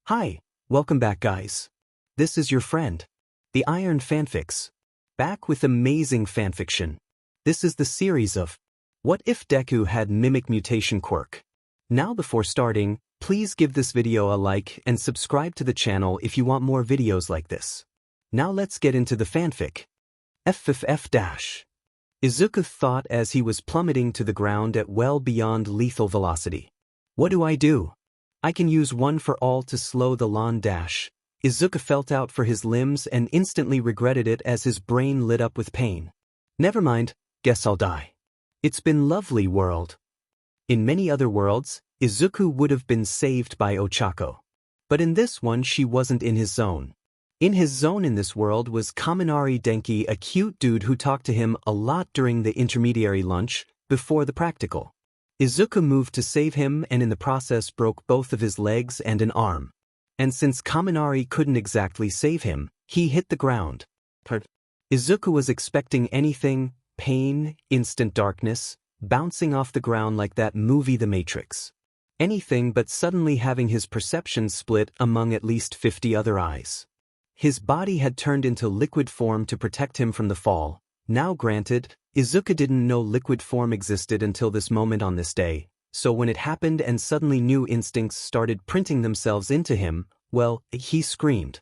Hi, welcome back guys. This is your friend, the Iron Fanfics, back with amazing fanfiction. This is the series of What If Deku Had Mimic Mutation Quirk. Now before starting, please give this video a like and subscribe to the channel if you want more videos like this. Now let's get into the fanfic. FFF-. Izuku thought as he was plummeting to the ground at well beyond lethal velocity. What do? I can use one for all to slow the lawn dash. Izuku felt out for his limbs and instantly regretted it as his brain lit up with pain. Never mind, guess I'll die. It's been lovely world. In many other worlds, Izuku would have been saved by Ochako. But in this one she wasn't in his zone. In his zone in this world was Kaminari Denki, a cute dude who talked to him a lot during the intermediary lunch, before the practical. Izuku moved to save him and in the process broke both of his legs and an arm. And since Kaminari couldn't exactly save him, he hit the ground. Izuku was expecting anything, pain, instant darkness, bouncing off the ground like that movie The Matrix. Anything but suddenly having his perception split among at least 50 other eyes. His body had turned into liquid form to protect him from the fall. Now granted, Izuku didn't know liquid form existed until this moment on this day, so when it happened and suddenly new instincts started printing themselves into him, well, he screamed.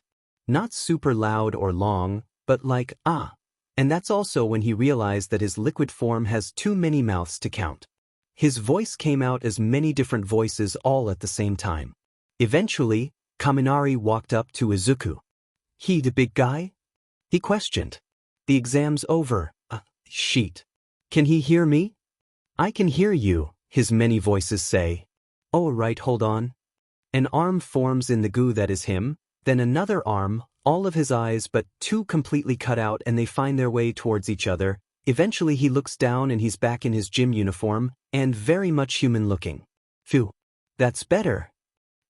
Not super loud or long, but like, ah. And that's also when he realized that his liquid form has too many mouths to count. His voice came out as many different voices all at the same time. Eventually, Kaminari walked up to Izuku. "He the big guy?" he questioned. "The exam's over. Sheet. Can he hear me?" "I can hear you," his many voices say. "Oh right, hold on." An arm forms in the goo that is him, then another arm, all of his eyes but two completely cut out, and they find their way towards each other. Eventually he looks down and he's back in his gym uniform, and very much human looking. "Phew. That's better,"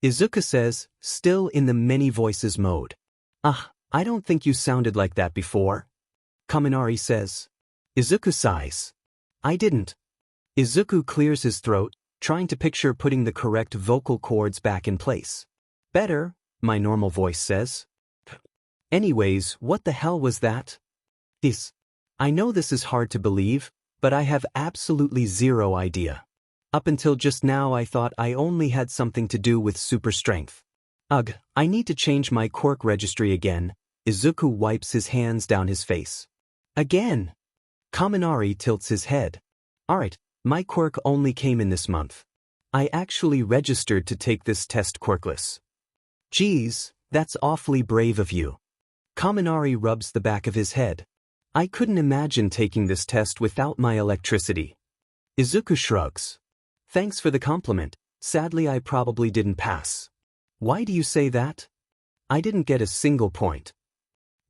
Izuku says, still in the many voices mode. I don't think you sounded like that before," Kaminari says. Izuku sighs. "I didn't." Izuku clears his throat, trying to picture putting the correct vocal cords back in place. "Better," my normal voice says. "Anyways, what the hell was that?" I know this is hard to believe, but I have absolutely zero idea. Up until just now I thought I only had something to do with super strength. Ugh, I need to change my quirk registry again. Izuku wipes his hands down his face. "Again?" Kaminari tilts his head. "Alright, my quirk only came in this month. I actually registered to take this test quirkless." "Geez, that's awfully brave of you." Kaminari rubs the back of his head. "I couldn't imagine taking this test without my electricity." Izuku shrugs. "Thanks for the compliment. Sadly I probably didn't pass." "Why do you say that?" "I didn't get a single point."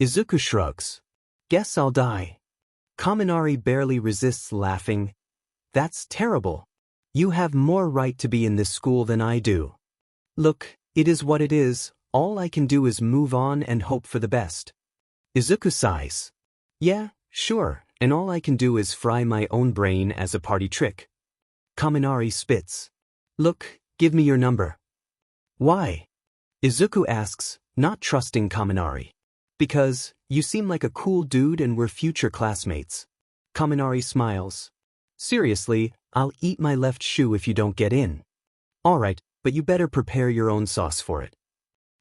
Izuku shrugs. "Guess I'll die." Kaminari barely resists laughing. "That's terrible. You have more right to be in this school than I do." "Look, it is what it is. All I can do is move on and hope for the best." Izuku sighs. "Yeah, sure, and all I can do is fry my own brain as a party trick." Kaminari spits. "Look, give me your number." "Why?" Izuku asks, not trusting Kaminari. "Because you seem like a cool dude and we're future classmates." Kaminari smiles. "Seriously, I'll eat my left shoe if you don't get in." "Alright, but you better prepare your own sauce for it."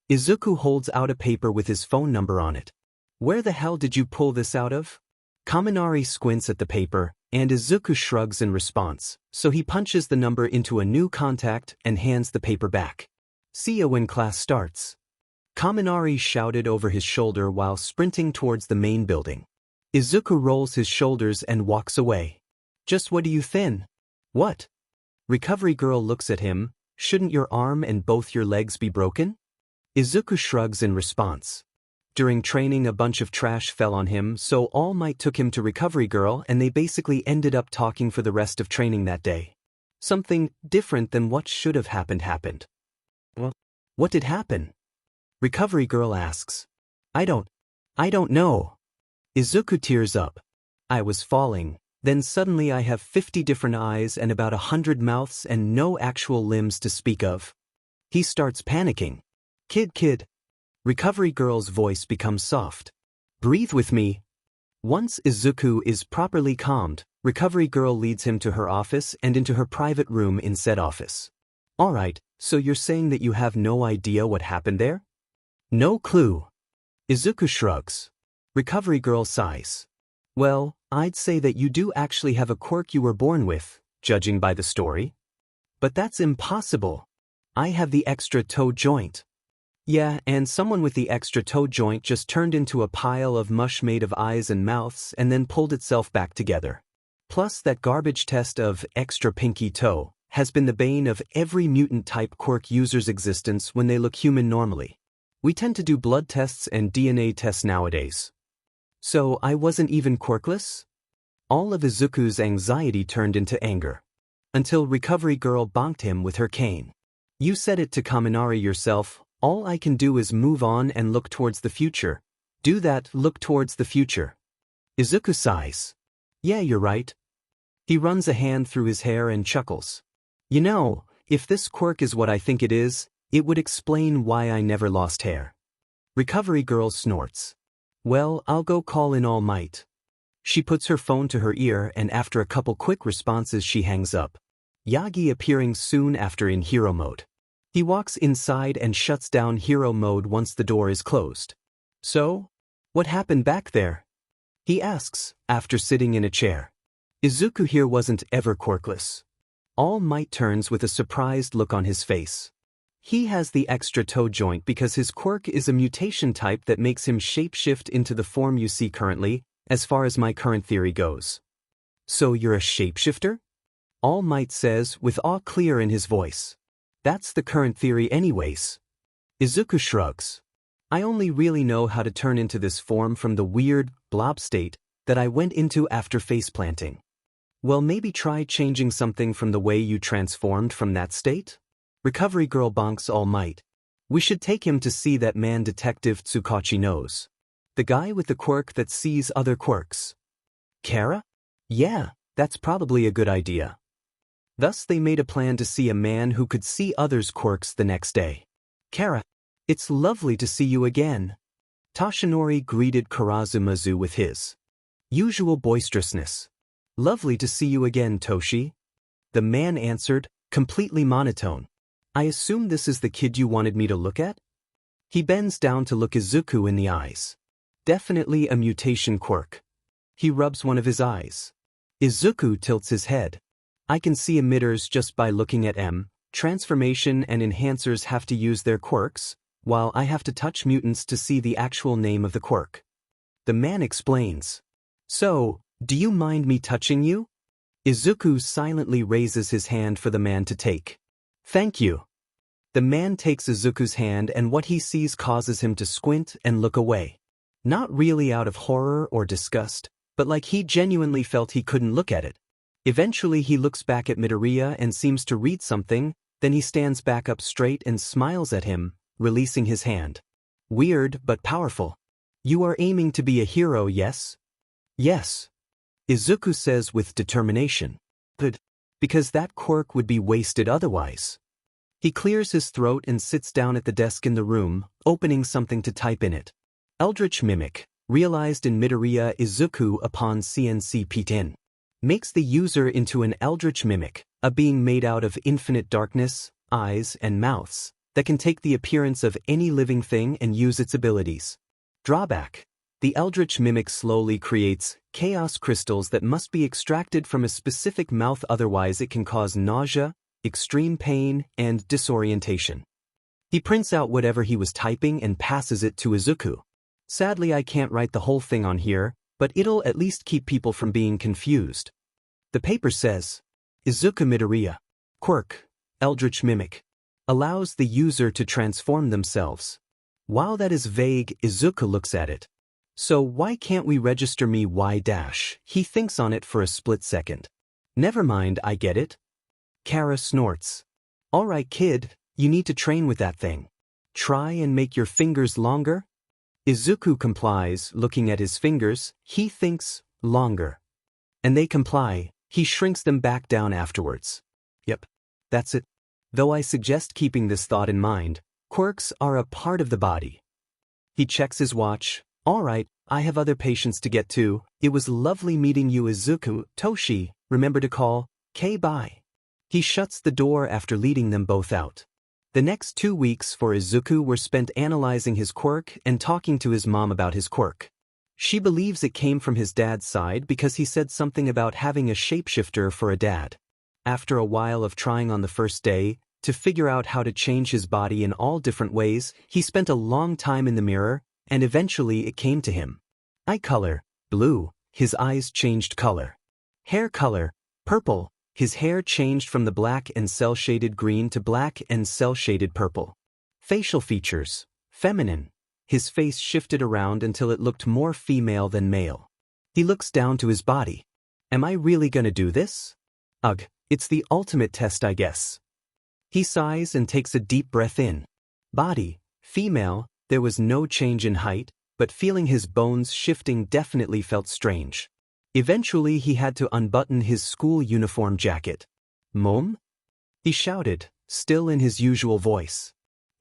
Izuku holds out a paper with his phone number on it. "Where the hell did you pull this out of?" Kaminari squints at the paper, and Izuku shrugs in response, so he punches the number into a new contact and hands the paper back. "See ya when class starts." Kaminari shouted over his shoulder while sprinting towards the main building. Izuku rolls his shoulders and walks away. "Just what do you think?" "What?" Recovery girl looks at him. "Shouldn't your arm and both your legs be broken?" Izuku shrugs in response. During training a bunch of trash fell on him, so All Might took him to Recovery Girl and they basically ended up talking for the rest of training that day. Something different than what should have happened. "Well, what did happen?" Recovery Girl asks. I don't know." Izuku tears up. "I was falling, then suddenly I have 50 different eyes and about 100 mouths and no actual limbs to speak of." He starts panicking. Kid. Recovery girl's voice becomes soft. Breathe with me. Once Izuku is properly calmed, recovery girl leads him to her office and into her private room in said office. Alright, so you're saying that you have no idea what happened there? No clue. Izuku shrugs. Recovery girl sighs. Well, I'd say that you do actually have a quirk you were born with, judging by the story. But that's impossible. I have the extra toe joint. Yeah, and someone with the extra toe joint just turned into a pile of mush made of eyes and mouths and then pulled itself back together. Plus that garbage test of extra pinky toe has been the bane of every mutant-type quirk user's existence when they look human normally. We tend to do blood tests and DNA tests nowadays. So I wasn't even quirkless? All of Izuku's anxiety turned into anger. Until recovery girl bonked him with her cane. You said it to Kaminari yourself. All I can do is move on and look towards the future. Do that, look towards the future. Izuku sighs. Yeah, you're right. He runs a hand through his hair and chuckles. You know, if this quirk is what I think it is, it would explain why I never lost hair. Recovery girl snorts. Well, I'll go call in All Might. She puts her phone to her ear and after a couple quick responses she hangs up. Yagi appearing soon after in hero mode. He walks inside and shuts down hero mode once the door is closed. So, what happened back there? He asks, after sitting in a chair. Izuku here wasn't ever quirkless. All Might turns with a surprised look on his face. He has the extra toe joint because his quirk is a mutation type that makes him shapeshift into the form you see currently, as far as my current theory goes. So you're a shapeshifter? All Might says with awe clear in his voice. That's the current theory anyways. Izuku shrugs. I only really know how to turn into this form from the weird, blob state that I went into after faceplanting. Well, maybe try changing something from the way you transformed from that state? Recovery girl bonks All Might. We should take him to see that man Detective Tsukachi knows. The guy with the quirk that sees other quirks. Kara? Yeah, that's probably a good idea. Thus they made a plan to see a man who could see others' quirks the next day. Kara, it's lovely to see you again. Toshinori greeted Karazumazu with his usual boisterousness. Lovely to see you again, Toshi. The man answered, completely monotone. I assume this is the kid you wanted me to look at? He bends down to look Izuku in the eyes. Definitely a mutation quirk. He rubs one of his eyes. Izuku tilts his head. I can see emitters just by looking at M. Transformation and enhancers have to use their quirks, while I have to touch mutants to see the actual name of the quirk. The man explains. So, do you mind me touching you? Izuku silently raises his hand for the man to take. Thank you. The man takes Izuku's hand and what he sees causes him to squint and look away. Not really out of horror or disgust, but like he genuinely felt he couldn't look at it. Eventually he looks back at Midoriya and seems to read something, then he stands back up straight and smiles at him, releasing his hand. Weird but powerful. You are aiming to be a hero, yes? Yes. Izuku says with determination. But, because that quirk would be wasted otherwise. He clears his throat and sits down at the desk in the room, opening something to type in it. Eldritch Mimic, realized in Midoriya Izuku upon CNC Pit-in. Makes the user into an Eldritch Mimic, a being made out of infinite darkness, eyes, and mouths, that can take the appearance of any living thing and use its abilities. Drawback. The Eldritch Mimic slowly creates chaos crystals that must be extracted from a specific mouth, otherwise it can cause nausea, extreme pain, and disorientation. He prints out whatever he was typing and passes it to Izuku. Sadly, I can't write the whole thing on here, but it'll at least keep people from being confused. The paper says, Izuku Midoriya. Quirk, Eldritch Mimic. Allows the user to transform themselves. While that is vague, Izuku looks at it. So why can't we register me Y-? He thinks on it for a split second. Never mind, I get it. Kara snorts. Alright kid, you need to train with that thing. Try and make your fingers longer? Izuku complies, looking at his fingers, he thinks, longer. And they comply, he shrinks them back down afterwards. Yep, that's it. Though I suggest keeping this thought in mind, Quirks are a part of the body. He checks his watch. Alright, I have other patients to get to. It was lovely meeting you, Izuku. Toshi, remember to call K-bye. He shuts the door after leading them both out. The next 2 weeks for Izuku were spent analyzing his quirk and talking to his mom about his quirk. She believes it came from his dad's side because he said something about having a shapeshifter for a dad. After a while of trying on the first day to figure out how to change his body in all different ways, he spent a long time in the mirror, and eventually it came to him. Eye color, blue, his eyes changed color. Hair color, purple, his hair changed from the black and cell-shaded green to black and cell-shaded purple. Facial features, feminine. His face shifted around until it looked more female than male. He looks down to his body. Am I really gonna do this? Ugh, it's the ultimate test, I guess. He sighs and takes a deep breath in. Body, female, there was no change in height, but feeling his bones shifting definitely felt strange. Eventually he had to unbutton his school uniform jacket. Mom? He shouted, still in his usual voice.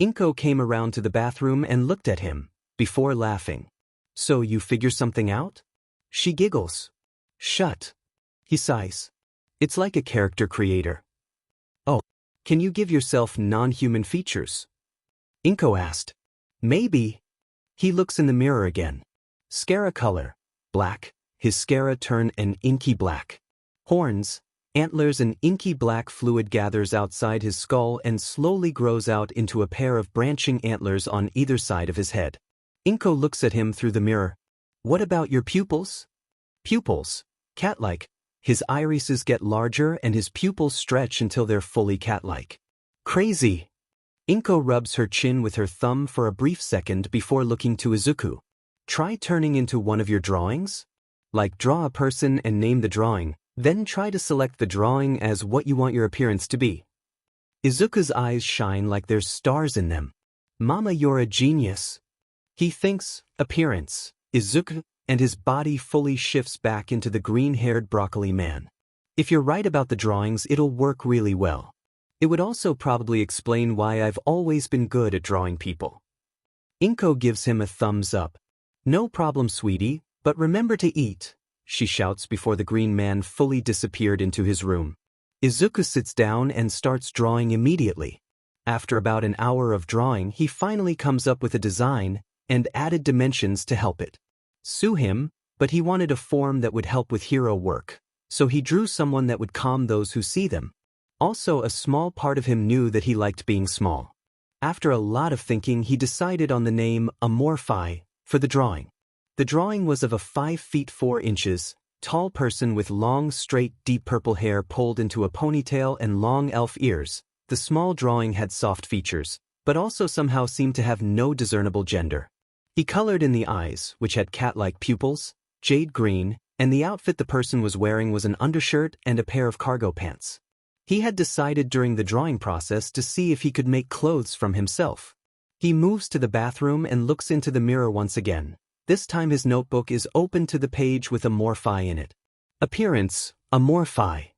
Inko came around to the bathroom and looked at him, before laughing. So you figure something out? She giggles. Shut. He sighs. It's like a character creator. Oh, can you give yourself non-human features? Inko asked. Maybe. He looks in the mirror again. Scara color, black. His scara turn an inky black. Horns, antlers, and inky black fluid gathers outside his skull and slowly grows out into a pair of branching antlers on either side of his head. Inko looks at him through the mirror. What about your pupils? Pupils, cat-like. His irises get larger and his pupils stretch until they're fully cat-like. Crazy. Inko rubs her chin with her thumb for a brief second before looking to Izuku. Try turning into one of your drawings? Like draw a person and name the drawing, then try to select the drawing as what you want your appearance to be. Izuku's eyes shine like there's stars in them. Mama, you're a genius. He thinks, appearance, Izuku, and his body fully shifts back into the green-haired broccoli man. If you're right about the drawings, it'll work really well. It would also probably explain why I've always been good at drawing people. Inko gives him a thumbs up. No problem, sweetie, but remember to eat, she shouts before the green man fully disappeared into his room. Izuku sits down and starts drawing immediately. After about an hour of drawing, he finally comes up with a design and added dimensions to help it. Sue him, but he wanted a form that would help with hero work, so he drew someone that would calm those who see them. Also, a small part of him knew that he liked being small. After a lot of thinking, he decided on the name Amorphi for the drawing. The drawing was of a 5 feet 4 inches tall person with long, straight, deep purple hair pulled into a ponytail and long elf ears. The small drawing had soft features, but also somehow seemed to have no discernible gender. He colored in the eyes, which had cat-like pupils, jade green, and the outfit the person was wearing was an undershirt and a pair of cargo pants. He had decided during the drawing process to see if he could make clothes from himself. He moves to the bathroom and looks into the mirror once again. This time his notebook is open to the page with Amorphi in it. Appearance, Amorphi.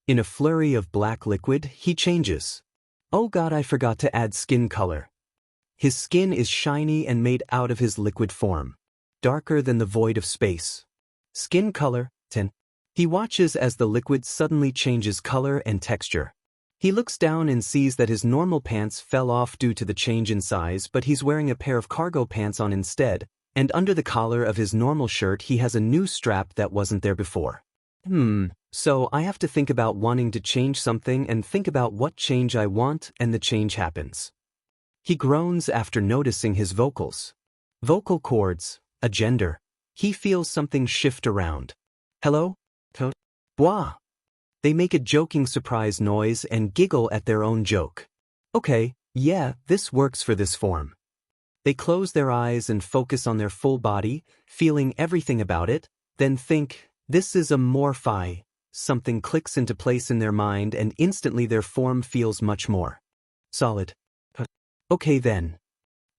In a flurry of black liquid, he changes. Oh god, I forgot to add skin color. His skin is shiny and made out of his liquid form. Darker than the void of space. Skin color, 10. He watches as the liquid suddenly changes color and texture. He looks down and sees that his normal pants fell off due to the change in size, but he's wearing a pair of cargo pants on instead, and under the collar of his normal shirt he has a new strap that wasn't there before. So I have to think about wanting to change something and think about what change I want, and the change happens. He groans after noticing his vocals. Vocal cords, a gender. He feels something shift around. Hello? Bois. They make a joking surprise noise and giggle at their own joke. Okay, yeah, this works for this form. They close their eyes and focus on their full body, feeling everything about it, then think, this is Amorphi. Something clicks into place in their mind and instantly their form feels much more solid. Okay then.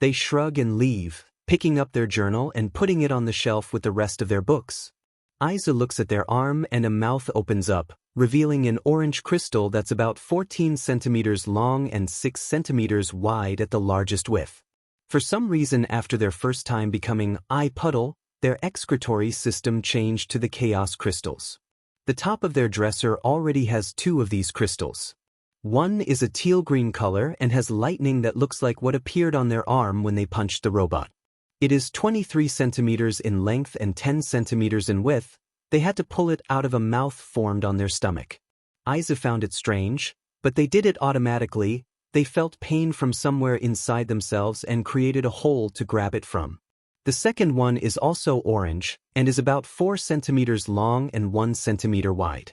They shrug and leave, picking up their journal and putting it on the shelf with the rest of their books. Aiza looks at their arm and a mouth opens up, revealing an orange crystal that's about 14 centimeters long and 6 centimeters wide at the largest width. For some reason after their first time becoming eye puddle, their excretory system changed to the chaos crystals. The top of their dresser already has 2 of these crystals. One is a teal-green color and has lightning that looks like what appeared on their arm when they punched the robot. It is 23 centimeters in length and 10 centimeters in width. They had to pull it out of a mouth formed on their stomach. Aiza found it strange, but they did it automatically. They felt pain from somewhere inside themselves and created a hole to grab it from. The second one is also orange and is about 4 centimeters long and 1 centimeter wide.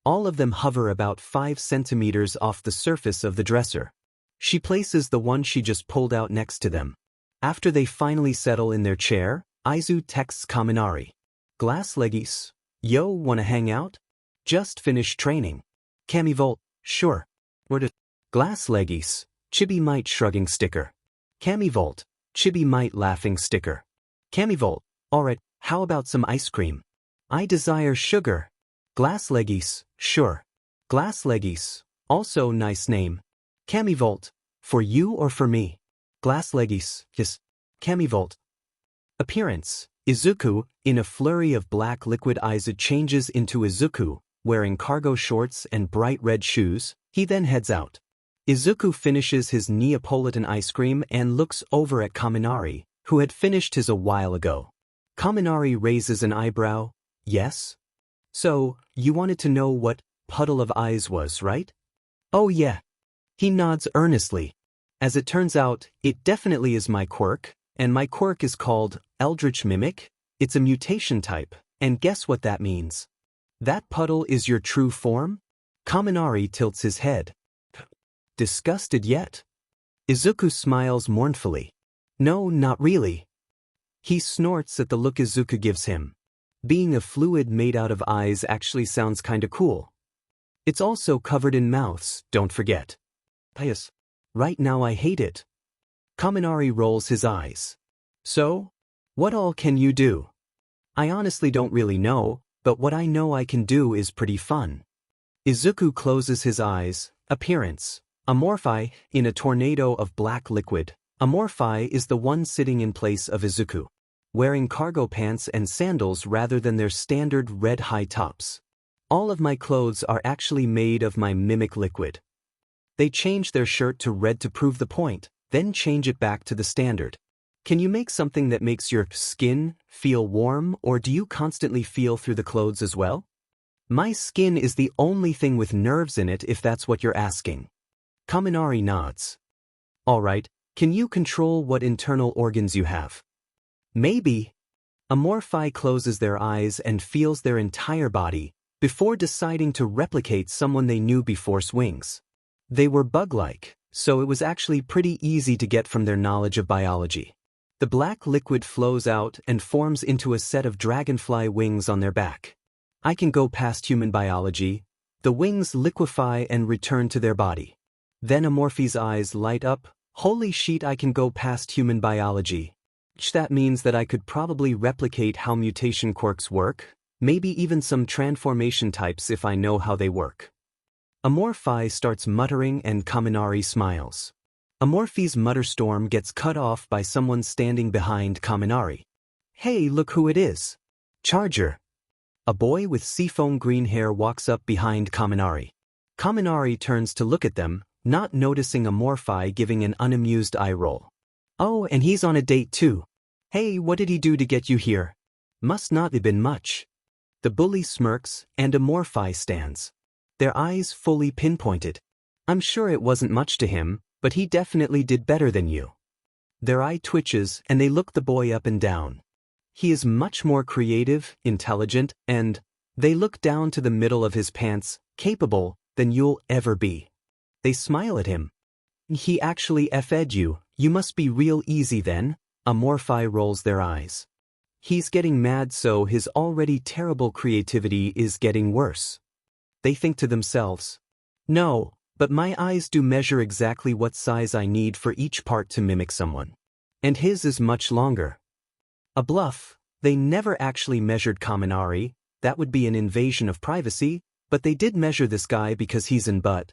All of them hover about 5 centimeters off the surface of the dresser. She places the one she just pulled out next to them. After they finally settle in their chair, Aizu texts Kaminari. Glass leggies. Yo, wanna hang out? Just finished training. Camivolt, sure. Where to? Glass leggies. Chibi Might shrugging sticker. Camivolt. Chibi Might laughing sticker. Camivolt, alright, how about some ice cream? I desire sugar. Glass leggies, sure. Glass leggies, also nice name. Camivolt, for you or for me? Glass leggies, yes. Camivolt. Appearance, Izuku, in a flurry of black liquid. Aiza changes into Izuku, wearing cargo shorts and bright red shoes. He then heads out. Izuku finishes his Neapolitan ice cream and looks over at Kaminari, who had finished his a while ago. Kaminari raises an eyebrow. Yes? So, you wanted to know what puddle of eyes was, right? Oh yeah. He nods earnestly. As it turns out, it definitely is my quirk, and my quirk is called Eldritch Mimic. It's a mutation type, and guess what that means? That puddle is your true form? Kaminari tilts his head. Disgusted yet? Izuku smiles mournfully. No, not really. He snorts at the look Izuku gives him. Being a fluid made out of eyes actually sounds kinda cool. It's also covered in mouths, don't forget. Pious. Right now I hate it. Kaminari rolls his eyes. So? What all can you do? I honestly don't really know, but what I know I can do is pretty fun. Izuku closes his eyes. Appearance. Amorphi, in a tornado of black liquid. Amorphi is the one sitting in place of Izuku, wearing cargo pants and sandals rather than their standard red high tops. All of my clothes are actually made of my mimic liquid. They change their shirt to red to prove the point, then change it back to the standard. Can you make something that makes your skin feel warm, or do you constantly feel through the clothes as well? My skin is the only thing with nerves in it, if that's what you're asking. Kaminari nods. Alright, can you control what internal organs you have? Maybe. Amorphi closes their eyes and feels their entire body, before deciding to replicate someone they knew before wings. They were bug-like, so it was actually pretty easy to get from their knowledge of biology. The black liquid flows out and forms into a set of dragonfly wings on their back. I can go past human biology. The wings liquefy and return to their body. Then Amorphi's eyes light up. Holy shit, I can go past human biology. That means that I could probably replicate how mutation quirks work, maybe even some transformation types if I know how they work. Amorphi starts muttering and Kaminari smiles. Amorphi's mutterstorm gets cut off by someone standing behind Kaminari. Hey, look who it is. Charger. A boy with seafoam green hair walks up behind Kaminari. Kaminari turns to look at them, not noticing Amorphi giving an unamused eye roll. Oh, and he's on a date too. Hey, what did he do to get you here? Must not have been much. The bully smirks, and Amorphi stands. Their eyes fully pinpointed. I'm sure it wasn't much to him, but he definitely did better than you. Their eye twitches, and they look the boy up and down. He is much more creative, intelligent, and they look down to the middle of his pants, capable, than you'll ever be. They smile at him. He actually F'd you, you must be real easy then. Amorphi rolls their eyes. He's getting mad, so his already terrible creativity is getting worse. They think to themselves, no, but my eyes do measure exactly what size I need for each part to mimic someone. And his is much longer. A bluff, they never actually measured Kaminari, that would be an invasion of privacy, but they did measure this guy because he's in butt.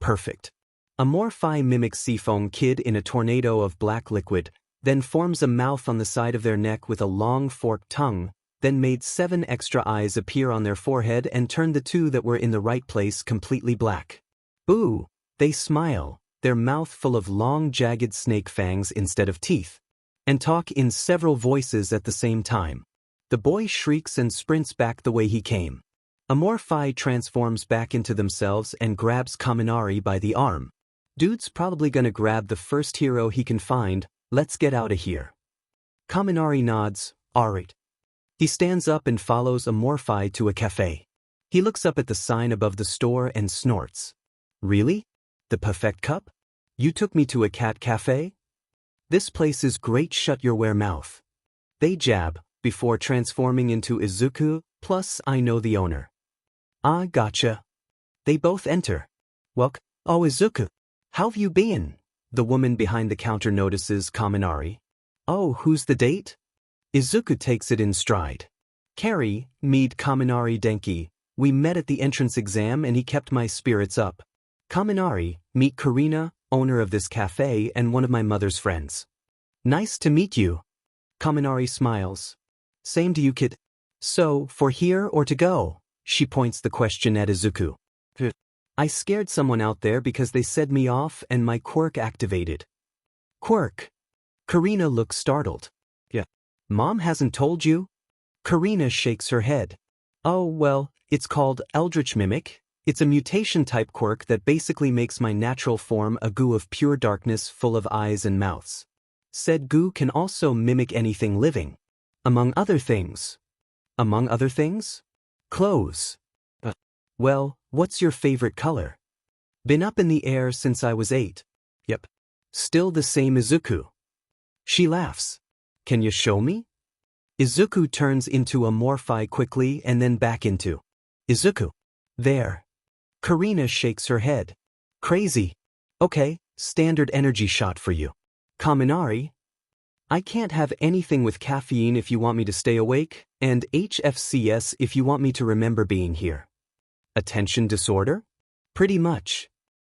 Perfect. Amorphi mimics Seafoam Kid in a tornado of black liquid, then forms a mouth on the side of their neck with a long forked tongue, then made 7 extra eyes appear on their forehead and turned the 2 that were in the right place completely black. Ooh, they smile, their mouth full of long jagged snake fangs instead of teeth, and talk in several voices at the same time. The boy shrieks and sprints back the way he came. Amorphi transforms back into themselves and grabs Kaminari by the arm. Dude's probably gonna grab the first hero he can find. Let's get out of here. Kaminari nods, alright. He stands up and follows Amorphi to a cafe. He looks up at the sign above the store and snorts. Really? The Perfect Cup? You took me to a cat cafe? This place is great, shut your were mouth. They jab, before transforming into Izuku, plus I know the owner. Ah, gotcha. They both enter. Welk, oh Izuku, how've you been? The woman behind the counter notices Kaminari. Oh, who's the date? Izuku takes it in stride. Carrie, meet Kaminari Denki. We met at the entrance exam and he kept my spirits up. Kaminari, meet Karina, owner of this cafe and one of my mother's friends. Nice to meet you. Kaminari smiles. Same to you, kid. So, for here or to go? She points the question at Izuku. I scared someone out there because they said me off and my quirk activated. Quirk? Karina looks startled. Yeah. Mom hasn't told you? Karina shakes her head. Oh, well, it's called Eldritch Mimic. It's a mutation-type quirk that basically makes my natural form a goo of pure darkness full of eyes and mouths. Said goo can also mimic anything living. Among other things. Among other things? Clothes. Well, what's your favorite color? Been up in the air since I was 8. Yep. Still the same Izuku. She laughs. Can you show me? Izuku turns into Amorphi quickly and then back into Izuku. There. Karina shakes her head. Crazy. Okay, standard energy shot for you. Kaminari. I can't have anything with caffeine if you want me to stay awake, and HFCS if you want me to remember being here. Attention disorder? Pretty much.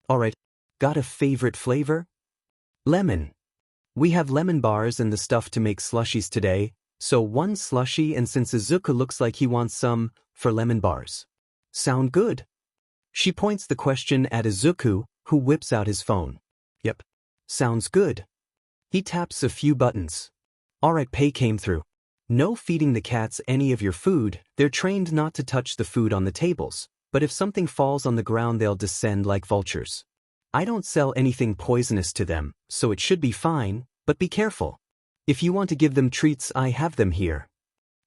Alright, got a favorite flavor? Lemon. We have lemon bars and the stuff to make slushies today, so 1 slushie, and since Izuku looks like he wants some, for lemon bars. Sound good? She points the question at Izuku, who whips out his phone. Yep. Sounds good. He taps a few buttons. Alright, pay came through. No feeding the cats any of your food, they're trained not to touch the food on the tables, but if something falls on the ground they'll descend like vultures. I don't sell anything poisonous to them, so it should be fine, but be careful. If you want to give them treats, I have them here.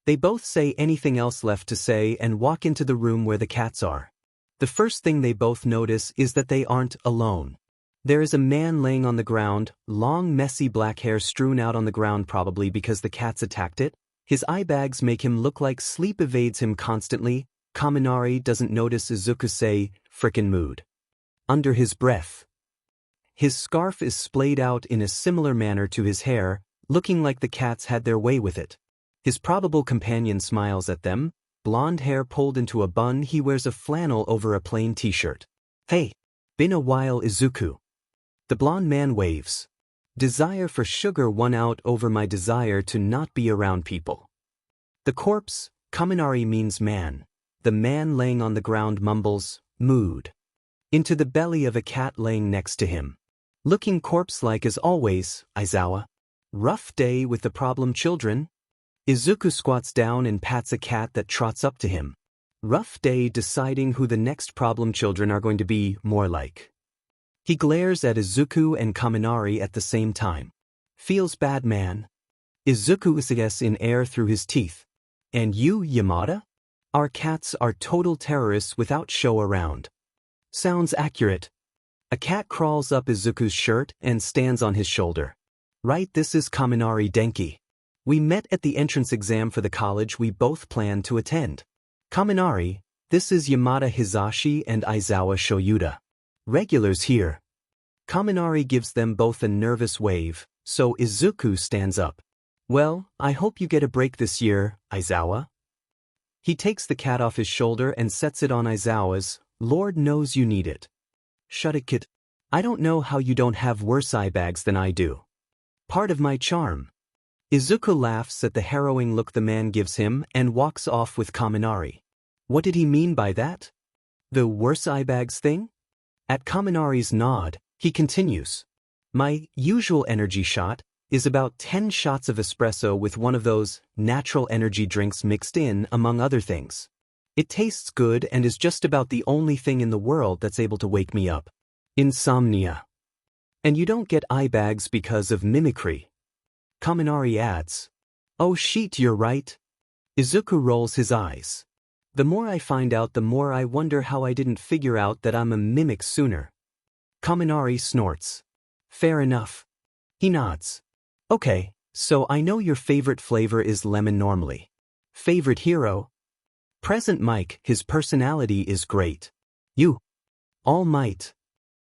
They both say anything else left to say and walk into the room where the cats are. The first thing they both notice is that they aren't alone. There is a man laying on the ground, long messy black hair strewn out on the ground probably because the cats attacked it. His eye bags make him look like sleep evades him constantly. Kaminari doesn't notice Izuku say, frickin' mood. Under his breath. His scarf is splayed out in a similar manner to his hair, looking like the cats had their way with it. His probable companion smiles at them, blonde hair pulled into a bun. He wears a flannel over a plain t-shirt. Hey, been a while, Izuku. The blonde man waves. Desire for sugar won out over my desire to not be around people. The corpse, Kaminari means man. The man laying on the ground mumbles, mood. Into the belly of a cat laying next to him. Looking corpse-like as always, Aizawa. Rough day with the problem children. Izuku squats down and pats a cat that trots up to him. Rough day deciding who the next problem children are going to be more like. He glares at Izuku and Kaminari at the same time. Feels bad, man. Izuku is in air through his teeth. And you, Yamada? Our cats are total terrorists without show around. Sounds accurate. A cat crawls up Izuku's shirt and stands on his shoulder. Right, this is Kaminari Denki. We met at the entrance exam for the college we both planned to attend. Kaminari, this is Yamada Hizashi and Aizawa Shoyuda. Regulars here. Kaminari gives them both a nervous wave, so Izuku stands up. Well, I hope you get a break this year, Aizawa. He takes the cat off his shoulder and sets it on Aizawa's. Lord knows you need it. Shut it, kid. I don't know how you don't have worse eye bags than I do. Part of my charm. Izuku laughs at the harrowing look the man gives him and walks off with Kaminari. What did he mean by that? The worse eye bags thing? At Kaminari's nod, he continues. My usual energy shot is about 10 shots of espresso with one of those natural energy drinks mixed in, among other things. It tastes good and is just about the only thing in the world that's able to wake me up. Insomnia. And you don't get eye bags because of mimicry. Kaminari adds. Oh shit, you're right. Izuku rolls his eyes. The more I find out, the more I wonder how I didn't figure out that I'm a mimic sooner. Kaminari snorts. Fair enough. He nods. Okay, so I know your favorite flavor is lemon normally. Favorite hero? Present Mike, his personality is great. You? All Might.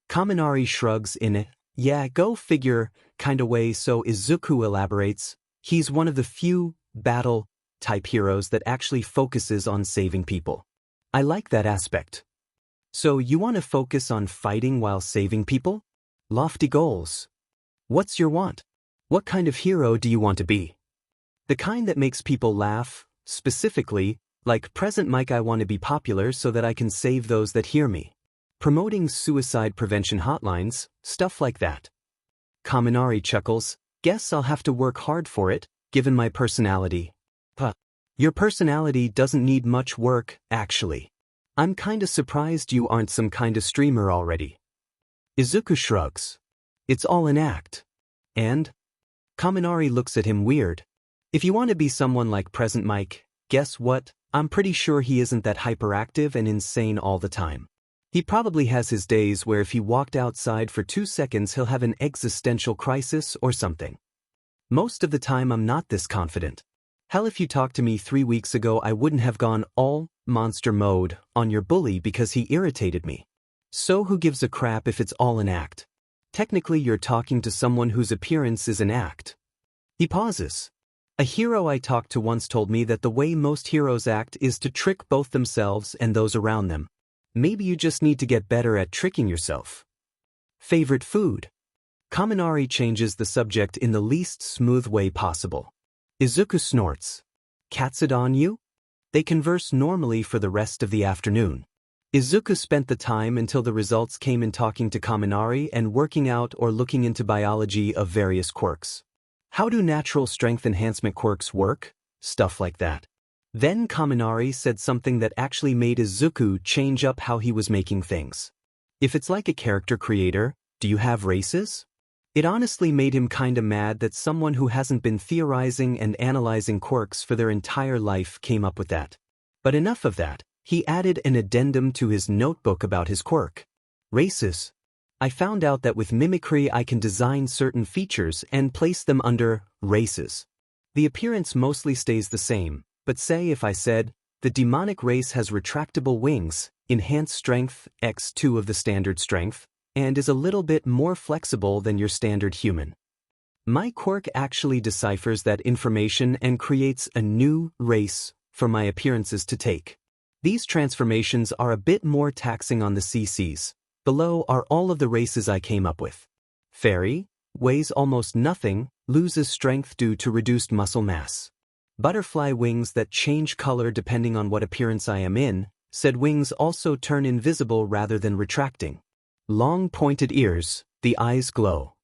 Kaminari shrugs in a, yeah, go figure, kinda way. So Izuku elaborates, he's one of the few battle-type heroes that actually focuses on saving people. I like that aspect. So you want to focus on fighting while saving people? Lofty goals. What's your want? What kind of hero do you want to be? The kind that makes people laugh, specifically, like Present Mike. I want to be popular so that I can save those that hear me. Promoting suicide prevention hotlines, stuff like that. Kaminari chuckles, guess I'll have to work hard for it, given my personality. Your personality doesn't need much work, actually. I'm kinda surprised you aren't some kinda streamer already. Izuku shrugs. It's all an act. And? Kaminari looks at him weird. If you want to be someone like Present Mike, guess what? I'm pretty sure he isn't that hyperactive and insane all the time. He probably has his days where if he walked outside for 2 seconds he'll have an existential crisis or something. Most of the time I'm not this confident. Hell, if you talked to me 3 weeks ago I wouldn't have gone all monster mode on your bully because he irritated me. So who gives a crap if it's all an act? Technically you're talking to someone whose appearance is an act. He pauses. A hero I talked to once told me that the way most heroes act is to trick both themselves and those around them. Maybe you just need to get better at tricking yourself. Favorite food? Kaminari changes the subject in the least smooth way possible. Izuku snorts. Cat's it on you? They converse normally for the rest of the afternoon. Izuku spent the time until the results came in talking to Kaminari and working out or looking into biology of various quirks. How do natural strength enhancement quirks work? Stuff like that. Then Kaminari said something that actually made Izuku change up how he was making things. If it's like a character creator, do you have races? It honestly made him kinda mad that someone who hasn't been theorizing and analyzing quirks for their entire life came up with that. But enough of that. He added an addendum to his notebook about his quirk. Races. I found out that with mimicry I can design certain features and place them under races. The appearance mostly stays the same, but say if I said, the demonic race has retractable wings, enhanced strength, x2 of the standard strength, and is a little bit more flexible than your standard human. My quirk actually deciphers that information and creates a new race for my appearances to take. These transformations are a bit more taxing on the CCs. Below are all of the races I came up with. Fairy, weighs almost nothing, loses strength due to reduced muscle mass. Butterfly wings that change color depending on what appearance I am in, said wings also turn invisible rather than retracting. Long pointed ears, the eyes glow.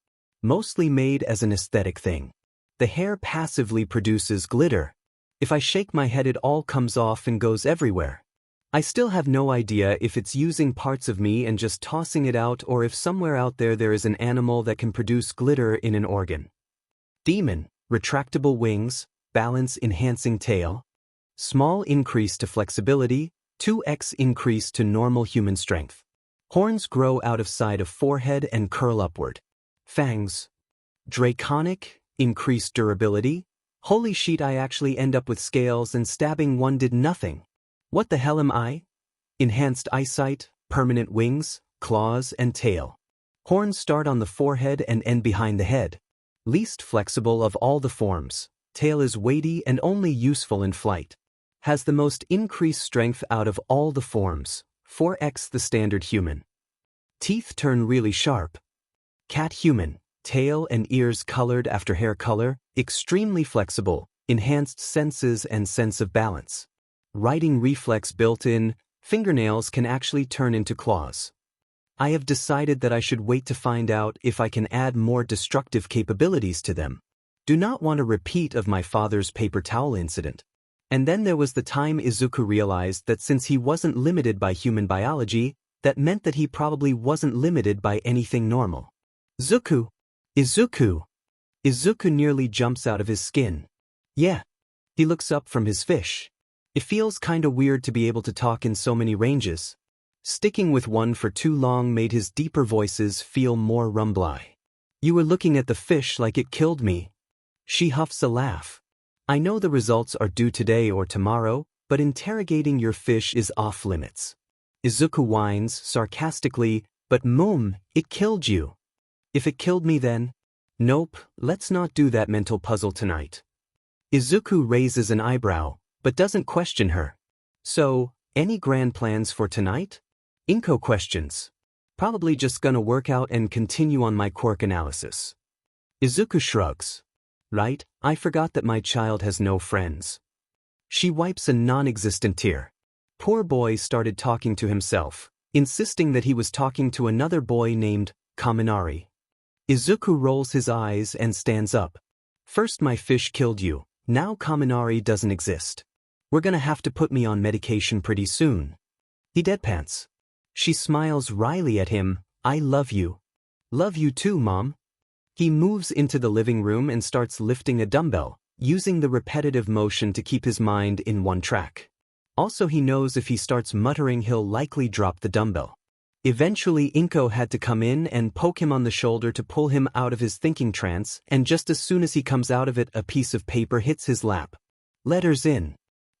Mostly made as an aesthetic thing. The hair passively produces glitter. If I shake my head it all comes off and goes everywhere. I still have no idea if it's using parts of me and just tossing it out or if somewhere out there is an animal that can produce glitter in an organ. Demon, retractable wings, balance enhancing tail. Small increase to flexibility, 2x increase to normal human strength. Horns grow out of side of forehead and curl upward. Fangs. Draconic, increased durability. Holy shit, I actually end up with scales and stabbing one did nothing. What the hell am I? Enhanced eyesight, permanent wings, claws and tail. Horns start on the forehead and end behind the head. Least flexible of all the forms. Tail is weighty and only useful in flight. Has the most increased strength out of all the forms, 4x the standard human. Teeth turn really sharp. Cat human, tail and ears colored after hair color, extremely flexible, enhanced senses and sense of balance. Writing reflex built in, fingernails can actually turn into claws. I have decided that I should wait to find out if I can add more destructive capabilities to them. Do not want a repeat of my father's paper towel incident. And then there was the time Izuku realized that since he wasn't limited by human biology, that meant that he probably wasn't limited by anything normal. Zuku! Izuku! Izuku nearly jumps out of his skin. Yeah. He looks up from his fish. It feels kinda weird to be able to talk in so many ranges. Sticking with one for too long made his deeper voices feel more rumbly. You were looking at the fish like it killed me. She huffs a laugh. I know the results are due today or tomorrow, but interrogating your fish is off limits. Izuku whines sarcastically, but it killed you. If it killed me then? Nope, let's not do that mental puzzle tonight. Izuku raises an eyebrow, but doesn't question her. So, any grand plans for tonight? Inko questions. Probably just gonna work out and continue on my quirk analysis. Izuku shrugs. Right, I forgot that my child has no friends. She wipes a non-existent tear. Poor boy started talking to himself, insisting that he was talking to another boy named Kaminari. Izuku rolls his eyes and stands up. First my fish killed you, now Kaminari doesn't exist. We're gonna have to put me on medication pretty soon. He deadpants. She smiles wryly at him. I love you. Love you too, Mom. He moves into the living room and starts lifting a dumbbell, using the repetitive motion to keep his mind in one track. Also, he knows if he starts muttering he'll likely drop the dumbbell. Eventually Inko had to come in and poke him on the shoulder to pull him out of his thinking trance, and just as soon as he comes out of it a piece of paper hits his lap. Letters in.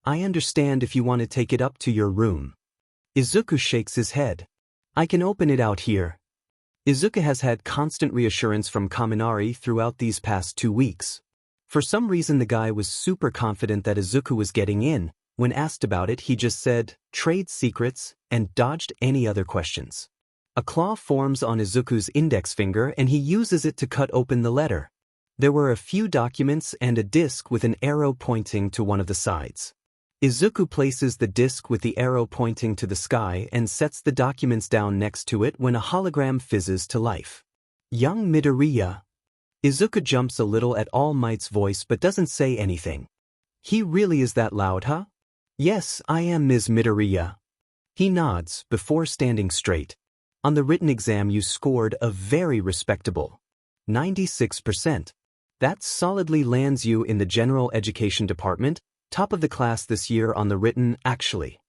I understand if you want to take it up to your room. Izuku shakes his head. I can open it out here. Izuku has had constant reassurance from Kaminari throughout these past 2 weeks. For some reason the guy was super confident that Izuku was getting in. When asked about it he just said, trade secrets, and dodged any other questions. A claw forms on Izuku's index finger and he uses it to cut open the letter. There were a few documents and a disc with an arrow pointing to one of the sides. Izuku places the disc with the arrow pointing to the sky and sets the documents down next to it when a hologram fizzes to life. Young Midoriya. Izuku jumps a little at All Might's voice but doesn't say anything. He really is that loud, huh? Yes, I am Ms. Midoriya. He nods before standing straight. On the written exam you scored a very respectable 96%. That solidly lands you in the general education department, top of the class this year on the written, actually.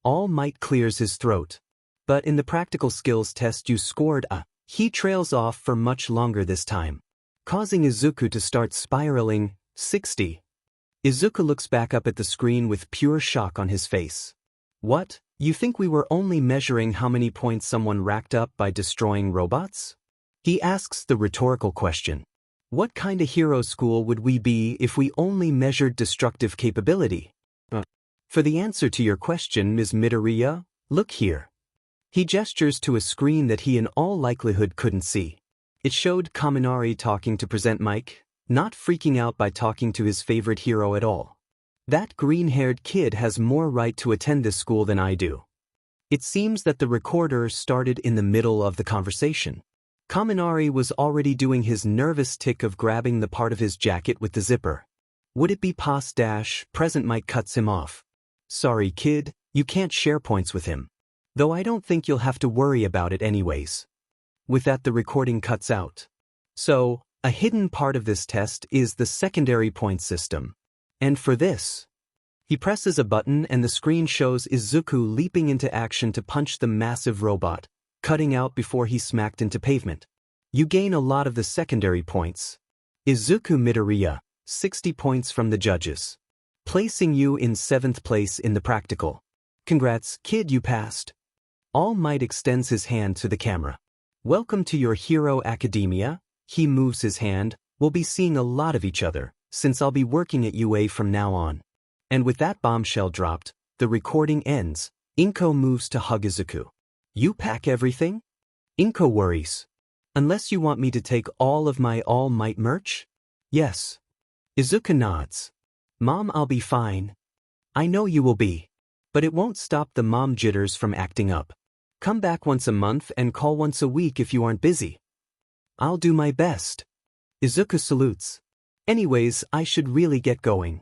All Might clears his throat. But in the practical skills test you scored a. He trails off for much longer this time, causing Izuku to start spiraling, 60. Izuku looks back up at the screen with pure shock on his face. What? You think we were only measuring how many points someone racked up by destroying robots? He asks the rhetorical question. What kind of hero school would we be if we only measured destructive capability? For the answer to your question, Ms. Midoriya, look here. He gestures to a screen that he in all likelihood couldn't see. It showed Kaminari talking to Present Mike, not freaking out by talking to his favorite hero at all. That green-haired kid has more right to attend this school than I do. It seems that the recorder started in the middle of the conversation. Kaminari was already doing his nervous tick of grabbing the part of his jacket with the zipper. Would it be Present Mike cuts him off. Sorry kid, you can't share points with him. Though I don't think you'll have to worry about it anyways. With that the recording cuts out. So, a hidden part of this test is the secondary point system. And for this, he presses a button and the screen shows Izuku leaping into action to punch the massive robot, cutting out before he smacked into pavement. You gain a lot of the secondary points. Izuku Midoriya, 60 points from the judges, placing you in 7th place in the practical. Congrats, kid, you passed. All Might extends his hand to the camera. Welcome to your hero academia. He moves his hand. We'll be seeing a lot of each other, since I'll be working at UA from now on. And with that bombshell dropped, the recording ends. Inko moves to hug Izuku. You pack everything? Inko worries. Unless you want me to take all of my All Might merch? Yes. Izuku nods. Mom, I'll be fine. I know you will be. But it won't stop the mom jitters from acting up. Come back once a month and call once a week if you aren't busy. I'll do my best. Izuku salutes. Anyways, I should really get going.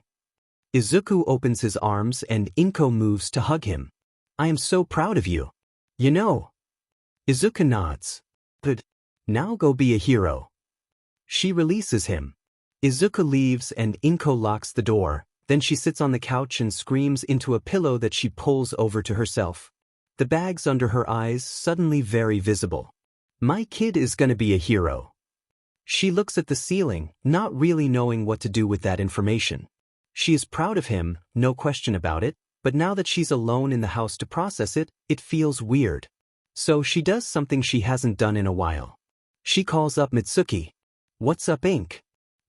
Izuku opens his arms and Inko moves to hug him. I am so proud of you. You know. Izuku nods. Good. Now go be a hero. She releases him. Izuku leaves and Inko locks the door, then she sits on the couch and screams into a pillow that she pulls over to herself. The bags under her eyes suddenly very visible. My kid is gonna be a hero. She looks at the ceiling, not really knowing what to do with that information. She is proud of him, no question about it, but now that she's alone in the house to process it, it feels weird. So she does something she hasn't done in a while. She calls up Mitsuki. What's up, Ink?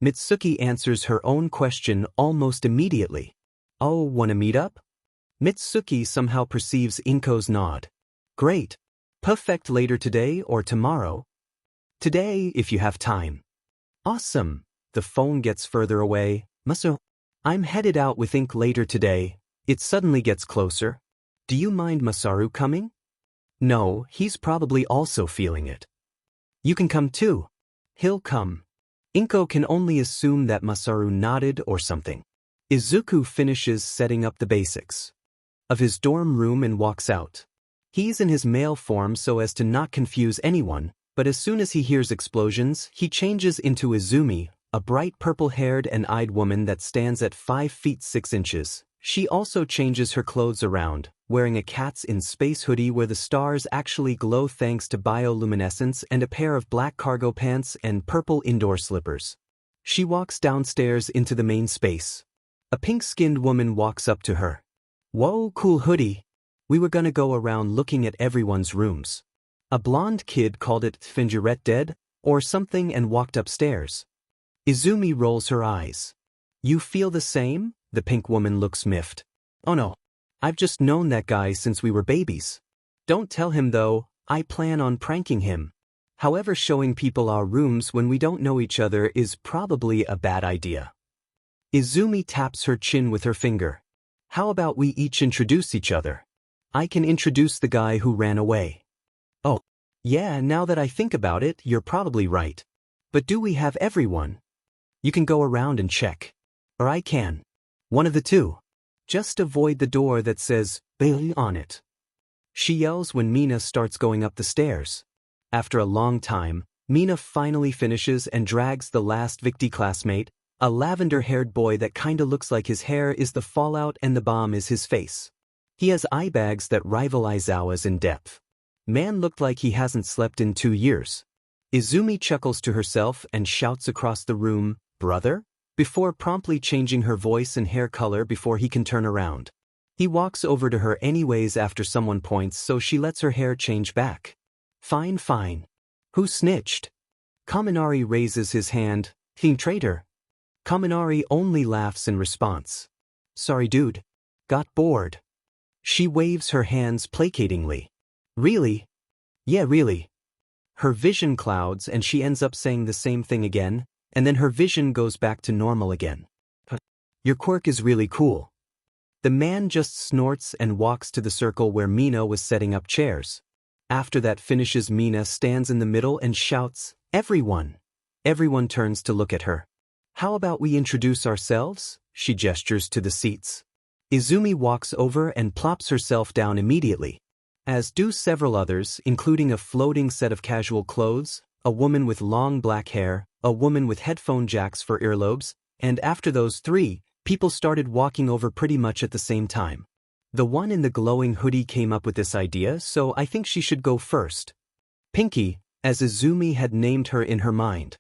Mitsuki answers her own question almost immediately. Oh, wanna meet up? Mitsuki somehow perceives Inko's nod. Great. Perfect, later today or tomorrow? Today, if you have time. Awesome. The phone gets further away. Masu. I'm headed out with Ink later today. It suddenly gets closer. Do you mind Masaru coming? No, he's probably also feeling it. You can come too. He'll come. Inko can only assume that Masaru nodded or something. Izuku finishes setting up the basics of his dorm room and walks out. He's in his male form so as to not confuse anyone, but as soon as he hears explosions, he changes into Izumi, a bright purple-haired and eyed woman that stands at 5 feet 6 inches. She also changes her clothes around, wearing a Cats in Space hoodie where the stars actually glow thanks to bioluminescence and a pair of black cargo pants and purple indoor slippers. She walks downstairs into the main space. A pink-skinned woman walks up to her. Whoa, cool hoodie. We were gonna go around looking at everyone's rooms. A blonde kid called it redacted or something and walked upstairs. Izumi rolls her eyes. You feel the same? The pink woman looks miffed. Oh no. I've just known that guy since we were babies. Don't tell him though, I plan on pranking him. However, showing people our rooms when we don't know each other is probably a bad idea. Izumi taps her chin with her finger. How about we each introduce each other? I can introduce the guy who ran away. Oh, yeah, now that I think about it, you're probably right. But do we have everyone? You can go around and check. Or I can. One of the two. Just avoid the door that says, Bailey on it. She yells when Mina starts going up the stairs. After a long time, Mina finally finishes and drags the last Victi classmate, a lavender-haired boy that kinda looks like his hair is the fallout and the bomb is his face. He has eye bags that rival Aizawa's in depth. Man looked like he hasn't slept in 2 years. Izumi chuckles to herself and shouts across the room, Brother? Before promptly changing her voice and hair color before he can turn around. He walks over to her anyways after someone points, so she lets her hair change back. Fine, fine. Who snitched? Kaminari raises his hand. Team traitor. Kaminari only laughs in response. Sorry dude. Got bored. She waves her hands placatingly. Really? Yeah, really. Her vision clouds and she ends up saying the same thing again, and then her vision goes back to normal again. Your quirk is really cool. The man just snorts and walks to the circle where Mina was setting up chairs. After that finishes, Mina stands in the middle and shouts, Everyone! Everyone turns to look at her. How about we introduce ourselves? She gestures to the seats. Izumi walks over and plops herself down immediately. As do several others, including a floating set of casual clothes, a woman with long black hair, a woman with headphone jacks for earlobes, and after those three, people started walking over pretty much at the same time. The one in the glowing hoodie came up with this idea, so I think she should go first. Pinky, as Izumi had named her in her mind.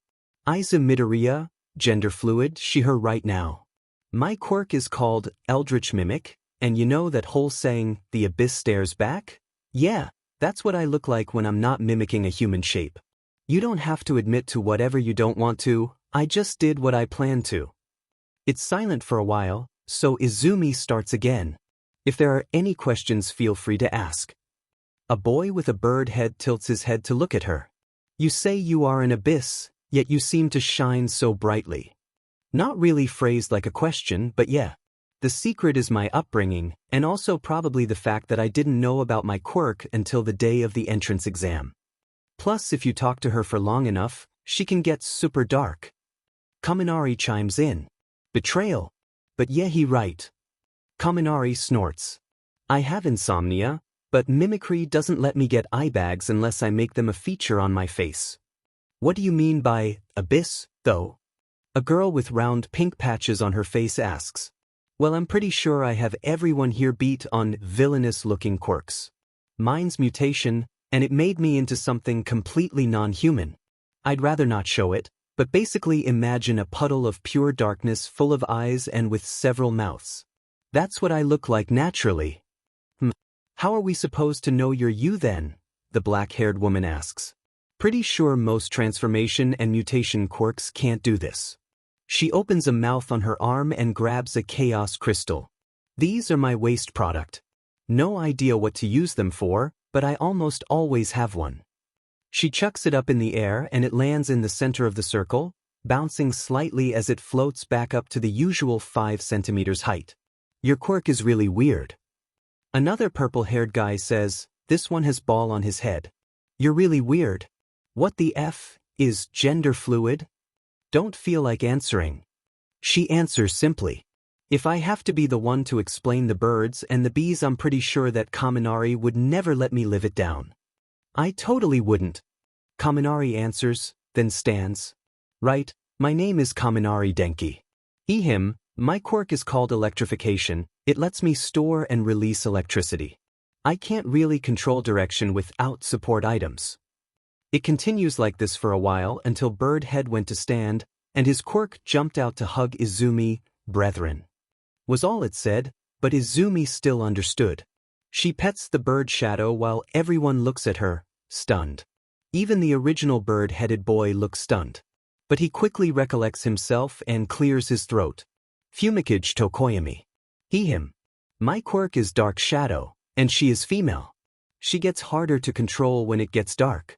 Izuku Midoriya, gender fluid, she her right now. My quirk is called Eldritch Mimic, and you know that whole saying, the abyss stares back? Yeah, that's what I look like when I'm not mimicking a human shape. You don't have to admit to whatever you don't want to, I just did what I planned to. It's silent for a while, So Izumi starts again. If there are any questions, feel free to ask. A boy with a bird head tilts his head to look at her. You say you are an abyss, yet you seem to shine so brightly. Not really phrased like a question, but yeah. The secret is my upbringing, and also probably the fact that I didn't know about my quirk until the day of the entrance exam. Plus, if you talk to her for long enough, she can get super dark. Kaminari chimes in. Betrayal. But yeah, he right. Kaminari snorts. I have insomnia, but mimicry doesn't let me get eye bags unless I make them a feature on my face. What do you mean by abyss, though? A girl with round pink patches on her face asks. Well, I'm pretty sure I have everyone here beat on villainous-looking quirks. Mine's mutation, and it made me into something completely non-human. I'd rather not show it, but basically imagine a puddle of pure darkness full of eyes and with several mouths. That's what I look like naturally. How are we supposed to know you're you then? The black-haired woman asks. Pretty sure most transformation and mutation quirks can't do this. She opens a mouth on her arm and grabs a chaos crystal. These are my waste product. No idea what to use them for, but I almost always have one. She chucks it up in the air and it lands in the center of the circle, bouncing slightly as it floats back up to the usual 5 centimeters height. Your quirk is really weird. Another purple-haired guy says, this one has ball on his head. You're really weird. What the F is gender fluid? Don't feel like answering. She answers simply. If I have to be the one to explain the birds and the bees, I'm pretty sure that Kaminari would never let me live it down. I totally wouldn't. Kaminari answers, then stands. Right, my name is Kaminari Denki. Him, my quirk is called electrification. It lets me store and release electricity. I can't really control direction without support items. It continues like this for a while until Bird Head went to stand, and his quirk jumped out to hug Izumi, brethren. Was all it said, but Izumi still understood. She pets the bird shadow while everyone looks at her, stunned. Even the original bird-headed boy looks stunned. But he quickly recollects himself and clears his throat. Fumikage Tokoyami. Him. My quirk is Dark Shadow, and she is female. She gets harder to control when it gets dark.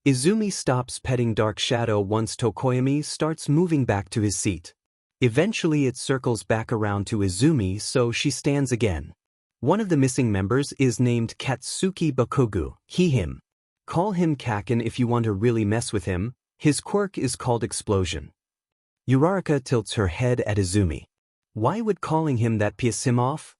Izumi stops petting Dark Shadow once Tokoyami starts moving back to his seat. Eventually it circles back around to Izumi, so she stands again. One of the missing members is named Katsuki Bakugu, him. Call him Kaken if you want to really mess with him. His quirk is called Explosion. Uraraka tilts her head at Izumi. Why would calling him that piss him off?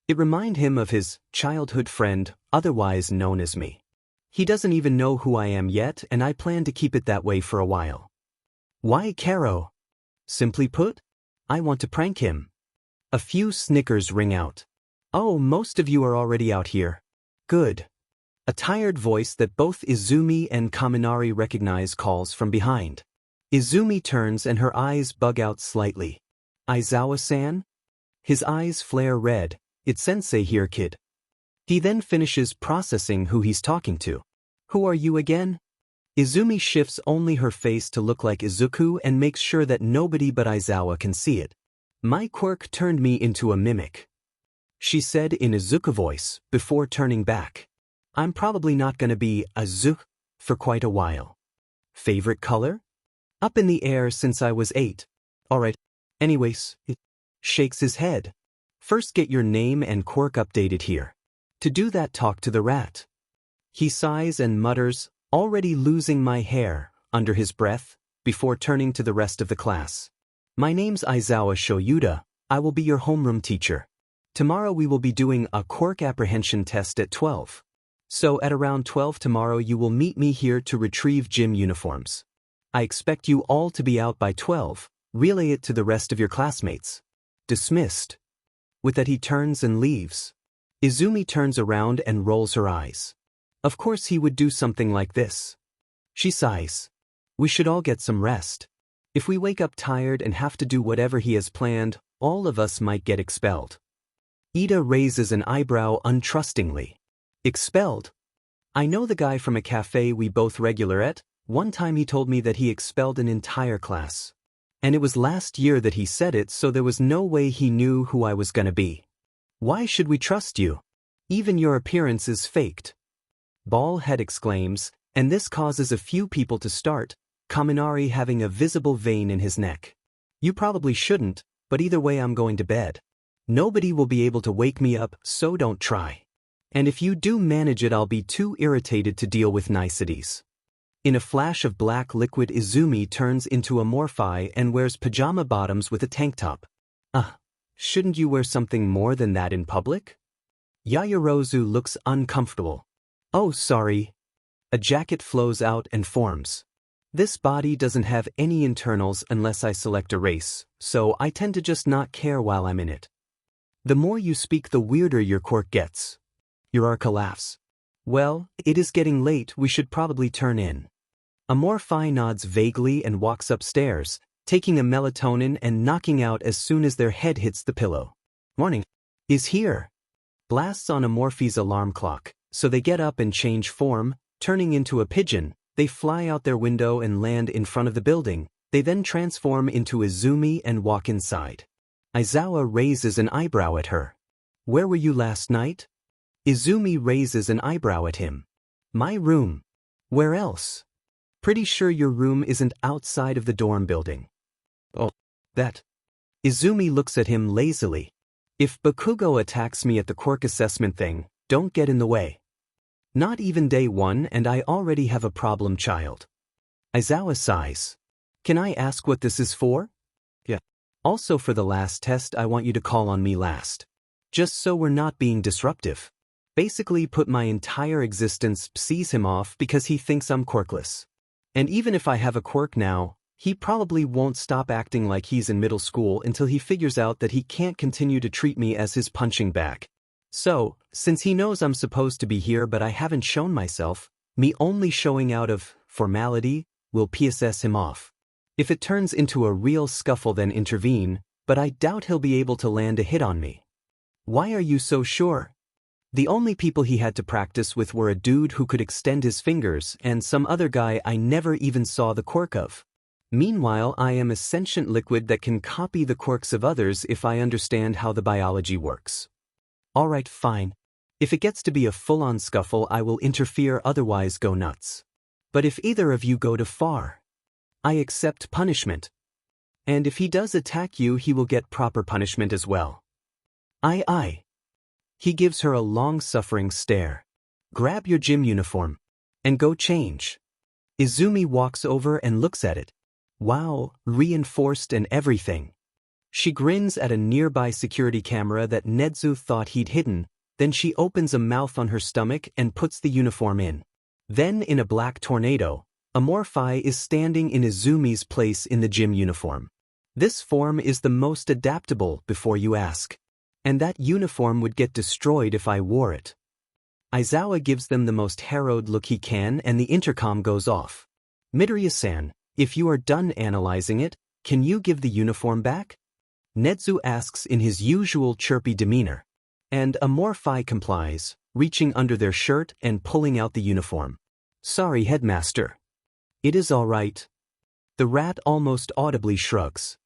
It remind him of his childhood friend, otherwise known as me. He doesn't even know who I am yet, and I plan to keep it that way for a while. Why Karo? Simply put, I want to prank him. A few snickers ring out. Oh, most of you are already out here. Good. A tired voice that both Izumi and Kaminari recognize calls from behind. Izumi turns and her eyes bug out slightly. Aizawa-san? His eyes flare red. It's sensei here, kid. He then finishes processing who he's talking to. Who are you again? Izumi shifts only her face to look like Izuku and makes sure that nobody but Aizawa can see it. My quirk turned me into a mimic, she said in Izuku voice, before turning back. I'm probably not gonna be Izuku for quite a while. Favorite color? Up in the air since I was 8. Alright. Anyways, it shakes his head. First get your name and quirk updated here. To do that, talk to the rat. He sighs and mutters, already losing my hair, under his breath, before turning to the rest of the class. My name's Aizawa Shoyuda. I will be your homeroom teacher. Tomorrow we will be doing a quirk apprehension test at 12. So at around 12 tomorrow you will meet me here to retrieve gym uniforms. I expect you all to be out by 12. Relay it to the rest of your classmates. Dismissed. With that he turns and leaves. Izumi turns around and rolls her eyes. Of course he would do something like this. She sighs. We should all get some rest. If we wake up tired and have to do whatever he has planned, all of us might get expelled. Ida raises an eyebrow untrustingly. Expelled? I know the guy from a cafe we both regular at. One time he told me that he expelled an entire class. And it was last year that he said it, so there was no way he knew who I was gonna be. Why should we trust you? Even your appearance is faked. Ballhead exclaims, and this causes a few people to start, Kaminari having a visible vein in his neck. You probably shouldn't, but either way I'm going to bed. Nobody will be able to wake me up, so don't try. And if you do manage it, I'll be too irritated to deal with niceties. In a flash of black liquid, Izumi turns into Amorphi and wears pajama bottoms with a tank top. Shouldn't you wear something more than that in public? Yaoyorozu looks uncomfortable. Oh, sorry. A jacket flows out and forms. This body doesn't have any internals unless I select a race, so I tend to just not care while I'm in it. The more you speak, the weirder your quirk gets. Urarka laughs. Well, it is getting late, we should probably turn in. Amorphi nods vaguely and walks upstairs, taking a melatonin and knocking out as soon as their head hits the pillow. Morning is here. Blasts on Amorphi's alarm clock, so they get up and change form, turning into a pigeon. They fly out their window and land in front of the building. They then transform into Izumi and walk inside. Aizawa raises an eyebrow at her. Where were you last night? Izumi raises an eyebrow at him. My room. Where else? Pretty sure your room isn't outside of the dorm building. Oh, that. Izumi looks at him lazily. If Bakugo attacks me at the quirk assessment thing, don't get in the way. Not even day one and I already have a problem child. Aizawa sighs. Can I ask what this is for? Yeah. Also for the last test I want you to call on me last. Just so we're not being disruptive. Basically put my entire existence sees him off because he thinks I'm quirkless. And even if I have a quirk now, he probably won't stop acting like he's in middle school until he figures out that he can't continue to treat me as his punching bag. So, since he knows I'm supposed to be here but I haven't shown myself, me only showing out of formality will PSS him off. If it turns into a real scuffle then intervene, but I doubt he'll be able to land a hit on me. Why are you so sure? The only people he had to practice with were a dude who could extend his fingers and some other guy I never even saw the quirk of. Meanwhile, I am a sentient liquid that can copy the quirks of others if I understand how the biology works. Alright, fine. If it gets to be a full-on scuffle, I will interfere, otherwise go nuts. But if either of you go too far, I accept punishment. And if he does attack you, he will get proper punishment as well. Aye. He gives her a long-suffering stare. Grab your gym uniform. And go change. Izumi walks over and looks at it. Wow, reinforced and everything. She grins at a nearby security camera that Nedzu thought he'd hidden, then she opens a mouth on her stomach and puts the uniform in. Then in a black tornado, Amorphi is standing in Izumi's place in the gym uniform. This form is the most adaptable, before you ask. And that uniform would get destroyed if I wore it. Aizawa gives them the most harrowed look he can and the intercom goes off. Midoriya-san, if you are done analyzing it, can you give the uniform back? Nedzu asks in his usual chirpy demeanor. And Amorphi complies, reaching under their shirt and pulling out the uniform. Sorry, headmaster. It is all right. The rat almost audibly shrugs.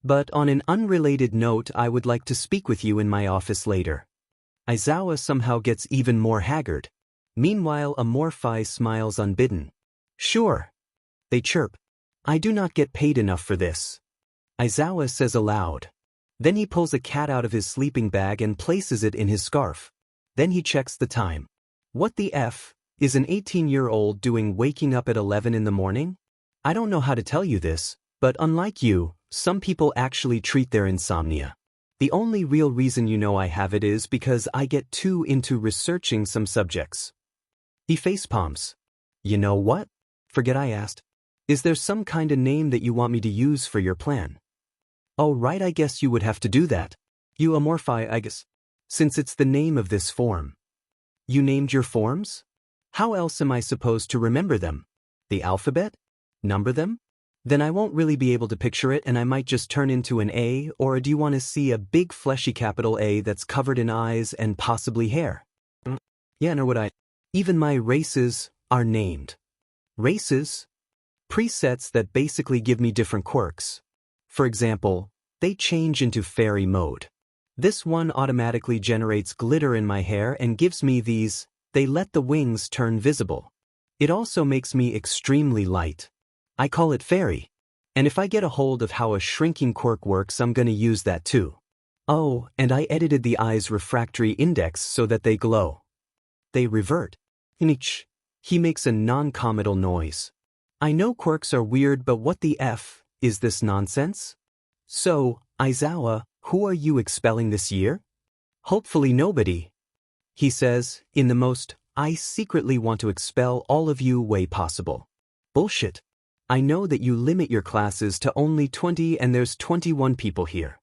But on an unrelated note, I would like to speak with you in my office later. Aizawa somehow gets even more haggard. Meanwhile, Amorphi smiles unbidden. Sure. They chirp. I do not get paid enough for this. Aizawa says aloud. Then he pulls a cat out of his sleeping bag and places it in his scarf. Then he checks the time. What the F is an 18-year-old doing waking up at 11 in the morning? I don't know how to tell you this, but unlike you, some people actually treat their insomnia. The only real reason you know I have it is because I get too into researching some subjects. He facepalms. You know what? Forget I asked. Is there some kind of name that you want me to use for your plan? Oh right, I guess you would have to do that. You Amorphi, I guess. Since it's the name of this form. You named your forms? How else am I supposed to remember them? The alphabet? Number them? Then I won't really be able to picture it and I might just turn into an A, or do you want to see a big fleshy capital A that's covered in eyes and possibly hair? Yeah, nor would I. Even my races are named. Races? Presets that basically give me different quirks. For example, they change into fairy mode. This one automatically generates glitter in my hair and gives me these, they let the wings turn visible. It also makes me extremely light. I call it fairy. And if I get a hold of how a shrinking quirk works, I'm gonna use that too. Oh, and I edited the eye's refractory index so that they glow. They revert. Nich. He makes a non-committal noise. I know quirks are weird, but what the F is this nonsense? So, Aizawa, who are you expelling this year? Hopefully nobody. He says, in the most, I secretly want to expel all of you way possible. Bullshit. I know that you limit your classes to only 20 and there's 21 people here.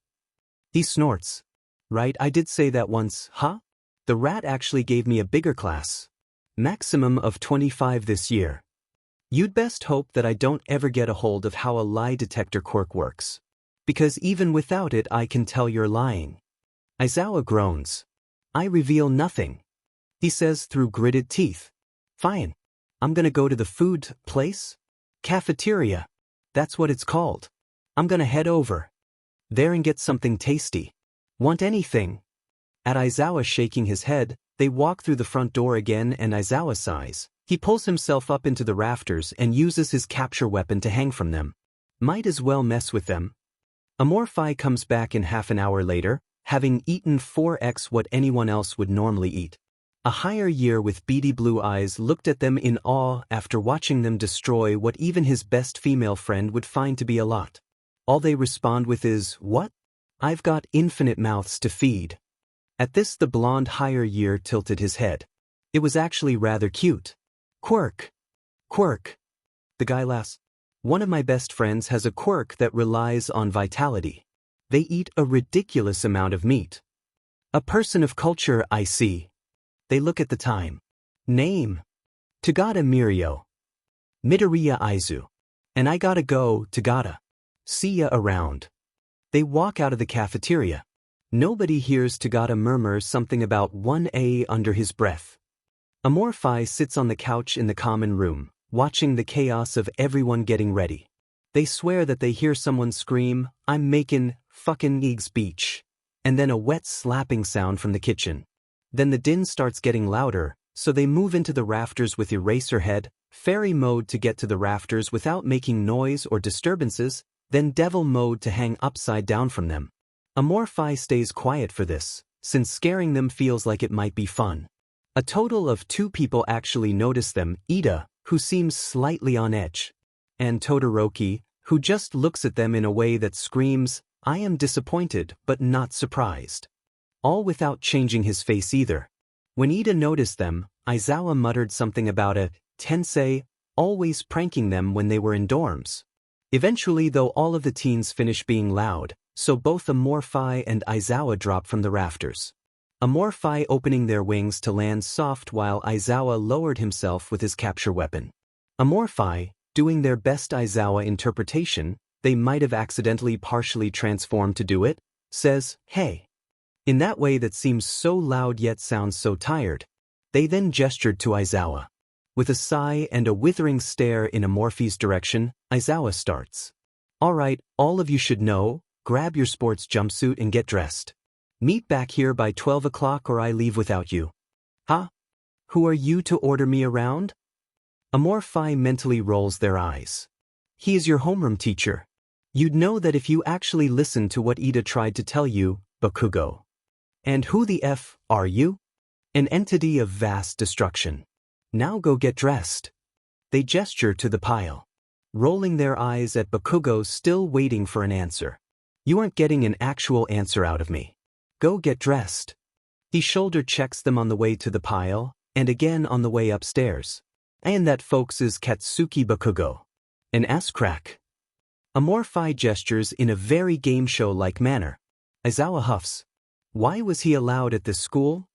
He snorts. Right, I did say that once, huh? The rat actually gave me a bigger class. Maximum of 25 this year. You'd best hope that I don't ever get a hold of how a lie detector quirk works. Because even without it I can tell you're lying. Aizawa groans. I reveal nothing. He says through gritted teeth. Fine. I'm gonna go to the food place? Cafeteria. That's what it's called. I'm gonna head over there and get something tasty. Want anything? At Aizawa shaking his head, they walk through the front door again and Aizawa sighs. He pulls himself up into the rafters and uses his capture weapon to hang from them. Might as well mess with them. Amorphi comes back in half an hour later, having eaten 4x what anyone else would normally eat. A higher year with beady blue eyes looked at them in awe after watching them destroy what even his best female friend would find to be a lot. All they respond with is, what? I've got infinite mouths to feed. At this the blonde higher year tilted his head. It was actually rather cute. Quirk. Quirk. The guy laughs. One of my best friends has a quirk that relies on vitality. They eat a ridiculous amount of meat. A person of culture, I see. They look at the time. Name. Tagata Mirio. Midoriya Izu. And I gotta go, Tagata. See ya around. They walk out of the cafeteria. Nobody hears Tagata murmur something about 1A under his breath. Amorphi sits on the couch in the common room, watching the chaos of everyone getting ready. They swear that they hear someone scream, I'm making fucking eggs beach. And then a wet slapping sound from the kitchen. Then the din starts getting louder, so they move into the rafters with Eraserhead, fairy mode to get to the rafters without making noise or disturbances, then devil mode to hang upside down from them. Amorphi stays quiet for this, since scaring them feels like it might be fun. A total of 2 people actually notice them, Ida, who seems slightly on edge, and Todoroki, who just looks at them in a way that screams, I am disappointed but not surprised. All without changing his face either. When Ida noticed them, Aizawa muttered something about a tensei, always pranking them when they were in dorms. Eventually though all of the teens finish being loud, so both Amorphi and Aizawa drop from the rafters. Amorphi opening their wings to land soft while Aizawa lowered himself with his capture weapon. Amorphi, doing their best Aizawa interpretation, they might have accidentally partially transformed to do it, says, hey. In that way that seems so loud yet sounds so tired. They then gestured to Aizawa. With a sigh and a withering stare in Amorphi's direction, Aizawa starts. Alright, all of you should know, grab your sports jumpsuit and get dressed. Meet back here by 12 o'clock or I leave without you. Huh? Who are you to order me around? Amorphi mentally rolls their eyes. He is your homeroom teacher. You'd know that if you actually listened to what Ida tried to tell you, Bakugo. And who the F are you? An entity of vast destruction. Now go get dressed. They gesture to the pile, rolling their eyes at Bakugo still waiting for an answer. You aren't getting an actual answer out of me. Go get dressed. He shoulder checks them on the way to the pile, and again on the way upstairs. And that folks is Katsuki Bakugo. An ass crack. Amorphi gestures in a very game show-like manner. Aizawa huffs. Why was he allowed at this school?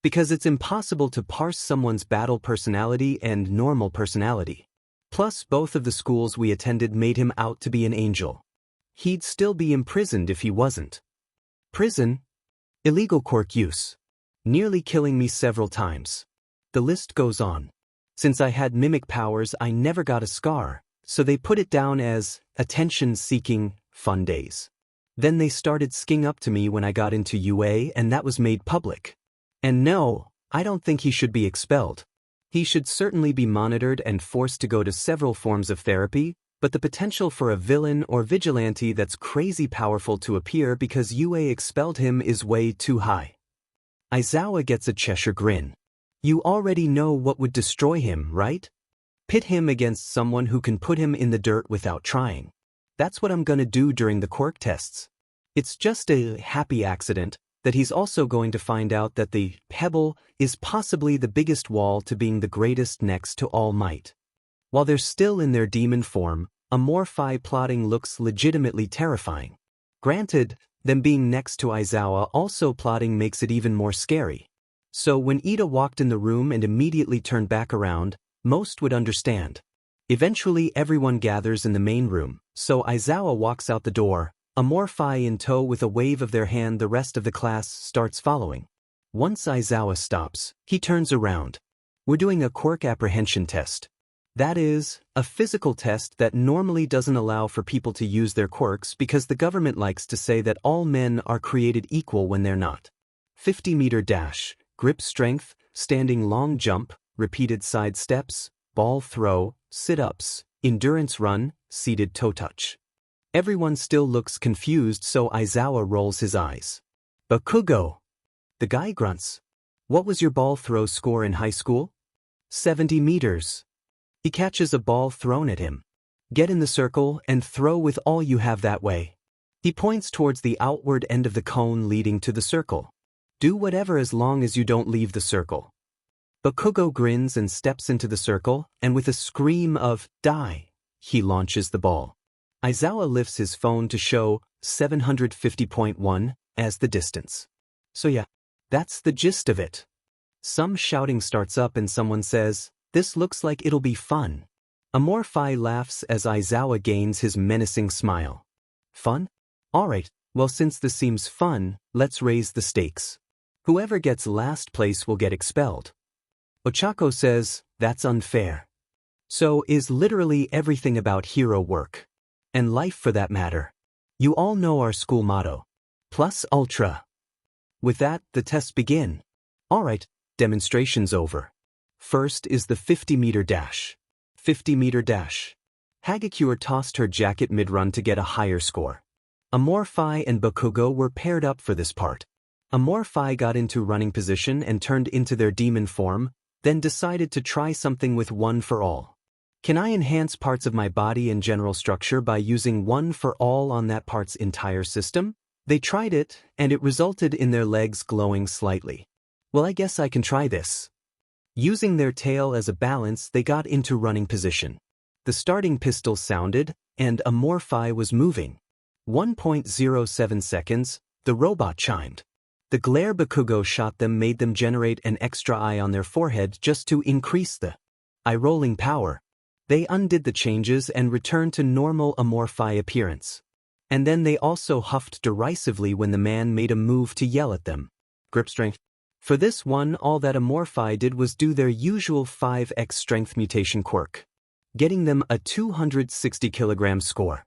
Because it's impossible to parse someone's battle personality and normal personality. Plus, both of the schools we attended made him out to be an angel. He'd still be imprisoned if he wasn't. Prison? Illegal quirk use. Nearly killing me several times. The list goes on. Since I had mimic powers, I never got a scar, so they put it down as attention-seeking Fun days. Then they started sking up to me when I got into UA and that was made public. And no, I don't think he should be expelled. He should certainly be monitored and forced to go to several forms of therapy, but the potential for a villain or vigilante that's crazy powerful to appear because UA expelled him is way too high. Aizawa gets a Cheshire grin. You already know what would destroy him, right? Pit him against someone who can put him in the dirt without trying. That's what I'm gonna do during the quirk tests. It's just a happy accident that he's also going to find out that the pebble is possibly the biggest wall to being the greatest next to All Might. While they're still in their demon form, Amorphi plotting looks legitimately terrifying. Granted, them being next to Aizawa also plotting makes it even more scary. So when Ida walked in the room and immediately turned back around, most would understand. Eventually everyone gathers in the main room, so Aizawa walks out the door, Amorphi in tow with a wave of their hand. The rest of the class starts following. Once Aizawa stops, he turns around. We're doing a quirk apprehension test. That is, a physical test that normally doesn't allow for people to use their quirks because the government likes to say that all men are created equal when they're not. 50-meter dash, grip strength, standing long jump, repeated side steps, ball throw, sit-ups, endurance run, seated toe touch. Everyone still looks confused, so Aizawa rolls his eyes. Bakugo! The guy grunts. What was your ball throw score in high school? 70 meters. He catches a ball thrown at him. Get in the circle and throw with all you have that way. He points towards the outward end of the cone leading to the circle. Do whatever as long as you don't leave the circle. Bakugo grins and steps into the circle, and with a scream of, die, he launches the ball. Aizawa lifts his phone to show 750.1 as the distance. So yeah, that's the gist of it. Some shouting starts up and someone says, this looks like it'll be fun. Amorphi laughs as Aizawa gains his menacing smile. Fun? Alright, well since this seems fun, let's raise the stakes. Whoever gets last place will get expelled. Ochako says, that's unfair. So is literally everything about hero work. And life for that matter. You all know our school motto. Plus ultra. With that, the tests begin. Alright, demonstration's over. First is the 50-meter dash. 50-meter dash. Hagakure tossed her jacket mid-run to get a higher score. Amorphi and Bakugo were paired up for this part. Amorphi got into running position and turned into their demon form, then decided to try something with One for All. Can I enhance parts of my body and general structure by using One for All on that part's entire system? They tried it, and it resulted in their legs glowing slightly. Well, I guess I can try this. Using their tail as a balance, they got into running position. The starting pistol sounded, and Amorphi was moving. 1.07 seconds, the robot chimed. The glare Bakugo shot them made them generate an extra eye on their forehead just to increase the eye-rolling power. They undid the changes and returned to normal Amorphi appearance. And then they also huffed derisively when the man made a move to yell at them. Grip strength. For this one, all that Amorphi did was do their usual 5x strength mutation quirk, getting them a 260 kilogram score.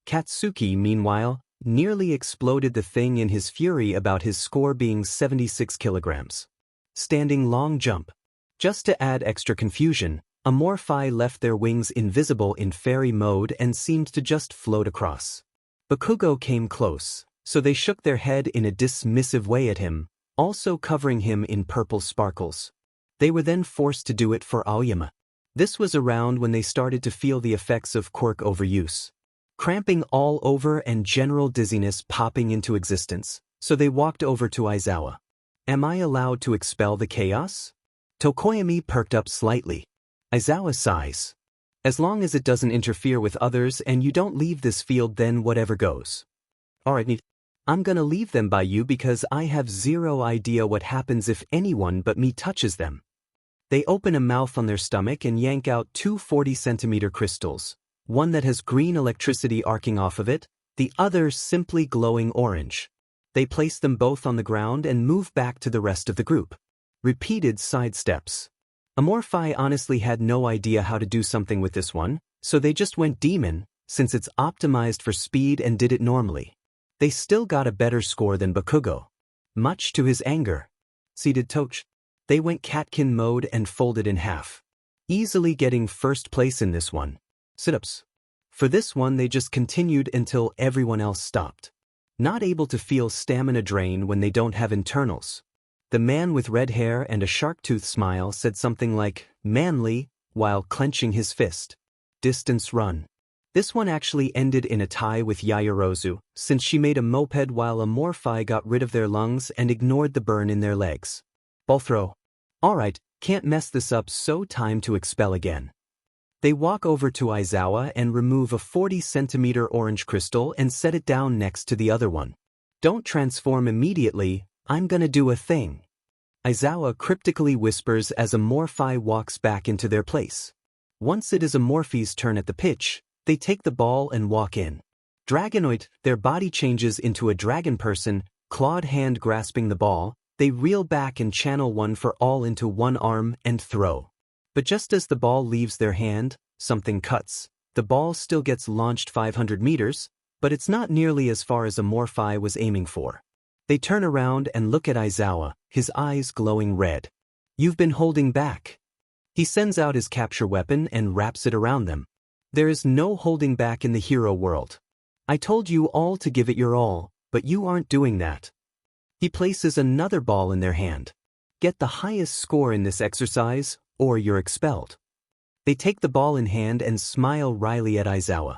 Katsuki, meanwhile, nearly exploded the thing in his fury about his score being 76 kilograms. Standing long jump. Just to add extra confusion, Amorphi left their wings invisible in fairy mode and seemed to just float across. Bakugo came close, so they shook their head in a dismissive way at him, also covering him in purple sparkles. They were then forced to do it for Aoyama. This was around when they started to feel the effects of quirk overuse. Cramping all over and general dizziness popping into existence, so they walked over to Aizawa. Am I allowed to expel the chaos? Tokoyami perked up slightly. Aizawa sighs. As long as it doesn't interfere with others and you don't leave this field, then whatever goes. Alright, I'm gonna leave them by you because I have zero idea what happens if anyone but me touches them. They open a mouth on their stomach and yank out two 40-centimeter crystals, one that has green electricity arcing off of it, the other simply glowing orange. They place them both on the ground and move back to the rest of the group. Repeated side steps. Amorphi honestly had no idea how to do something with this one, so they just went demon, since it's optimized for speed and did it normally. They still got a better score than Bakugo. Much to his anger. Seated Toch. They went catkin mode and folded in half. Easily getting first place in this one. Sit-ups. For this one they just continued until everyone else stopped. Not able to feel stamina drain when they don't have internals. The man with red hair and a shark-tooth smile said something like, manly, while clenching his fist. Distance run. This one actually ended in a tie with Yaoyorozu, since she made a moped while Amorphi got rid of their lungs and ignored the burn in their legs. Ball throw. Alright, can't mess this up, so time to expel again. They walk over to Aizawa and remove a 40-centimeter orange crystal and set it down next to the other one. Don't transform immediately, I'm gonna do a thing. Aizawa cryptically whispers as Amorphi walks back into their place. Once it is Amorphi's turn at the pitch, they take the ball and walk in. Dragonoid, their body changes into a dragon person, clawed hand grasping the ball, they reel back and channel one for all into one arm and throw. But just as the ball leaves their hand, something cuts. The ball still gets launched 500 meters, but it's not nearly as far as Amorphi was aiming for. They turn around and look at Aizawa, his eyes glowing red. You've been holding back. He sends out his capture weapon and wraps it around them. There is no holding back in the hero world. I told you all to give it your all, but you aren't doing that. He places another ball in their hand. Get the highest score in this exercise, or you're expelled. They take the ball in hand and smile wryly at Aizawa.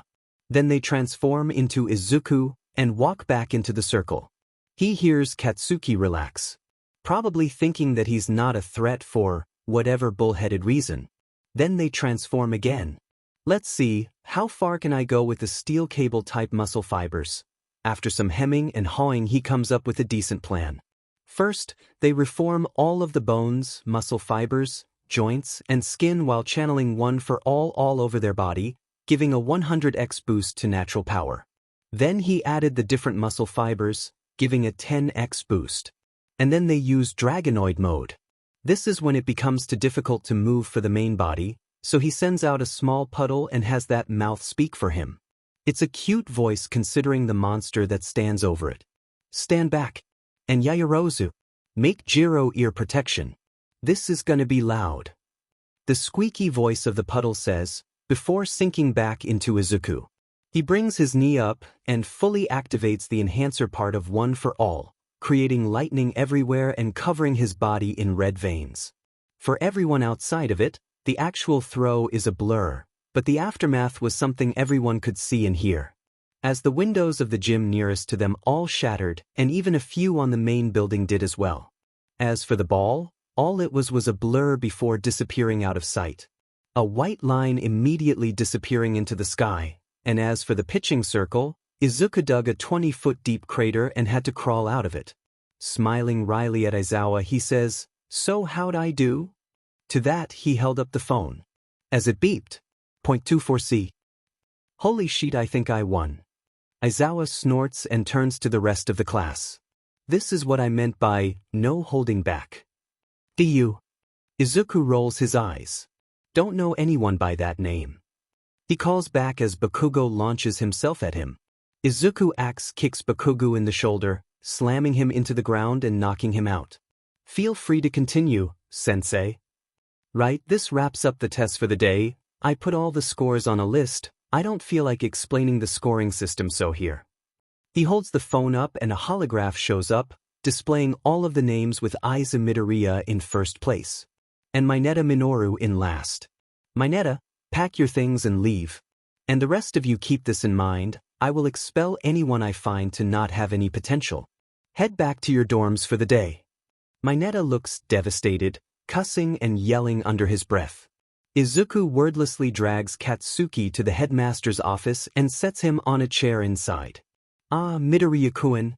Then they transform into Izuku and walk back into the circle. He hears Katsuki relax, probably thinking that he's not a threat for whatever bullheaded reason. Then they transform again. Let's see, how far can I go with the steel cable type muscle fibers? After some hemming and hawing he comes up with a decent plan. First, they reform all of the bones, muscle fibers, joints, and skin while channeling one for all over their body, giving a 100x boost to natural power. Then he added the different muscle fibers, giving a 10x boost. And then they use Dragonoid mode. This is when it becomes too difficult to move for the main body, so he sends out a small puddle and has that mouth speak for him. It's a cute voice considering the monster that stands over it. Stand back. And Yaoyorozu, make Jiro ear protection. This is gonna be loud. The squeaky voice of the puddle says, before sinking back into Izuku. He brings his knee up and fully activates the enhancer part of One for All, creating lightning everywhere and covering his body in red veins. For everyone outside of it, the actual throw is a blur, but the aftermath was something everyone could see and hear. As the windows of the gym nearest to them all shattered, and even a few on the main building did as well. As for the ball, all it was a blur before disappearing out of sight. A white line immediately disappearing into the sky, and as for the pitching circle, Izuku dug a 20-foot deep crater and had to crawl out of it. Smiling wryly at Aizawa he says, so how'd I do? To that he held up the phone. As it beeped, .24C. Holy shit, I think I won. Aizawa snorts and turns to the rest of the class. This is what I meant by no holding back. Do you? Izuku rolls his eyes. Don't know anyone by that name. He calls back as Bakugo launches himself at him. Izuku axe kicks Bakugo in the shoulder, slamming him into the ground and knocking him out. Feel free to continue, sensei. Right, this wraps up the test for the day. I put all the scores on a list. I don't feel like explaining the scoring system, so here. He holds the phone up and a holograph shows up, displaying all of the names with Izuku Midoriya in first place. And Mineta Minoru in last. Mineta, pack your things and leave. And the rest of you keep this in mind, I will expel anyone I find to not have any potential. Head back to your dorms for the day. Mineta looks devastated, cussing and yelling under his breath. Izuku wordlessly drags Katsuki to the headmaster's office and sets him on a chair inside. Ah, Midoriya-kun,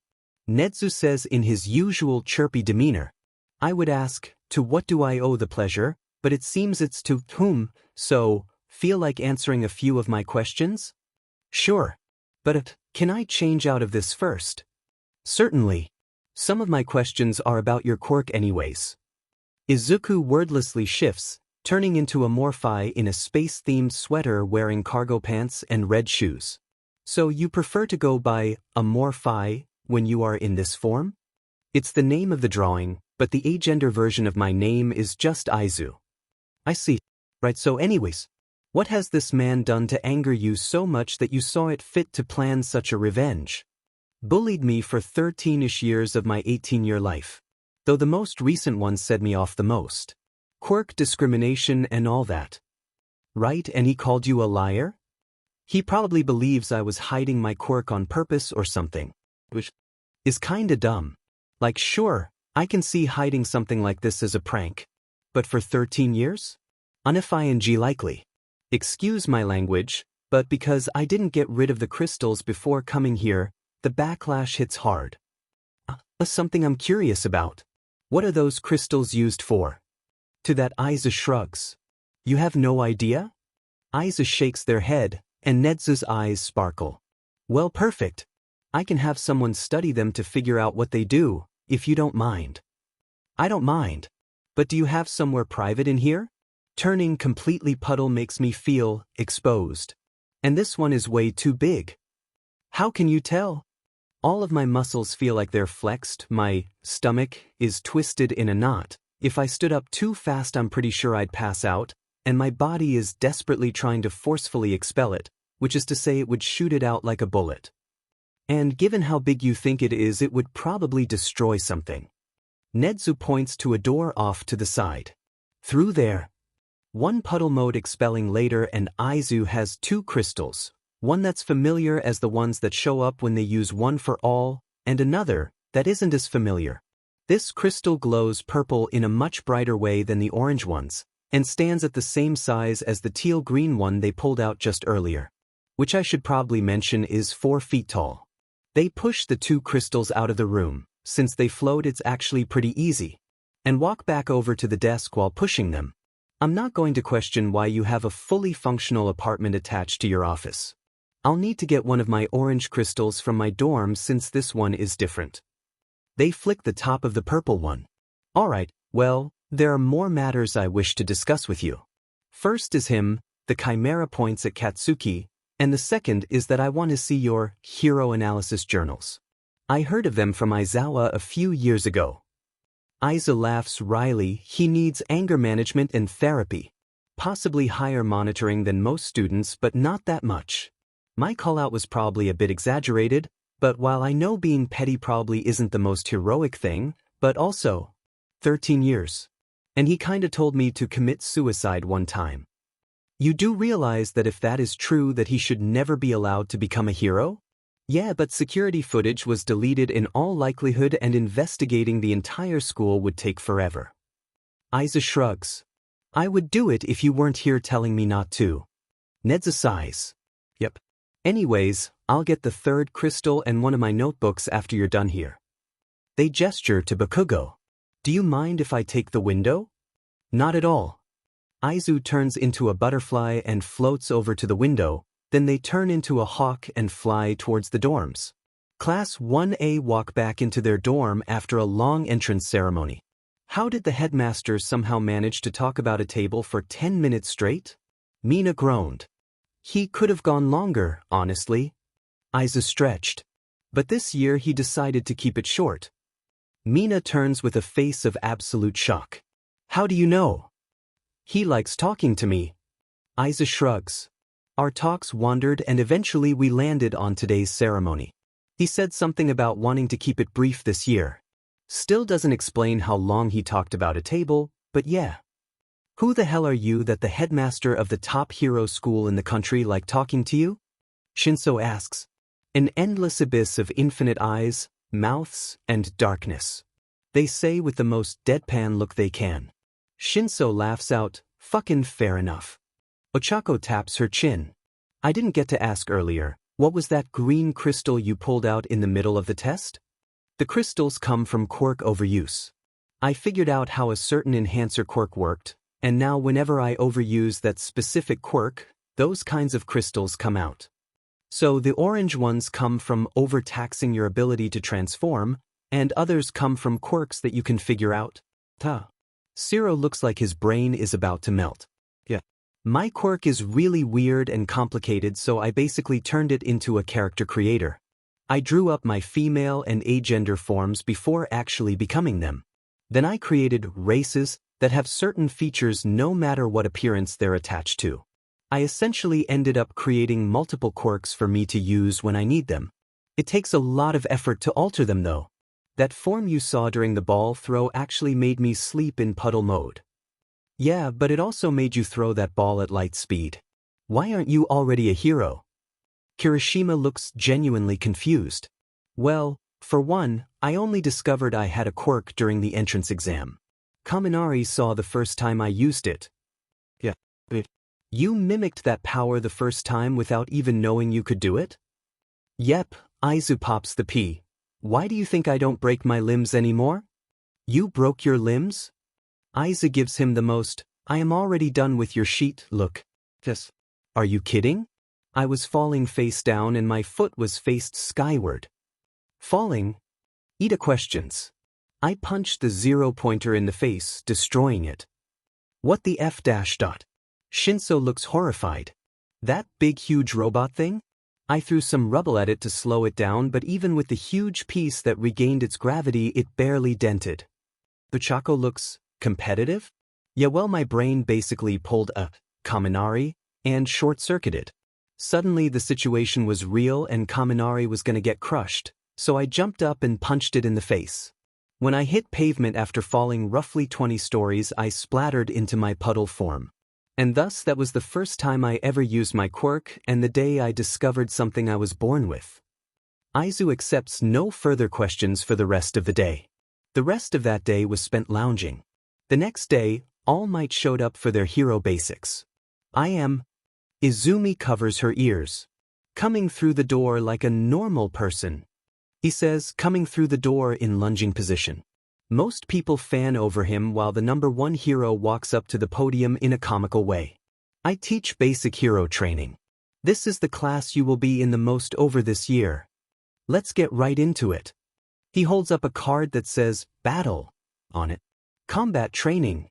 Netsu says in his usual chirpy demeanor. I would ask, to what do I owe the pleasure, but it seems it's to whom, so, feel like answering a few of my questions? Sure. But, can I change out of this first? Certainly. Some of my questions are about your quirk anyways. Izuku wordlessly shifts, turning into Amorphi in a space-themed sweater wearing cargo pants and red shoes. So you prefer to go by Amorphi when you are in this form? It's the name of the drawing, but the agender version of my name is just Aizu. I see. Right, so anyways, what has this man done to anger you so much that you saw it fit to plan such a revenge? Bullied me for 13-ish years of my 18-year life. Though the most recent one set me off the most. Quirk discrimination and all that. Right, and he called you a liar? He probably believes I was hiding my quirk on purpose or something. Which is kinda dumb. Like sure, I can see hiding something like this as a prank. But for 13 years? Unifying likely. Excuse my language, but because I didn't get rid of the crystals before coming here, the backlash hits hard. Something I'm curious about. What are those crystals used for? To that Aiza shrugs. You have no idea? Aiza shakes their head, and Nedzu's eyes sparkle. Well, perfect. I can have someone study them to figure out what they do, if you don't mind. I don't mind. But do you have somewhere private in here? Turning completely puddle makes me feel exposed. And this one is way too big. How can you tell? All of my muscles feel like they're flexed, my stomach is twisted in a knot. If I stood up too fast I'm pretty sure I'd pass out, and my body is desperately trying to forcefully expel it, which is to say it would shoot it out like a bullet. And given how big you think it is, it would probably destroy something. Nedzu points to a door off to the side. Through there. One puddle mode expelling later and Aizu has two crystals, one that's familiar as the ones that show up when they use one for all, and another that isn't as familiar. This crystal glows purple in a much brighter way than the orange ones, and stands at the same size as the teal-green one they pulled out just earlier. Which I should probably mention is 4 feet tall. They push the two crystals out of the room, since they float it's actually pretty easy, and walk back over to the desk while pushing them. I'm not going to question why you have a fully functional apartment attached to your office. I'll need to get one of my orange crystals from my dorm since this one is different. They flick the top of the purple one. Alright, well, there are more matters I wish to discuss with you. First is him, the Chimera points at Katsuki, and the second is that I want to see your hero analysis journals. I heard of them from Aizawa a few years ago. Aiza laughs wryly. He needs anger management and therapy. Possibly higher monitoring than most students, but not that much. My call-out was probably a bit exaggerated, but while I know being petty probably isn't the most heroic thing, but also 13 years. And he kinda told me to commit suicide one time. You do realize that if that is true that he should never be allowed to become a hero? Yeah, but security footage was deleted in all likelihood and investigating the entire school would take forever. Aiza shrugs. I would do it if you weren't here telling me not to. Nedza sighs. Yep. Anyways, I'll get the third crystal and one of my notebooks after you're done here. They gesture to Bakugo. Do you mind if I take the window? Not at all. Aizu turns into a butterfly and floats over to the window, then they turn into a hawk and fly towards the dorms. Class 1A walk back into their dorm after a long entrance ceremony. How did the headmaster somehow manage to talk about a table for 10 minutes straight? Mina groaned. He could have gone longer, honestly. Aiza stretched. But this year he decided to keep it short. Mina turns with a face of absolute shock. How do you know? He likes talking to me. Aiza shrugs. Our talks wandered and eventually we landed on today's ceremony. He said something about wanting to keep it brief this year. Still doesn't explain how long he talked about a table, but yeah. Who the hell are you that the headmaster of the top hero school in the country like talking to you? Shinso asks. An endless abyss of infinite eyes, mouths, and darkness. They say with the most deadpan look they can. Shinso laughs out, fucking fair enough. Ochako taps her chin. I didn't get to ask earlier, what was that green crystal you pulled out in the middle of the test? The crystals come from quirk overuse. I figured out how a certain enhancer quirk worked, and now whenever I overuse that specific quirk, those kinds of crystals come out. So the orange ones come from overtaxing your ability to transform, and others come from quirks that you can figure out. Zero looks like his brain is about to melt. Yeah. My quirk is really weird and complicated, so I basically turned it into a character creator. I drew up my female and agender forms before actually becoming them. Then I created races that have certain features no matter what appearance they're attached to. I essentially ended up creating multiple quirks for me to use when I need them. It takes a lot of effort to alter them though. That form you saw during the ball throw actually made me sleep in puddle mode. Yeah, but it also made you throw that ball at light speed. Why aren't you already a hero? Kirishima looks genuinely confused. Well, for one, I only discovered I had a quirk during the entrance exam. Kaminari saw the first time I used it. Yeah. You mimicked that power the first time without even knowing you could do it? Yep, Aizu pops the P. Why do you think I don't break my limbs anymore? You broke your limbs? Aiza gives him the most, I am already done with your sheet look. Yes. Are you kidding? I was falling face down and my foot was faced skyward. Falling? Ida questions. I punched the 0-pointer in the face, destroying it. What the F dash dot? Shinso looks horrified. That big huge robot thing? I threw some rubble at it to slow it down, but even with the huge piece that regained its gravity, it barely dented. Buchako looks competitive? Yeah, well, my brain basically pulled a Kaminari and short-circuited. Suddenly the situation was real and Kaminari was gonna get crushed, so I jumped up and punched it in the face. When I hit pavement after falling roughly 20 stories, I splattered into my puddle form. And thus that was the first time I ever used my quirk and the day I discovered something I was born with. Aizu accepts no further questions for the rest of the day. The rest of that day was spent lounging. The next day, All Might showed up for their hero basics. Izumi covers her ears. Coming through the door like a normal person. He says, coming through the door in lunging position. Most people fan over him while the #1 hero walks up to the podium in a comical way. I teach basic hero training. This is the class you will be in the most over this year. Let's get right into it. He holds up a card that says, Battle, on it. Combat training.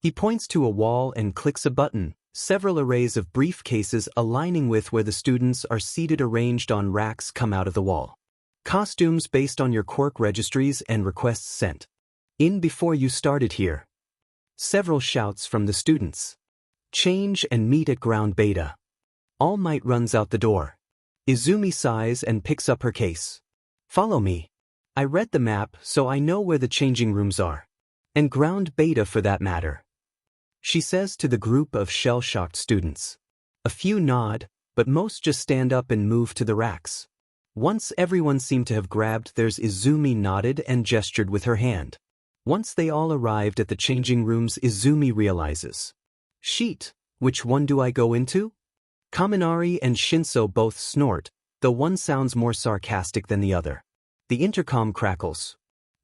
He points to a wall and clicks a button, several arrays of briefcases aligning with where the students are seated arranged on racks come out of the wall. Costumes based on your quirk registries and requests sent. In before you started here. Several shouts from the students. Change and meet at ground beta. All Might runs out the door. Izumi sighs and picks up her case. Follow me. I read the map, so I know where the changing rooms are. And ground beta for that matter. She says to the group of shell-shocked students. A few nod, but most just stand up and move to the racks. Once everyone seemed to have grabbed theirs, Izumi nodded and gestured with her hand. Once they all arrived at the changing rooms, Izumi realizes. Sheet, which one do I go into? Kaminari and Shinso both snort, though one sounds more sarcastic than the other. The intercom crackles.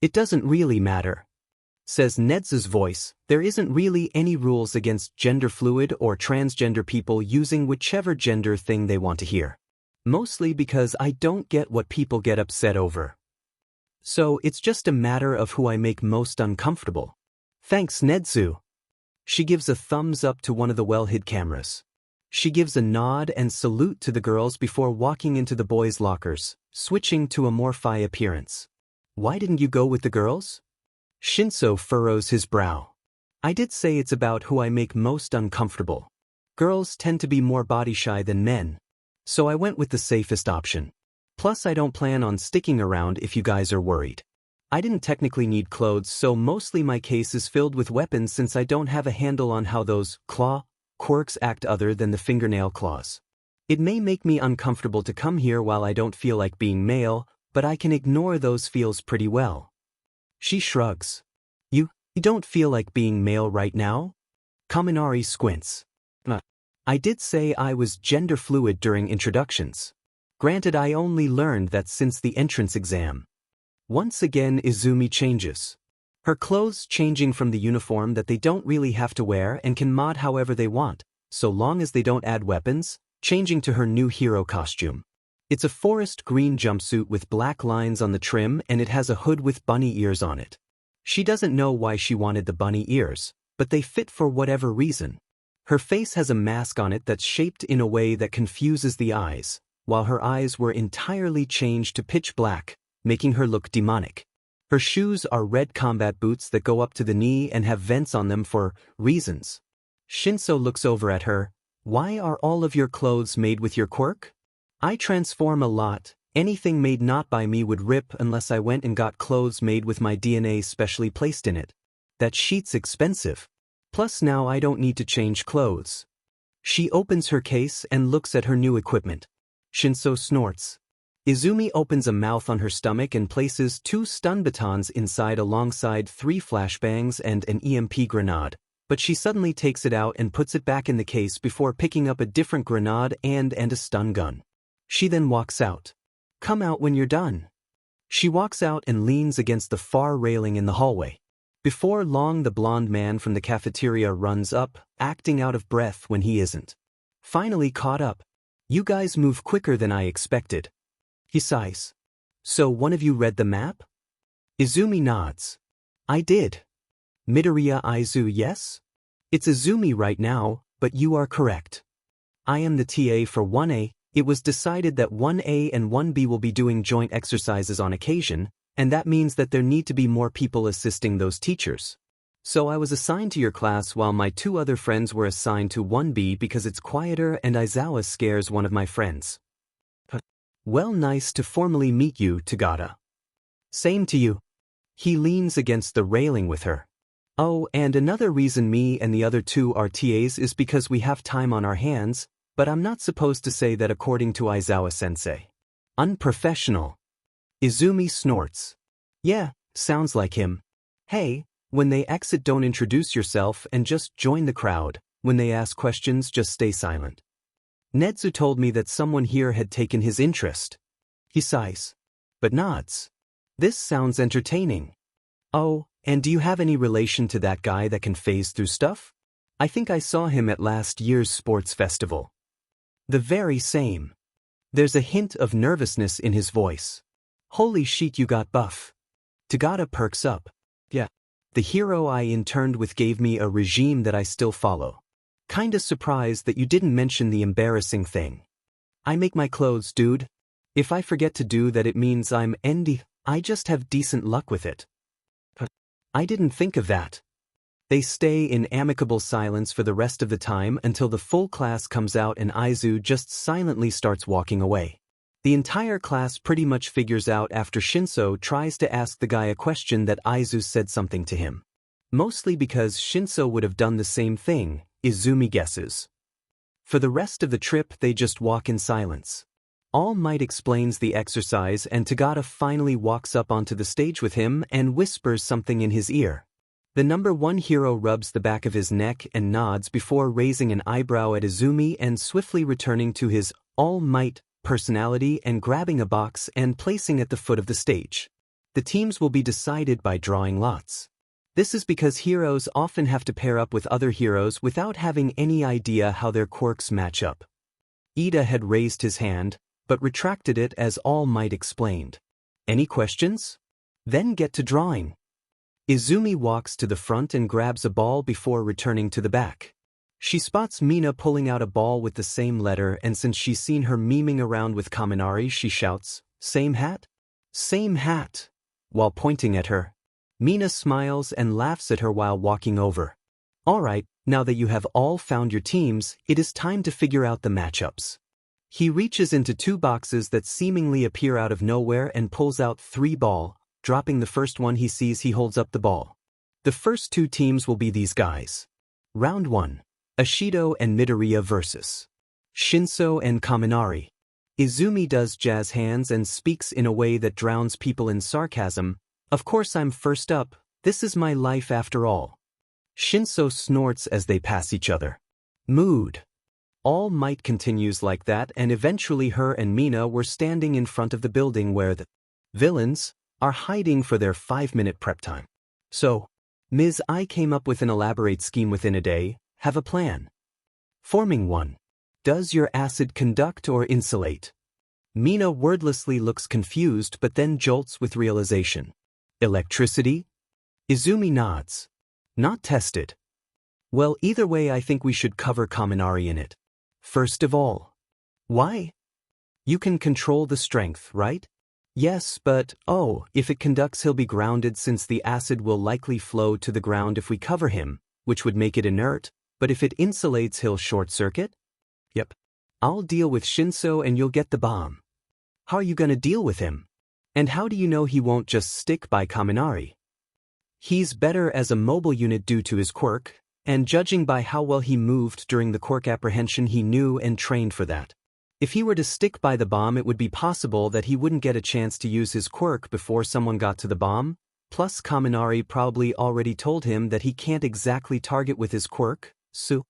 It doesn't really matter. Says Nedzu's voice, there isn't really any rules against gender fluid or transgender people using whichever gender thing they want to hear. Mostly because I don't get what people get upset over. So it's just a matter of who I make most uncomfortable. Thanks, Nedzu. She gives a thumbs up to one of the well-hid cameras. She gives a nod and salute to the girls before walking into the boys' lockers, switching to Amorphi appearance. Why didn't you go with the girls? Shinso furrows his brow. I did say it's about who I make most uncomfortable. Girls tend to be more body shy than men. So I went with the safest option. Plus I don't plan on sticking around if you guys are worried. I didn't technically need clothes, so mostly my case is filled with weapons since I don't have a handle on how those claw quirks act other than the fingernail claws. It may make me uncomfortable to come here while I don't feel like being male, but I can ignore those feels pretty well. She shrugs. You don't feel like being male right now? Kaminari squints. I did say I was gender fluid during introductions. Granted, I only learned that since the entrance exam. Once again, Izumi changes. Her clothes changing from the uniform that they don't really have to wear and can mod however they want, so long as they don't add weapons, changing to her new hero costume. It's a forest green jumpsuit with black lines on the trim and it has a hood with bunny ears on it. She doesn't know why she wanted the bunny ears, but they fit for whatever reason. Her face has a mask on it that's shaped in a way that confuses the eyes, while her eyes were entirely changed to pitch black, making her look demonic. Her shoes are red combat boots that go up to the knee and have vents on them for reasons. Shinso looks over at her. Why are all of your clothes made with your quirk? I transform a lot. Anything made not by me would rip unless I went and got clothes made with my DNA specially placed in it. That sheet's expensive. Plus now I don't need to change clothes. She opens her case and looks at her new equipment. Shinso snorts. Izumi opens a mouth on her stomach and places 2 stun batons inside alongside 3 flashbangs and an EMP grenade, but she suddenly takes it out and puts it back in the case before picking up a different grenade and a stun gun. She then walks out. Come out when you're done. She walks out and leans against the far railing in the hallway. Before long the blonde man from the cafeteria runs up, acting out of breath when he isn't. Finally caught up. You guys move quicker than I expected. He sighs. So one of you read the map? Izumi nods. I did. Midoriya Aizu, yes? It's Izumi right now, but you are correct. I am the TA for 1A. It was decided that 1A and 1B will be doing joint exercises on occasion, and that means that there need to be more people assisting those teachers. So I was assigned to your class while my 2 other friends were assigned to 1B because it's quieter and Aizawa scares one of my friends. Well, nice to formally meet you, Tagata. Same to you. He leans against the railing with her. Oh, and another reason me and the other 2 are TAs is because we have time on our hands, but I'm not supposed to say that according to Aizawa-sensei. Unprofessional. Izumi snorts. Yeah, sounds like him. Hey, when they exit don't introduce yourself and just join the crowd. When they ask questions just stay silent. Nedzu told me that someone here had taken his interest. He sighs. But nods. This sounds entertaining. Oh, and do you have any relation to that guy that can phase through stuff? I think I saw him at last year's sports festival. The very same. There's a hint of nervousness in his voice. Holy shit, you got buff. Tagata perks up. Yeah. The hero I interned with gave me a regime that I still follow. Kinda surprised that you didn't mention the embarrassing thing. I make my clothes, dude. If I forget to do that it means I'm endy. I just have decent luck with it. But I didn't think of that. They stay in amicable silence for the rest of the time until the full class comes out and Aizu just silently starts walking away. The entire class pretty much figures out after Shinso tries to ask the guy a question that Aizu said something to him. Mostly because Shinso would have done the same thing, Izumi guesses. For the rest of the trip they just walk in silence. All Might explains the exercise and Tagata finally walks up onto the stage with him and whispers something in his ear. The number 1 hero rubs the back of his neck and nods before raising an eyebrow at Izumi and swiftly returning to his All Might personality and grabbing a box and placing at the foot of the stage. The teams will be decided by drawing lots. This is because heroes often have to pair up with other heroes without having any idea how their quirks match up. Ida had raised his hand, but retracted it as All Might explained. Any questions? Then get to drawing. Izumi walks to the front and grabs a ball before returning to the back. She spots Mina pulling out a ball with the same letter, and since she's seen her memeing around with Kaminari, she shouts, "Same hat? Same hat!" while pointing at her. Mina smiles and laughs at her while walking over. Alright, now that you have all found your teams, it is time to figure out the matchups. He reaches into 2 boxes that seemingly appear out of nowhere and pulls out 3 balls. Dropping the first one he sees, he holds up the ball. The first 2 teams will be these guys. Round 1. Ashido and Midoriya vs. Shinso and Kaminari. Izumi does jazz hands and speaks in a way that drowns people in sarcasm. Of course I'm first up, this is my life after all. Shinso snorts as they pass each other. Mood. All Might continues like that, and eventually her and Mina were standing in front of the building where the villains are hiding for their 5-minute prep time. So, Ms. I came up with an elaborate scheme within a day. Have a plan. Forming one. Does your acid conduct or insulate? Mina wordlessly looks confused but then jolts with realization. Electricity? Izumi nods. Not tested. Well, either way I think we should cover Kaminari in it. First of all. Why? You can control the strength, right? Yes, but, if it conducts he'll be grounded since the acid will likely flow to the ground if we cover him, which would make it inert, but if it insulates he'll short-circuit? Yep. I'll deal with Shinso and you'll get the bomb. How are you gonna deal with him? And how do you know he won't just stick by Kaminari? He's better as a mobile unit due to his quirk, and judging by how well he moved during the quirk apprehension he knew and trained for that. If he were to stick by the bomb it would be possible that he wouldn't get a chance to use his quirk before someone got to the bomb, plus Kaminari probably already told him that he can't exactly target with his quirk, so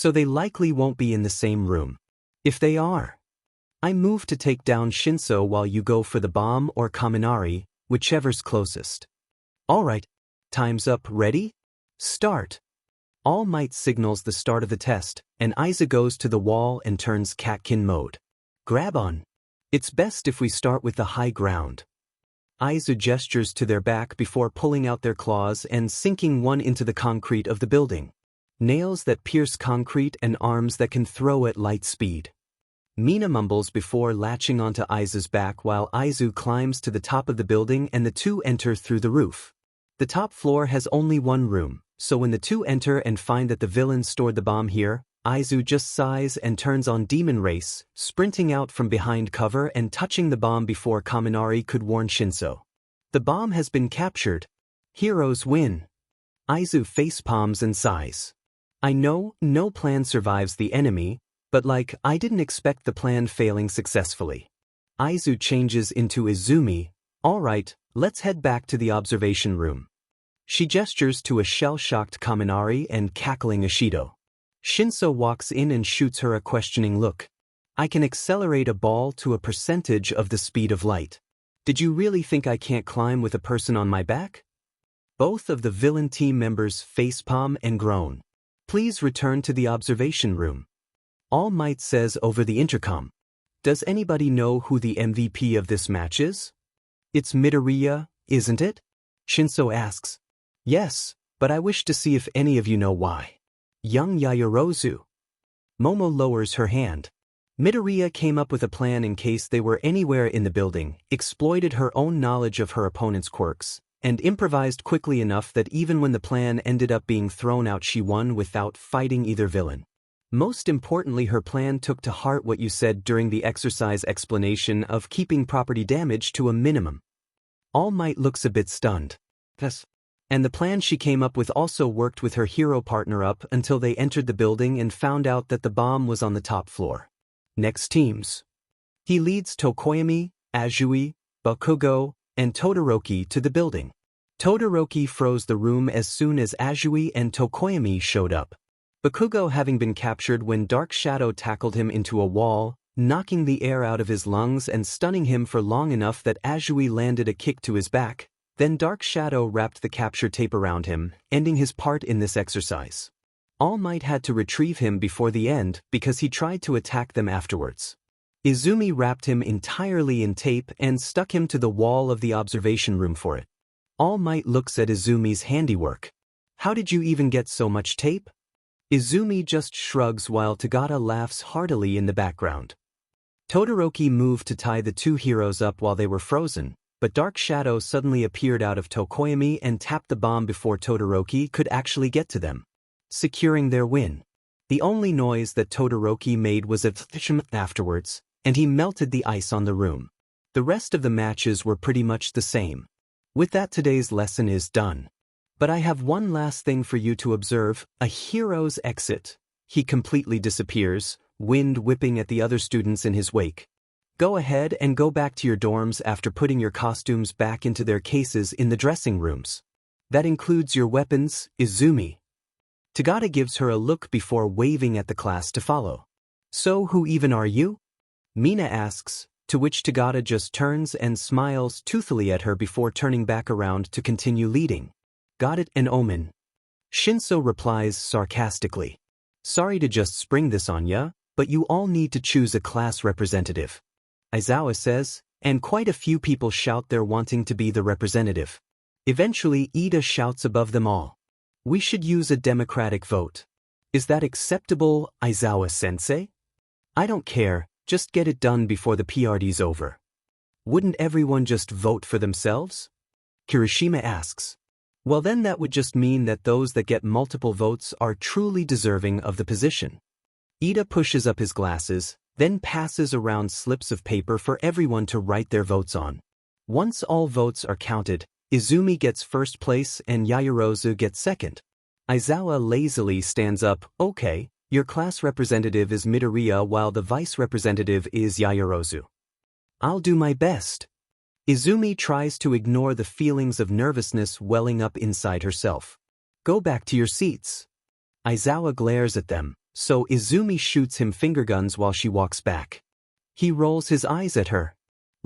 they likely won't be in the same room. If they are, I move to take down Shinso while you go for the bomb or Kaminari, whichever's closest. Alright, time's up, ready? Start. All Might signals the start of the test, and Aiza goes to the wall and turns Catkin mode. Grab on. It's best if we start with the high ground. Aiza gestures to their back before pulling out their claws and sinking one into the concrete of the building. Nails that pierce concrete and arms that can throw at light speed. Mina mumbles before latching onto Aiza's back while Aizu climbs to the top of the building and the two enter through the roof. The top floor has only one room. So when the two enter and find that the villains stored the bomb here, Aizu just sighs and turns on Demon Race, sprinting out from behind cover and touching the bomb before Kaminari could warn Shinso. The bomb has been captured. Heroes win. Aizu facepalms and sighs. I know, no plan survives the enemy, but I didn't expect the plan failing successfully. Aizu changes into Izumi. Alright, let's head back to the observation room. She gestures to a shell-shocked Kaminari and cackling Ishido. Shinso walks in and shoots her a questioning look. I can accelerate a ball to a percentage of the speed of light. Did you really think I can't climb with a person on my back? Both of the villain team members facepalm and groan. Please return to the observation room. All Might says over the intercom. Does anybody know who the MVP of this match is? It's Midoriya, isn't it? Shinso asks. Yes, but I wish to see if any of you know why. Young Yaoyorozu. Momo lowers her hand. Midoriya came up with a plan in case they were anywhere in the building, exploited her own knowledge of her opponent's quirks, and improvised quickly enough that even when the plan ended up being thrown out she won without fighting either villain. Most importantly, her plan took to heart what you said during the exercise explanation of keeping property damage to a minimum. All Might looks a bit stunned. Yes. And the plan she came up with also worked with her hero partner up until they entered the building and found out that the bomb was on the top floor. Next teams. He leads Tokoyami, Azui, Bakugo, and Todoroki to the building. Todoroki froze the room as soon as Azui and Tokoyami showed up. Bakugo having been captured when Dark Shadow tackled him into a wall, knocking the air out of his lungs and stunning him for long enough that Azui landed a kick to his back. Then Dark Shadow wrapped the capture tape around him, ending his part in this exercise. All Might had to retrieve him before the end because he tried to attack them afterwards. Izumi wrapped him entirely in tape and stuck him to the wall of the observation room for it. All Might looks at Izumi's handiwork. How did you even get so much tape? Izumi just shrugs while Tagata laughs heartily in the background. Todoroki moved to tie the two heroes up while they were frozen, but Dark Shadow suddenly appeared out of Tokoyami and tapped the bomb before Todoroki could actually get to them, securing their win. The only noise that Todoroki made was a thshim afterwards, and he melted the ice on the room. The rest of the matches were pretty much the same. With that, today's lesson is done. But I have one last thing for you to observe, a hero's exit. He completely disappears, wind whipping at the other students in his wake. Go ahead and go back to your dorms after putting your costumes back into their cases in the dressing rooms. That includes your weapons, Izumi. Tagata gives her a look before waving at the class to follow. So who even are you? Mina asks, to which Tagata just turns and smiles toothily at her before turning back around to continue leading. Got it, an omen. Shinso replies sarcastically. Sorry to just spring this on ya, but you all need to choose a class representative. Aizawa says, and quite a few people shout they're wanting to be the representative. Eventually Ida shouts above them all. We should use a democratic vote. Is that acceptable, Aizawa-sensei? I don't care, just get it done before the PRD's over. Wouldn't everyone just vote for themselves? Kirishima asks. Well then that would just mean that those that get multiple votes are truly deserving of the position. Ida pushes up his glasses, then passes around slips of paper for everyone to write their votes on. Once all votes are counted, Izumi gets first place and Yaoyorozu gets second. Aizawa lazily stands up. Okay, your class representative is Midoriya while the vice representative is Yaoyorozu. I'll do my best. Izumi tries to ignore the feelings of nervousness welling up inside herself. Go back to your seats. Aizawa glares at them, so Izumi shoots him finger guns while she walks back. He rolls his eyes at her.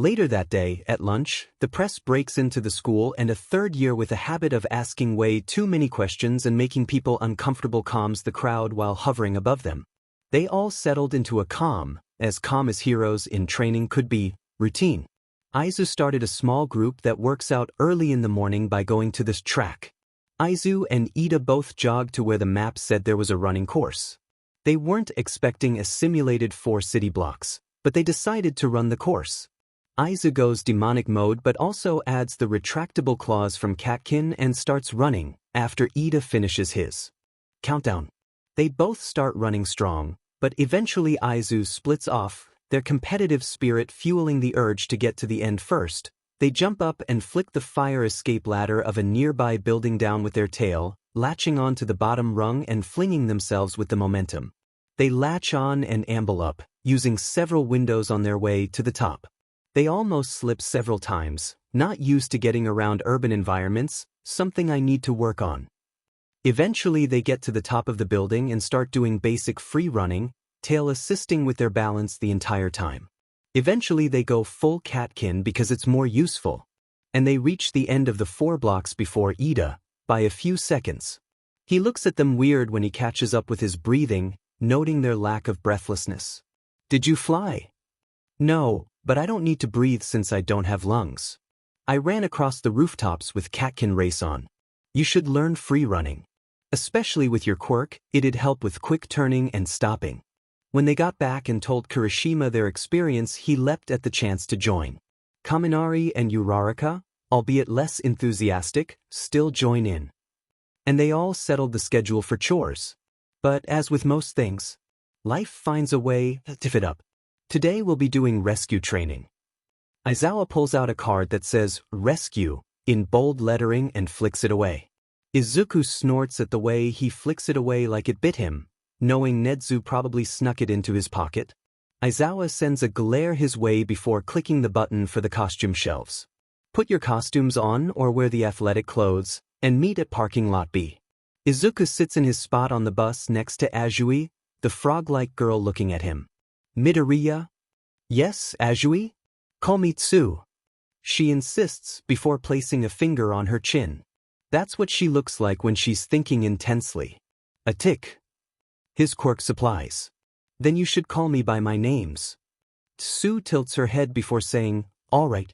Later that day, at lunch, the press breaks into the school and a third year with a habit of asking way too many questions and making people uncomfortable calms the crowd while hovering above them. They all settled into a calm as heroes in training could be, routine. Aizu started a small group that works out early in the morning by going to this track. Aizu and Ida both jogged to where the map said there was a running course. They weren't expecting a simulated 4 city blocks, but they decided to run the course. Aizu goes demonic mode but also adds the retractable claws from Catkin and starts running after Ida finishes his countdown. They both start running strong, but eventually Aizu splits off, their competitive spirit fueling the urge to get to the end first. They jump up and flick the fire escape ladder of a nearby building down with their tail, latching on to the bottom rung and flinging themselves with the momentum. They latch on and amble up, using several windows on their way to the top. They almost slip several times, not used to getting around urban environments, something I need to work on. Eventually they get to the top of the building and start doing basic free running, tail assisting with their balance the entire time. Eventually they go full Catkin because it's more useful. And they reach the end of the 4 blocks before Ida, by a few seconds. He looks at them weird when he catches up with his breathing, noting their lack of breathlessness. Did you fly? No, but I don't need to breathe since I don't have lungs. I ran across the rooftops with Catkin race on. You should learn free running. Especially with your quirk, it'd help with quick turning and stopping. When they got back and told Kirishima their experience, he leapt at the chance to join. Kaminari and Uraraka, albeit less enthusiastic, still join in. And they all settled the schedule for chores. But as with most things, life finds a way to fit up. Today we'll be doing rescue training. Aizawa pulls out a card that says, Rescue, in bold lettering and flicks it away. Izuku snorts at the way he flicks it away like it bit him, knowing Nedzu probably snuck it into his pocket. Aizawa sends a glare his way before clicking the button for the costume shelves. Put your costumes on or wear the athletic clothes, and meet at parking lot B. Izuku sits in his spot on the bus next to Azui, the frog-like girl looking at him. Midoriya? Yes, Azui? Call me Tsu. She insists before placing a finger on her chin. That's what she looks like when she's thinking intensely. A tick. His quirk supplies. Then you should call me by my names. Tsu tilts her head before saying, all right.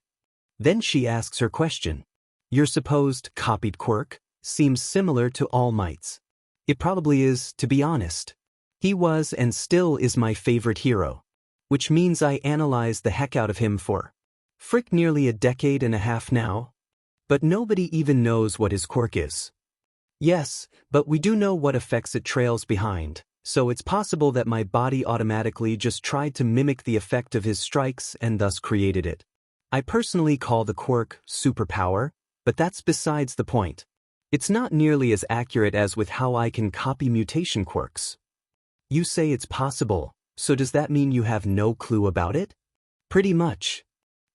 Then she asks her question. Your supposed copied quirk seems similar to All Might's. It probably is, to be honest. He was and still is my favorite hero. Which means I analyzed the heck out of him for frick nearly a decade and a half now. But nobody even knows what his quirk is. Yes, but we do know what effects it trails behind. So it's possible that my body automatically just tried to mimic the effect of his strikes and thus created it. I personally call the quirk superpower, but that's besides the point. It's not nearly as accurate as with how I can copy mutation quirks. You say it's possible, so does that mean you have no clue about it? Pretty much.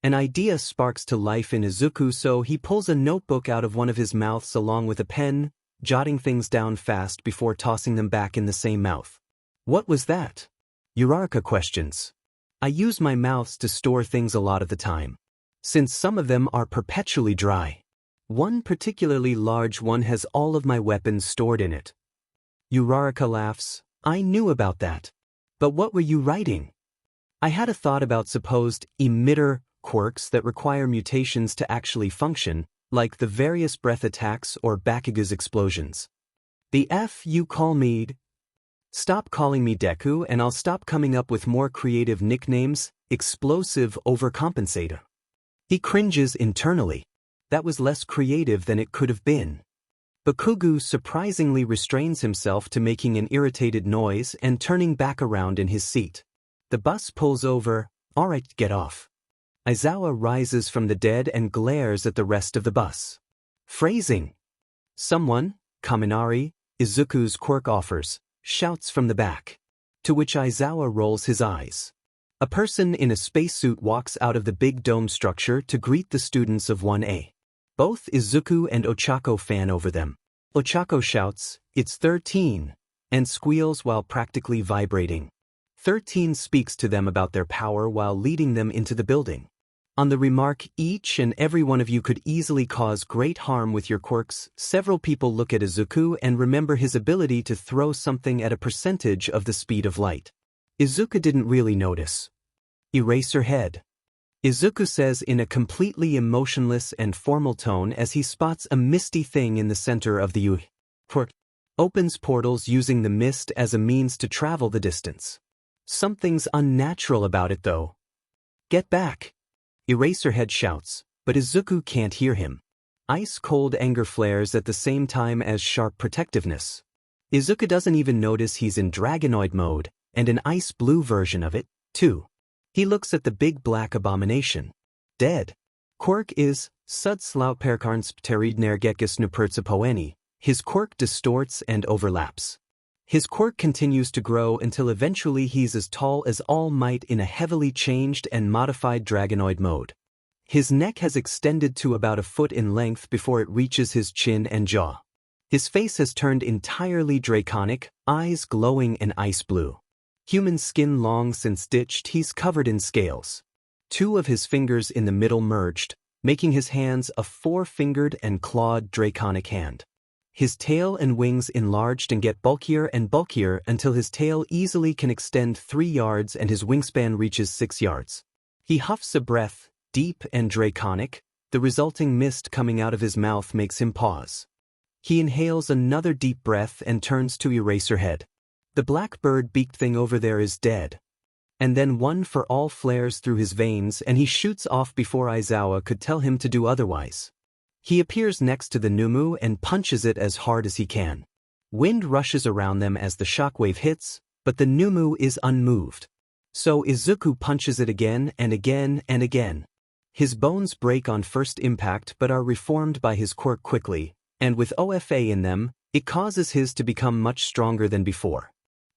An idea sparks to life in Izuku, so he pulls a notebook out of one of his mouths along with a pen, jotting things down fast before tossing them back in the same mouth. What was that? Uraraka questions. I use my mouths to store things a lot of the time, since some of them are perpetually dry. One particularly large one has all of my weapons stored in it. Uraraka laughs. I knew about that. But what were you writing? I had a thought about supposed emitter quirks that require mutations to actually function, like the various breath attacks or Bakuga's explosions. The F you call me? Stop calling me Deku and I'll stop coming up with more creative nicknames. Explosive overcompensator. He cringes internally. That was less creative than it could have been. Bakugo surprisingly restrains himself to making an irritated noise and turning back around in his seat. The bus pulls over. Alright, get off. Aizawa rises from the dead and glares at the rest of the bus. Phrasing. Someone, Kaminari, Izuku's quirk offers, shouts from the back. To which Aizawa rolls his eyes. A person in a spacesuit walks out of the big dome structure to greet the students of 1A. Both Izuku and Ochako fan over them. Ochako shouts, "It's 13," and squeals while practically vibrating. 13 speaks to them about their power while leading them into the building. On the remark, "Each and every one of you could easily cause great harm with your quirks," several people look at Izuku and remember his ability to throw something at a percentage of the speed of light. Izuku didn't really notice. Eraserhead. Izuku says in a completely emotionless and formal tone as he spots a misty thing in the center of the quirk. Opens portals using the mist as a means to travel the distance. Something's unnatural about it though. Get back! Eraserhead shouts, but Izuku can't hear him. Ice-cold anger flares at the same time as sharp protectiveness. Izuku doesn't even notice he's in Dragonoid mode, and an ice-blue version of it, too. He looks at the big black abomination. Dead. Quirk is Sudslauperkarnspteridnergekus Nupertsapoeni. His quirk distorts and overlaps. His quirk continues to grow until eventually he's as tall as All Might in a heavily changed and modified Dragonoid mode. His neck has extended to about a foot in length before it reaches his chin and jaw. His face has turned entirely draconic, eyes glowing an ice blue. Human skin long since ditched, he's covered in scales. 2 of his fingers in the middle merged, making his hands a 4-fingered and clawed draconic hand. His tail and wings enlarged and get bulkier and bulkier until his tail easily can extend 3 yards and his wingspan reaches 6 yards. He huffs a breath, deep and draconic. The resulting mist coming out of his mouth makes him pause. He inhales another deep breath and turns to Eraserhead. The black bird-beaked thing over there is dead. And then one for all flares through his veins and he shoots off before Aizawa could tell him to do otherwise. He appears next to the Numu and punches it as hard as he can. Wind rushes around them as the shockwave hits, but the Numu is unmoved. So Izuku punches it again and again and again. His bones break on first impact but are reformed by his quirk quickly, and with OFA in them, it causes his to become much stronger than before.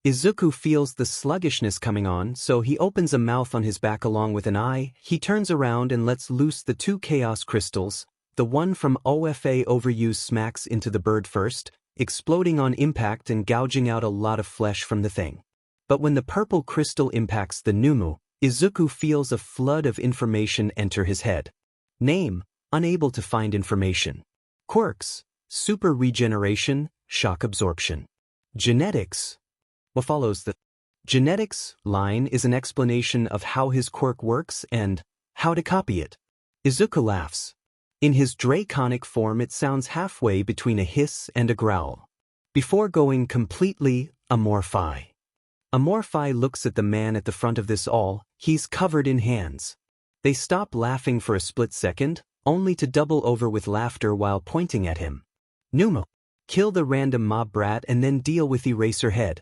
Izuku feels the sluggishness coming on, so he opens a mouth on his back along with an eye. He turns around and lets loose the 2 chaos crystals. The one from OFA overuse smacks into the bird first, exploding on impact and gouging out a lot of flesh from the thing. But when the purple crystal impacts the Numu, Izuku feels a flood of information enter his head. Name, unable to find information. Quirks, super regeneration, shock absorption. Genetics. What follows the genetics line is an explanation of how his quirk works and how to copy it. Izuku laughs. In his draconic form it sounds halfway between a hiss and a growl. Before going completely Amorphi. Amorphi looks at the man at the front of this all. He's covered in hands. They stop laughing for a split second, only to double over with laughter while pointing at him. Numu. Kill the random mob brat and then deal with Eraserhead.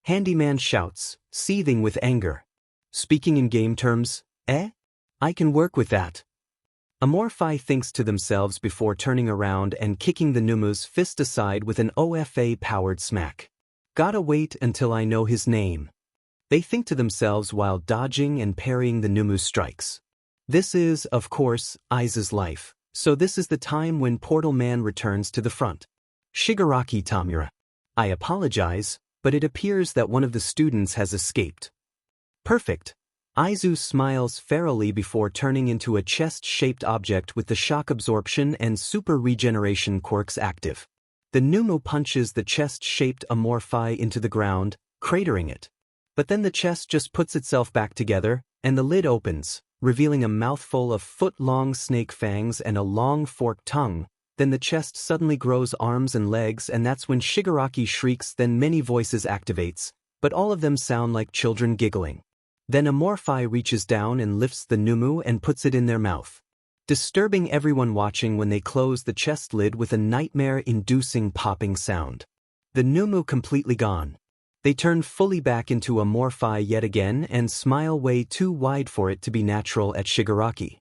Handyman shouts, seething with anger. Speaking in game terms, I can work with that. Amorphi thinks to themselves before turning around and kicking the Numu's fist aside with an OFA-powered smack. Gotta wait until I know his name. They think to themselves while dodging and parrying the Numu's strikes. This is, of course, Aiza's life, so this is the time when Portal Man returns to the front. Shigaraki Tamura. I apologize, but it appears that one of the students has escaped. Perfect. Aizu smiles ferally before turning into a chest-shaped object with the shock absorption and super regeneration quirks active. The Numu punches the chest-shaped Amorphi into the ground, cratering it. But then the chest just puts itself back together, and the lid opens, revealing a mouthful of foot-long snake fangs and a long forked tongue. Then the chest suddenly grows arms and legs, and that's when Shigaraki shrieks. Then many voices activates, but all of them sound like children giggling. Then Amorphi reaches down and lifts the Numu and puts it in their mouth, disturbing everyone watching when they close the chest lid with a nightmare-inducing popping sound. The Numu completely gone. They turn fully back into Amorphi yet again and smile way too wide for it to be natural at Shigaraki.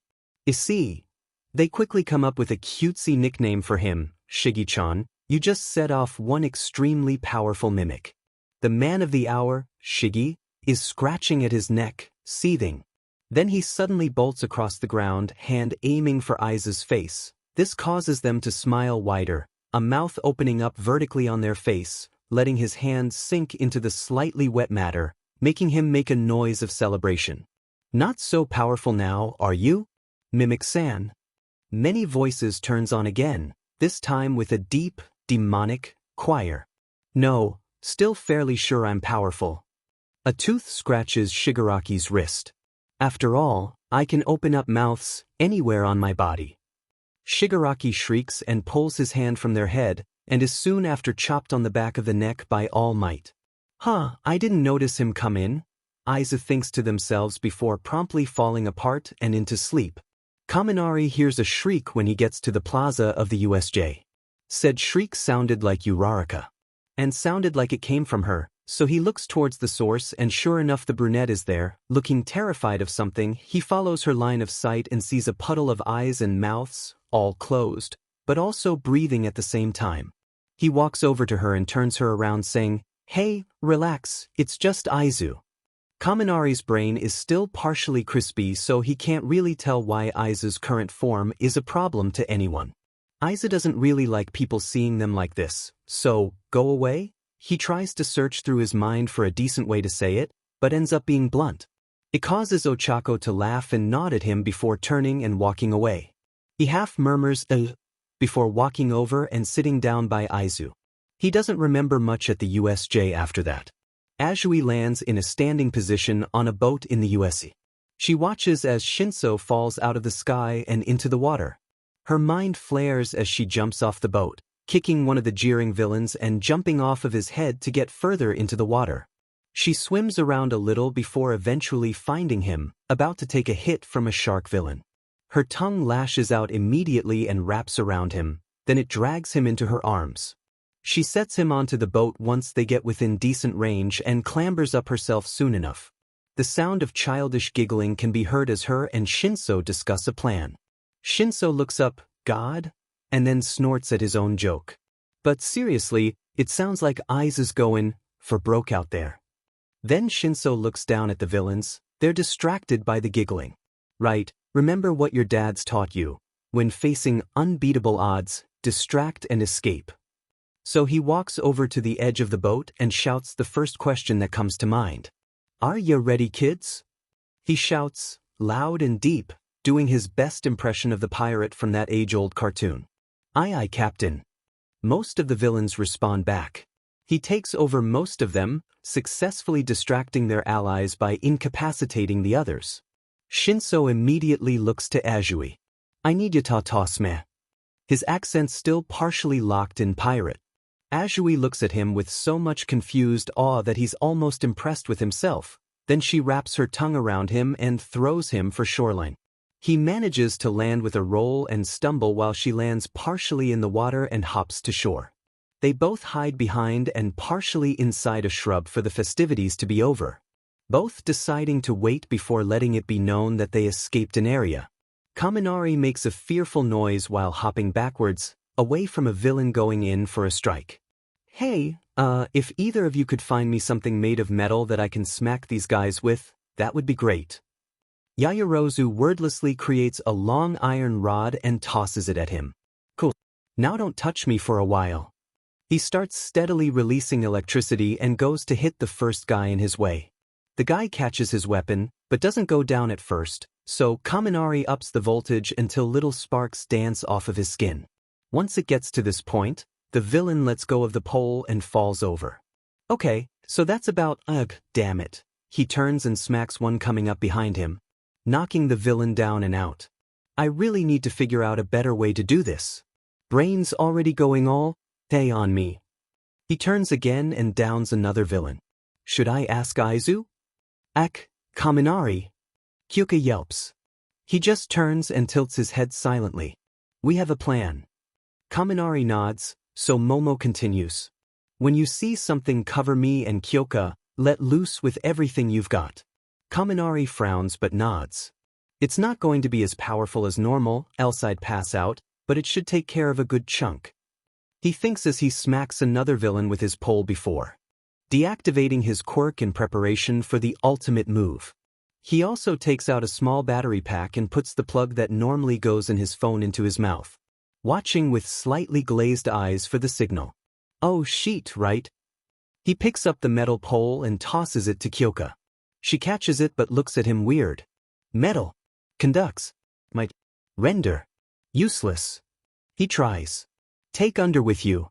See, they quickly come up with a cutesy nickname for him, Shigi-chan. You just set off one extremely powerful mimic. The man of the hour, Shigi, is scratching at his neck, seething. Then he suddenly bolts across the ground, hand aiming for Aiza's face. This causes them to smile wider, a mouth opening up vertically on their face, letting his hand sink into the slightly wet matter, making him make a noise of celebration. Not so powerful now, are you? Mimic-san. Many voices turns on again, this time with a deep, demonic choir. No, still fairly sure I'm powerful. A tooth scratches Shigaraki's wrist. After all, I can open up mouths anywhere on my body. Shigaraki shrieks and pulls his hand from their head, and is soon after chopped on the back of the neck by All Might. I didn't notice him come in, Aiza thinks to themselves before promptly falling apart and into sleep. Kaminari hears a shriek when he gets to the plaza of the USJ. Said shriek sounded like Uraraka, and sounded like it came from her, so he looks towards the source and sure enough the brunette is there, looking terrified of something. He follows her line of sight and sees a puddle of eyes and mouths, all closed, but also breathing at the same time. He walks over to her and turns her around saying, "Hey, relax, it's just Aizu." Kaminari's brain is still partially crispy, so he can't really tell why Aiza's current form is a problem to anyone. Aiza doesn't really like people seeing them like this, so, go away? He tries to search through his mind for a decent way to say it, but ends up being blunt. It causes Ochako to laugh and nod at him before turning and walking away. He half murmurs, before walking over and sitting down by Aizu. He doesn't remember much at the USJ after that. Azui lands in a standing position on a boat in the USC. She watches as Shinso falls out of the sky and into the water. Her mind flares as she jumps off the boat, kicking one of the jeering villains and jumping off of his head to get further into the water. She swims around a little before eventually finding him, about to take a hit from a shark villain. Her tongue lashes out immediately and wraps around him, then it drags him into her arms. She sets him onto the boat once they get within decent range and clambers up herself soon enough. The sound of childish giggling can be heard as her and Shinso discuss a plan. Shinso looks up, "God?" and then snorts at his own joke. But seriously, it sounds like Aiza's going for broke out there. Then Shinso looks down at the villains. They're distracted by the giggling. Right, remember what your dads taught you. When facing unbeatable odds, distract and escape. So he walks over to the edge of the boat and shouts the first question that comes to mind. "Are ya ready, kids?" He shouts, loud and deep, doing his best impression of the pirate from that age-old cartoon. "Aye aye, Captain." Most of the villains respond back. He takes over most of them, successfully distracting their allies by incapacitating the others. Shinso immediately looks to Azui. "I need ya ta toss me." His accent still partially locked in pirate. Azui looks at him with so much confused awe that he's almost impressed with himself. Then she wraps her tongue around him and throws him for shoreline. He manages to land with a roll and stumble while she lands partially in the water and hops to shore. They both hide behind and partially inside a shrub for the festivities to be over, both deciding to wait before letting it be known that they escaped an area. Kaminari makes a fearful noise while hopping backwards, away from a villain going in for a strike. "Hey, if either of you could find me something made of metal that I can smack these guys with, that would be great." Yaoyorozu wordlessly creates a long iron rod and tosses it at him. "Cool. Now don't touch me for a while." He starts steadily releasing electricity and goes to hit the first guy in his way. The guy catches his weapon, but doesn't go down at first, so Kaminari ups the voltage until little sparks dance off of his skin. Once it gets to this point, the villain lets go of the pole and falls over. "Okay, so that's about damn it." He turns and smacks one coming up behind him. knocking the villain down and out. I really need to figure out a better way to do this. Brain's already going all day on me. He turns again and downs another villain. Should I ask Aizu? Kaminari. Kyuka yelps. He just turns and tilts his head silently. We have a plan. Kaminari nods, so Momo continues. When you see something, cover me and Kyoka, let loose with everything you've got. Kaminari frowns but nods. It's not going to be as powerful as normal, else I'd pass out, but it should take care of a good chunk. He thinks as he smacks another villain with his pole before deactivating his quirk in preparation for the ultimate move. He also takes out a small battery pack and puts the plug that normally goes in his phone into his mouth, watching with slightly glazed eyes for the signal. Oh shit, right? He picks up the metal pole and tosses it to Kyoka. She catches it but looks at him weird. Metal. Conducts. Might. Render. Useless. He tries. Take under with you.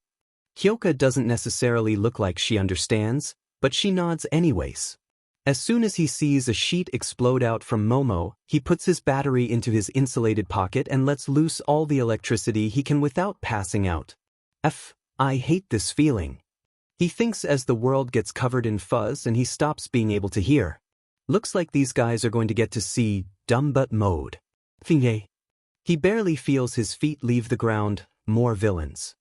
Kyoka doesn't necessarily look like she understands, but she nods anyways. As soon as he sees a sheet explode out from Momo, he puts his battery into his insulated pocket and lets loose all the electricity he can without passing out. I hate this feeling. He thinks as the world gets covered in fuzz and he stops being able to hear. Looks like these guys are going to get to see dumb butt mode. He barely feels his feet leave the ground. More villains.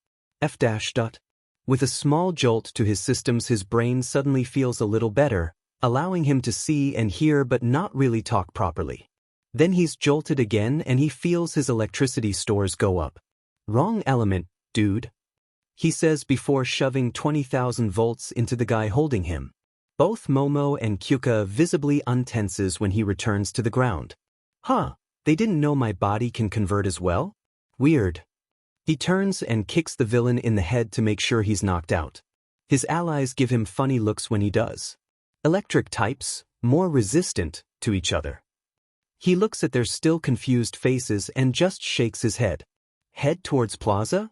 With a small jolt to his systems, his brain suddenly feels a little better, allowing him to see and hear but not really talk properly. Then he's jolted again and he feels his electricity stores go up. Wrong element, dude. He says before shoving 20,000 volts into the guy holding him. Both Momo and Kyuka visibly untenses when he returns to the ground. They didn't know my body can convert as well? Weird. He turns and kicks the villain in the head to make sure he's knocked out. His allies give him funny looks when he does. Electric types, more resistant to each other. He looks at their still confused faces and just shakes his head. Head towards Plaza?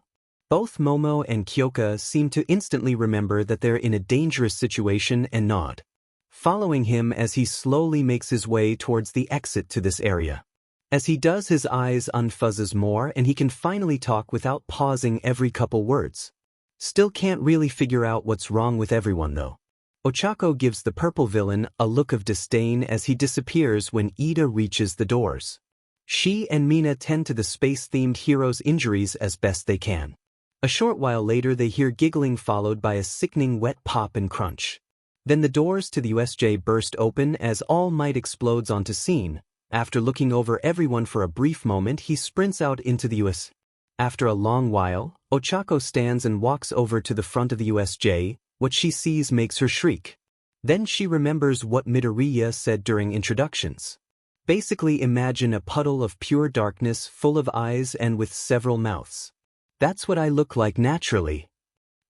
Both Momo and Kyoka seem to instantly remember that they're in a dangerous situation and nod, following him as he slowly makes his way towards the exit to this area. As he does, his eyes unfuzzes more and he can finally talk without pausing every couple words. Still can't really figure out what's wrong with everyone though. Ochako gives the purple villain a look of disdain as he disappears when Ida reaches the doors. She and Mina tend to the space-themed hero's injuries as best they can. A short while later they hear giggling followed by a sickening wet pop and crunch. Then the doors to the USJ burst open as All Might explodes onto scene. After looking over everyone for a brief moment, he sprints out into the US. After a long while, Ochako stands and walks over to the front of the USJ. What she sees makes her shriek. Then she remembers what Midoriya said during introductions. Basically imagine a puddle of pure darkness full of eyes and with several mouths. That's what I look like naturally.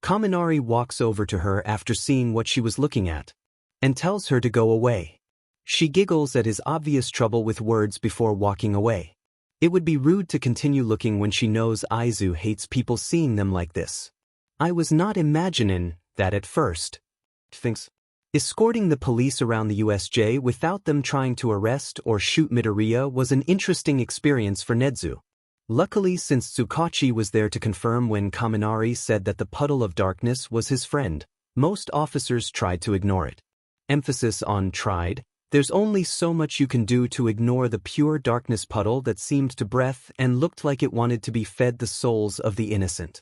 Kaminari walks over to her after seeing what she was looking at, and tells her to go away. She giggles at his obvious trouble with words before walking away. It would be rude to continue looking when she knows Aizu hates people seeing them like this. I was not imagining that at first. Thinks. Escorting the police around the USJ without them trying to arrest or shoot Midoriya was an interesting experience for Nedzu. Luckily, since Tsukachi was there to confirm when Kaminari said that the puddle of darkness was his friend, most officers tried to ignore it. Emphasis on tried. There's only so much you can do to ignore the pure darkness puddle that seemed to breathe and looked like it wanted to be fed the souls of the innocent.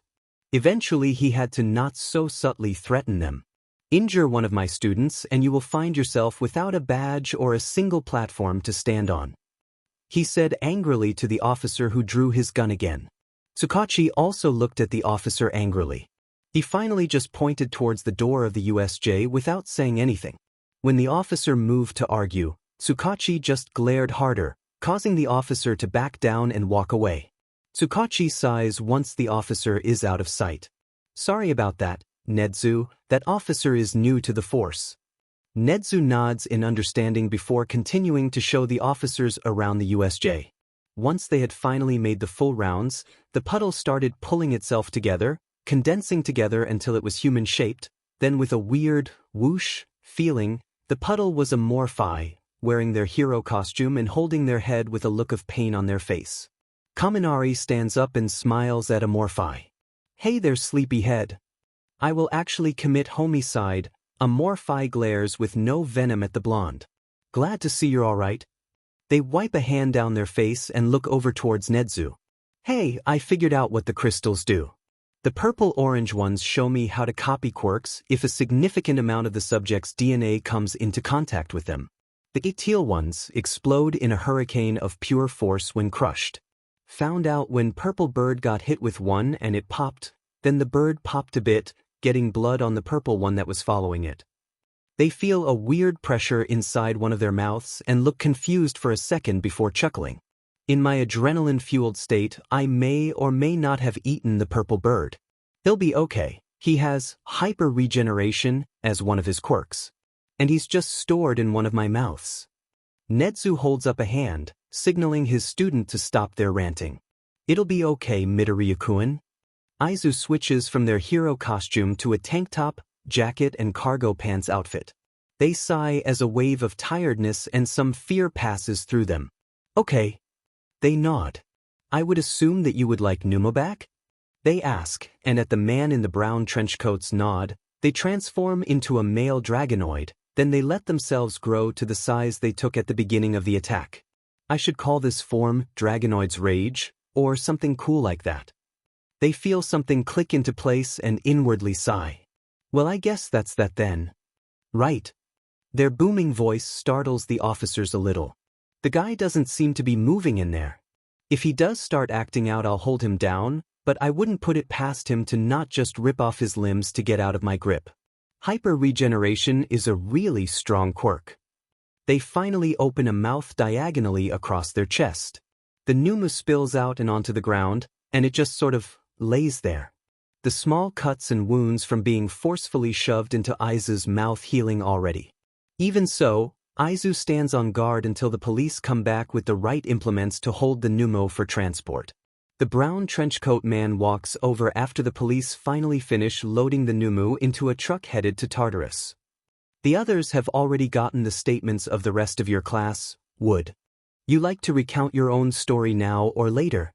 Eventually he had to not so subtly threaten them. Injure one of my students and you will find yourself without a badge or a single platform to stand on. He said angrily to the officer who drew his gun again. Tsukachi also looked at the officer angrily. He finally just pointed towards the door of the USJ without saying anything. When the officer moved to argue, Tsukachi just glared harder, causing the officer to back down and walk away. Tsukachi sighs once the officer is out of sight. Sorry about that, Nedzu, that officer is new to the force. Nedzu nods in understanding before continuing to show the officers around the USJ. Once they had finally made the full rounds, the puddle started pulling itself together, condensing together until it was human-shaped, then with a weird, whoosh feeling, the puddle was Amorphi, wearing their hero costume and holding their head with a look of pain on their face. Kaminari stands up and smiles at Amorphi. Hey there, sleepyhead. I will actually commit homicide. Amorphi glares with no venom at the blonde. Glad to see you're alright. They wipe a hand down their face and look over towards Nezu. Hey, I figured out what the crystals do. The purple-orange ones show me how to copy quirks if a significant amount of the subject's DNA comes into contact with them. The teal ones explode in a hurricane of pure force when crushed. Found out when Purple Bird got hit with one and it popped, then the bird popped a bit, getting blood on the purple one that was following it. They feel a weird pressure inside one of their mouths and look confused for a second before chuckling. In my adrenaline-fueled state, I may or may not have eaten the purple bird. He'll be okay. He has hyper-regeneration as one of his quirks. And he's just stored in one of my mouths. Nezu holds up a hand, signaling his student to stop their ranting. It'll be okay, Midoriya-kun. Aizu switches from their hero costume to a tank top, jacket and cargo pants outfit. They sigh as a wave of tiredness and some fear passes through them. Okay. They nod. I would assume that you would like Numo back? They ask, and at the man in the brown trenchcoat's nod, they transform into a male dragonoid, then they let themselves grow to the size they took at the beginning of the attack. I should call this form Dragonoid's Rage, or something cool like that. They feel something click into place and inwardly sigh. Well, I guess that's that then. Right. Their booming voice startles the officers a little. The guy doesn't seem to be moving in there. If he does start acting out, I'll hold him down, but I wouldn't put it past him to not just rip off his limbs to get out of my grip. Hyper-regeneration is a really strong quirk. They finally open a mouth diagonally across their chest. The Numu spills out and onto the ground, and it just sort of lays there. The small cuts and wounds from being forcefully shoved into Aizu's mouth healing already. Even so, Aizu stands on guard until the police come back with the right implements to hold the Numo for transport. The brown trenchcoat man walks over after the police finally finish loading the Numu into a truck headed to Tartarus. The others have already gotten the statements of the rest of your class. Would you like to recount your own story now or later?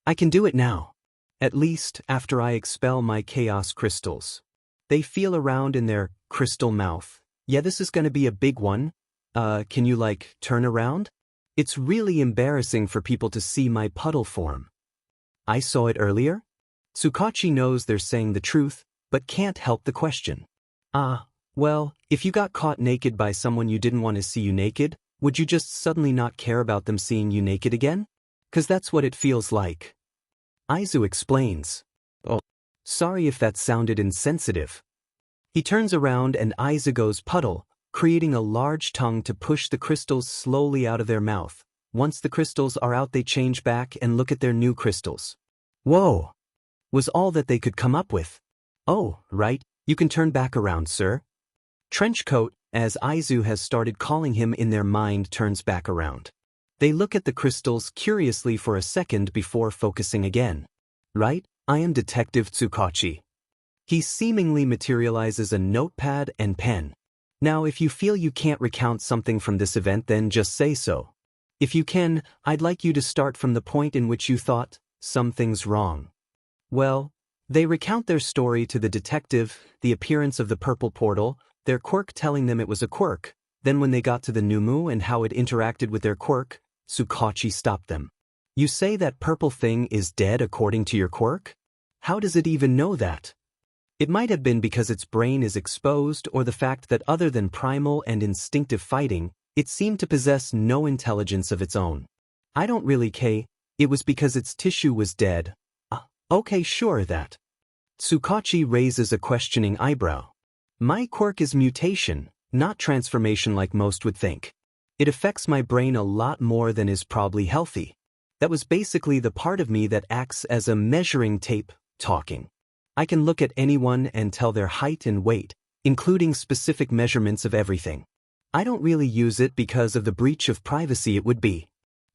I can do it now. At least after I expel my chaos crystals. They feel around in their crystal mouth. Yeah, this is gonna be a big one. Can you turn around? It's really embarrassing for people to see my puddle form. I saw it earlier? Tsukachi knows they're saying the truth, but can't help the question. Well, if you got caught naked by someone you didn't want to see you naked, would you just suddenly not care about them seeing you naked again? 'Cause that's what it feels like. Aizu explains. Oh, sorry if that sounded insensitive. He turns around and Aizu goes puddle, creating a large tongue to push the crystals slowly out of their mouth. Once the crystals are out, they change back and look at their new crystals. Whoa! Was all that they could come up with. Oh, right, you can turn back around, sir. Trenchcoat, as Aizu has started calling him in their mind, turns back around. They look at the crystals curiously for a second before focusing again. Right, I am Detective Tsukachi. He seemingly materializes a notepad and pen. Now, if you feel you can't recount something from this event, then just say so. If you can, I'd like you to start from the point in which you thought something's wrong. Well, they recount their story to the detective, the appearance of the purple portal, their quirk telling them it was a quirk. Then when they got to the Numu and how it interacted with their quirk, Tsukachi stopped them. You say that purple thing is dead according to your quirk? How does it even know that? It might have been because its brain is exposed, or the fact that other than primal and instinctive fighting, it seemed to possess no intelligence of its own. I don't really care. It was because its tissue was dead. Okay, sure that. Tsukachi raises a questioning eyebrow. My quirk is mutation, not transformation like most would think. It affects my brain a lot more than is probably healthy. That was basically the part of me that acts as a measuring tape, talking. I can look at anyone and tell their height and weight, including specific measurements of everything. I don't really use it because of the breach of privacy it would be.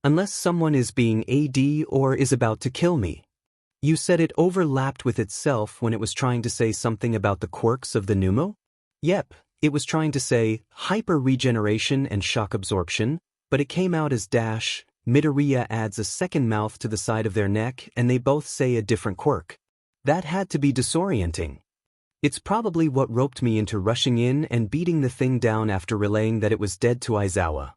Unless someone is being AD or is about to kill me. You said it overlapped with itself when it was trying to say something about the quirks of the Numo? Yep, It was trying to say hyper-regeneration and shock absorption, but it came out as dash. Midoriya adds a second mouth to the side of their neck and they both say a different quirk. That had to be disorienting. It's probably what roped me into rushing in and beating the thing down after relaying that it was dead to Aizawa.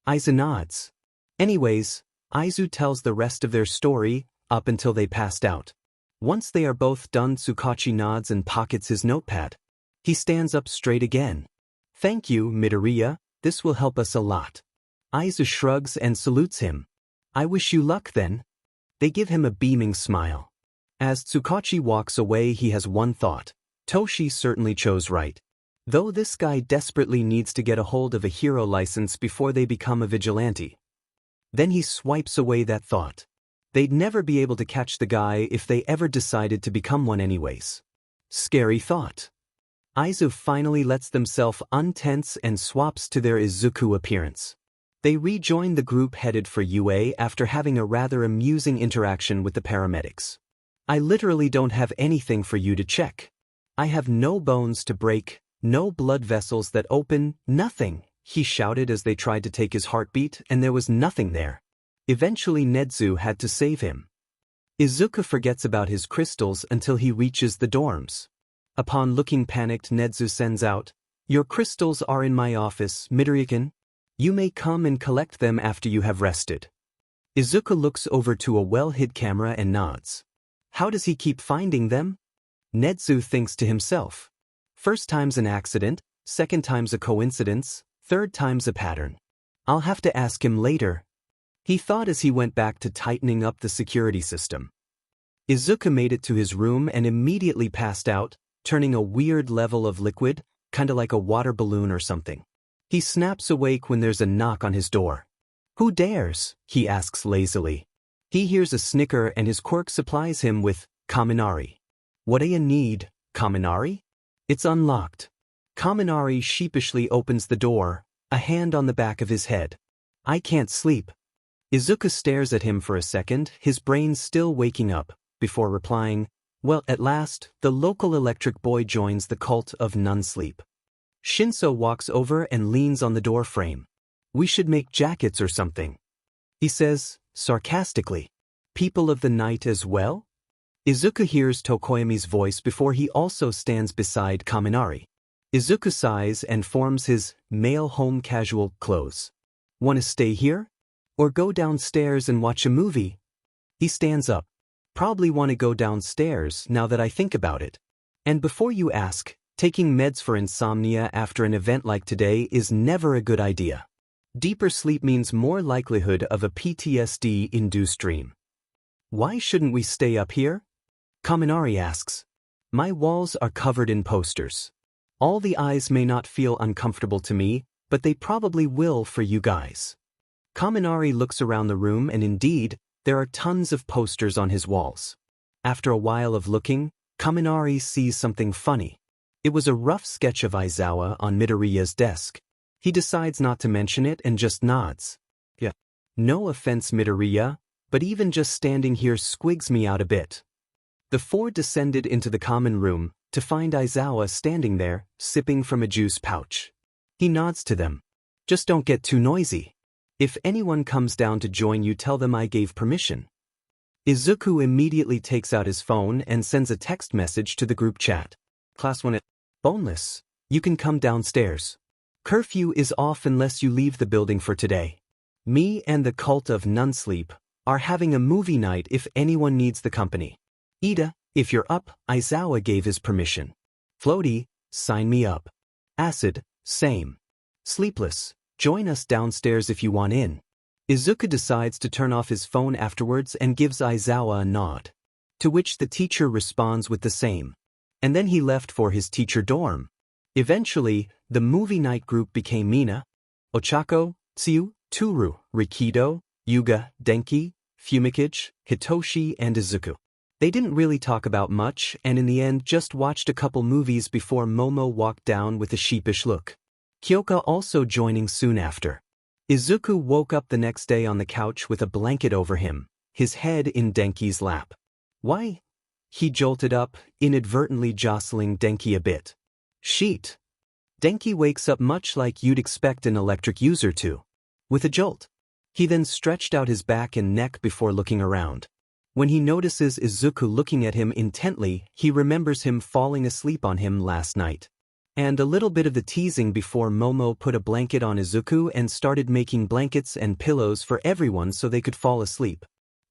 Aiza nods. Anyways, Aizu tells the rest of their story, up until they passed out. Once they are both done, Tsukachi nods and pockets his notepad. He stands up straight again. Thank you, Midoriya, this will help us a lot. Aizu shrugs and salutes him. I wish you luck then. They give him a beaming smile. As Tsukachi walks away, he has one thought. Toshi certainly chose right. Though this guy desperately needs to get a hold of a hero license before they become a vigilante. Then he swipes away that thought. They'd never be able to catch the guy if they ever decided to become one anyways. Scary thought. Aizu finally lets themselves untense and swaps to their Izuku appearance. They rejoin the group headed for UA after having a rather amusing interaction with the paramedics. I literally don't have anything for you to check. I have no bones to break, no blood vessels that open, nothing, he shouted as they tried to take his heartbeat, and there was nothing there. Eventually Nedzu had to save him. Izuku forgets about his crystals until he reaches the dorms. Upon looking panicked, Nedzu sends out, "Your crystals are in my office, Midoriya-kun. You may come and collect them after you have rested." Izuku looks over to a well-hid camera and nods. How does he keep finding them? Nedzu thinks to himself. First time's an accident, second time's a coincidence, third time's a pattern. I'll have to ask him later. He thought as he went back to tightening up the security system. Izuku made it to his room and immediately passed out, turning a weird level of liquid, kinda like a water balloon or something. He snaps awake when there's a knock on his door. Who dares? He asks lazily. He hears a snicker and his quirk supplies him with Kaminari. What do you need, Kaminari? It's unlocked. Kaminari sheepishly opens the door, a hand on the back of his head. I can't sleep. Izuku stares at him for a second, his brain still waking up, before replying, well, at last, the local electric boy joins the cult of non-sleep. Shinso walks over and leans on the door frame. We should make jackets or something. He says, sarcastically. People of the night as well? Izuku hears Tokoyami's voice before he also stands beside Kaminari. Izuku sighs and forms his male home casual clothes. Want to stay here? Or go downstairs and watch a movie? He stands up. Probably want to go downstairs now that I think about it. And before you ask, taking meds for insomnia after an event like today is never a good idea. Deeper sleep means more likelihood of a PTSD-induced dream. Why shouldn't we stay up here? Kaminari asks. My walls are covered in posters. All the eyes may not feel uncomfortable to me, but they probably will for you guys. Kaminari looks around the room and indeed, there are tons of posters on his walls. After a while of looking, Kaminari sees something funny. It was a rough sketch of Aizawa on Midoriya's desk. He decides not to mention it and just nods. Yeah. No offense, Midoriya, but even just standing here squigs me out a bit. The four descended into the common room to find Aizawa standing there, sipping from a juice pouch. He nods to them. Just don't get too noisy. If anyone comes down to join you, tell them I gave permission. Izuku immediately takes out his phone and sends a text message to the group chat. Class 1 boneless. You can come downstairs. Curfew is off unless you leave the building for today. Me and the cult of non-sleep are having a movie night if anyone needs the company. Ida, if you're up, Aizawa gave his permission. Floaty, sign me up. Acid, same. Sleepless, join us downstairs if you want in. Izuku decides to turn off his phone afterwards and gives Aizawa a nod. To which the teacher responds with the same. And then he left for his teacher dorm. Eventually, the movie night group became Mina, Ochako, Tsuyu, Toru, Rikido, Yuga, Denki, Fumikage, Hitoshi, and Izuku. They didn't really talk about much and in the end just watched a couple movies before Momo walked down with a sheepish look. Kyoka also joining soon after. Izuku woke up the next day on the couch with a blanket over him, his head in Denki's lap. Why? He jolted up, inadvertently jostling Denki a bit. Sheet. Denki wakes up much like you'd expect an electric user to. With a jolt. He then stretched out his back and neck before looking around. When he notices Izuku looking at him intently, he remembers him falling asleep on him last night. And a little bit of the teasing before Momo put a blanket on Izuku and started making blankets and pillows for everyone so they could fall asleep.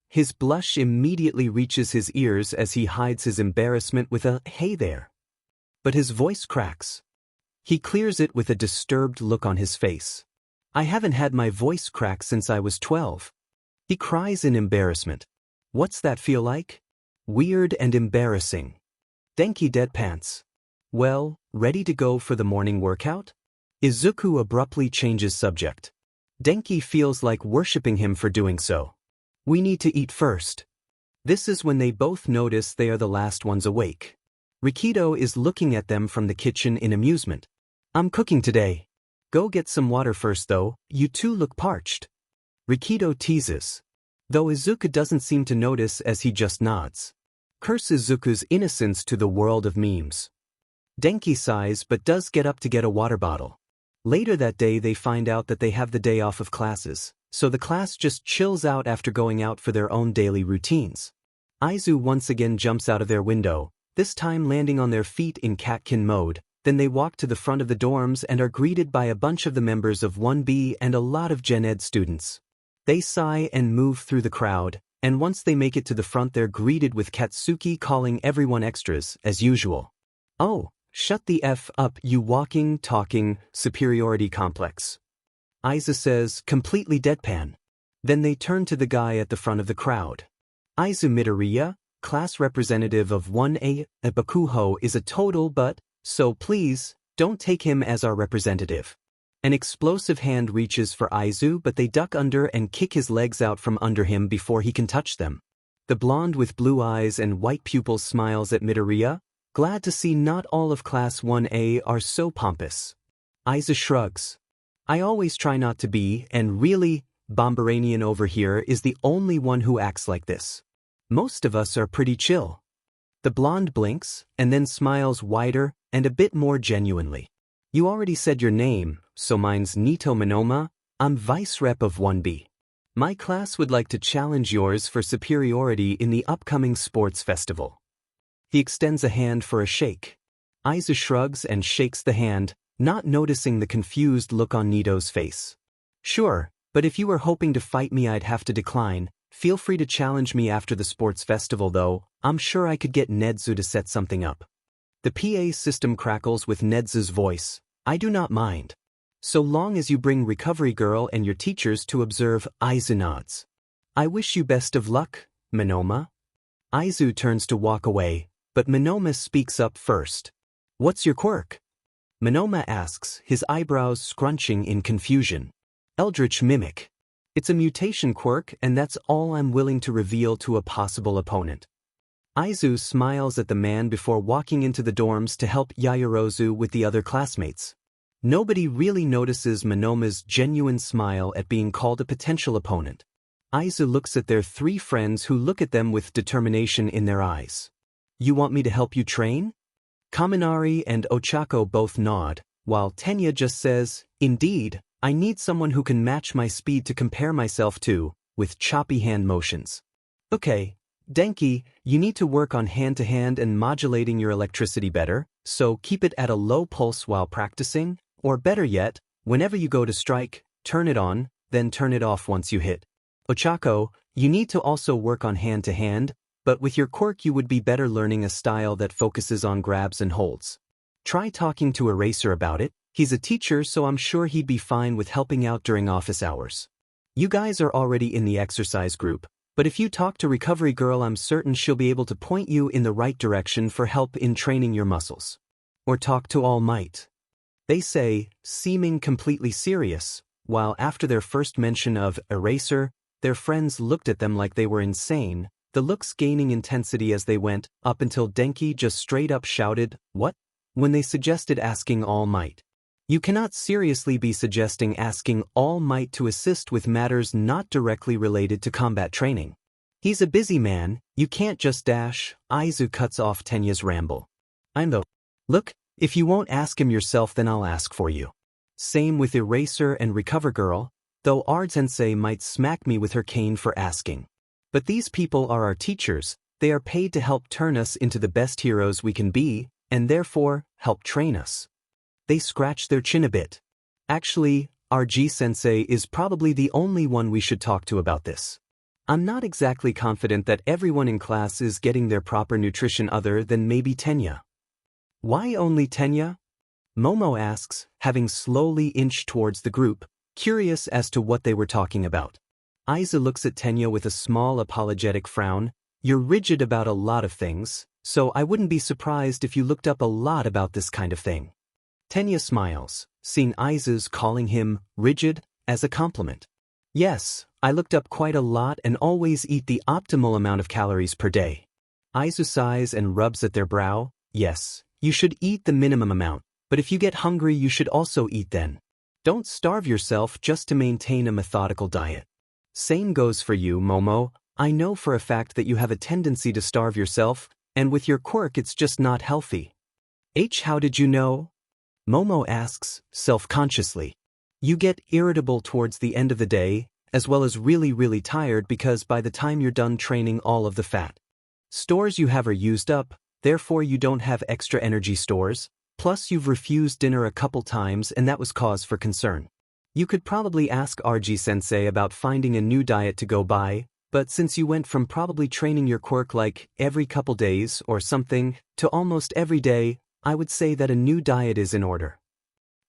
His blush immediately reaches his ears as he hides his embarrassment with a "hey there." But his voice cracks. He clears it with a disturbed look on his face. "I haven't had my voice crack since I was 12. He cries in embarrassment. "What's that feel like?" "Weird and embarrassing." Denki deadpans. "Well, ready to go for the morning workout?" Izuku abruptly changes subject. Denki feels like worshipping him for doing so. "We need to eat first." This is when they both notice they are the last ones awake. Rikido is looking at them from the kitchen in amusement. "I'm cooking today. Go get some water first though, you two look parched." Rikido teases. Though Izuku doesn't seem to notice as he just nods. Curse Izuku's innocence to the world of memes. Denki sighs but does get up to get a water bottle. Later that day they find out that they have the day off of classes, so the class just chills out after going out for their own daily routines. Aizu once again jumps out of their window, this time landing on their feet in catkin mode. Then they walk to the front of the dorms and are greeted by a bunch of the members of 1B and a lot of Gen Ed students. They sigh and move through the crowd, and once they make it to the front they're greeted with Katsuki calling everyone extras, as usual. "Oh, shut the F up, you walking, talking, superiority complex." Aiza says, completely deadpan. Then they turn to the guy at the front of the crowd. Izuku Midoriya, class representative of 1A at Bakuho, is a total but, so please, don't take him as our representative. An explosive hand reaches for Aizu but they duck under and kick his legs out from under him before he can touch them. The blonde with blue eyes and white pupils smiles at Midoriya, glad to see not all of Class 1A are so pompous. Aizu shrugs. "I always try not to be, and really, Bomberanian over here is the only one who acts like this. Most of us are pretty chill." The blonde blinks, and then smiles wider and a bit more genuinely. "You already said your name, so mine's Nito Monoma. I'm vice rep of 1B. My class would like to challenge yours for superiority in the upcoming sports festival." He extends a hand for a shake. Aizu shrugs and shakes the hand, not noticing the confused look on Nito's face. "Sure, but if you were hoping to fight me I'd have to decline. Feel free to challenge me after the sports festival though, I'm sure I could get Nedzu to set something up." The PA system crackles with Nedzu's voice. "I do not mind. So long as you bring Recovery Girl and your teachers to observe." Aizu nods. "I wish you best of luck, Monoma." Aizu turns to walk away, but Monoma speaks up first. "What's your quirk?" Monoma asks, his eyebrows scrunching in confusion. "Eldritch Mimic. It's a mutation quirk and that's all I'm willing to reveal to a possible opponent." Aizu smiles at the man before walking into the dorms to help Yaoyorozu with the other classmates. Nobody really notices Monoma's genuine smile at being called a potential opponent. Aizu looks at their three friends who look at them with determination in their eyes. "You want me to help you train?" Kaminari and Ochako both nod, while Tenya just says, "Indeed, I need someone who can match my speed to compare myself to," with choppy hand motions. "Okay, Denki, you need to work on hand-to-hand and modulating your electricity better, so keep it at a low pulse while practicing, or better yet, whenever you go to strike, turn it on, then turn it off once you hit. Ochako, you need to also work on hand-to-hand, but with your quirk you would be better learning a style that focuses on grabs and holds. Try talking to Eraser about it. He's a teacher so I'm sure he'd be fine with helping out during office hours. You guys are already in the exercise group, but if you talk to Recovery Girl I'm certain she'll be able to point you in the right direction for help in training your muscles. Or talk to All Might." They say, seeming completely serious, while after their first mention of Eraser, their friends looked at them like they were insane, the looks gaining intensity as they went, up until Denki just straight up shouted, "What?" when they suggested asking All Might. You cannot seriously be suggesting asking All Might to assist with matters not directly related to combat training. He's a busy man, you can't just dash. Aizu cuts off Tenya's ramble. "I'm the..." "Look, If you won't ask him yourself, then I'll ask for you. Same with Eraser and Recover Girl, though Ard-sensei might smack me with her cane for asking. But these people are our teachers, they are paid to help turn us into the best heroes we can be, and therefore, help train us. They scratch their chin a bit. Actually, RG-sensei is probably the only one we should talk to about this. I'm not exactly confident that everyone in class is getting their proper nutrition other than maybe Tenya. Why only Tenya? Momo asks, having slowly inched towards the group, curious as to what they were talking about. Aiza looks at Tenya with a small apologetic frown. You're rigid about a lot of things, so I wouldn't be surprised if you looked up a lot about this kind of thing. Tenya smiles, seeing Aiza's calling him rigid as a compliment. Yes, I looked up quite a lot and always eat the optimal amount of calories per day. Aizu sighs and rubs at their brow. Yes, you should eat the minimum amount, but if you get hungry you should also eat then. Don't starve yourself just to maintain a methodical diet. Same goes for you, Momo. I know for a fact that you have a tendency to starve yourself, and with your quirk it's just not healthy. How did you know? Momo asks, self-consciously. You get irritable towards the end of the day, as well as really tired because by the time you're done training all of the fat stores you have are used up, therefore you don't have extra energy stores, plus you've refused dinner a couple times and that was cause for concern. You could probably ask RG-sensei about finding a new diet to go by, but since you went from probably training your quirk like every couple days or something to almost every day, I would say that a new diet is in order.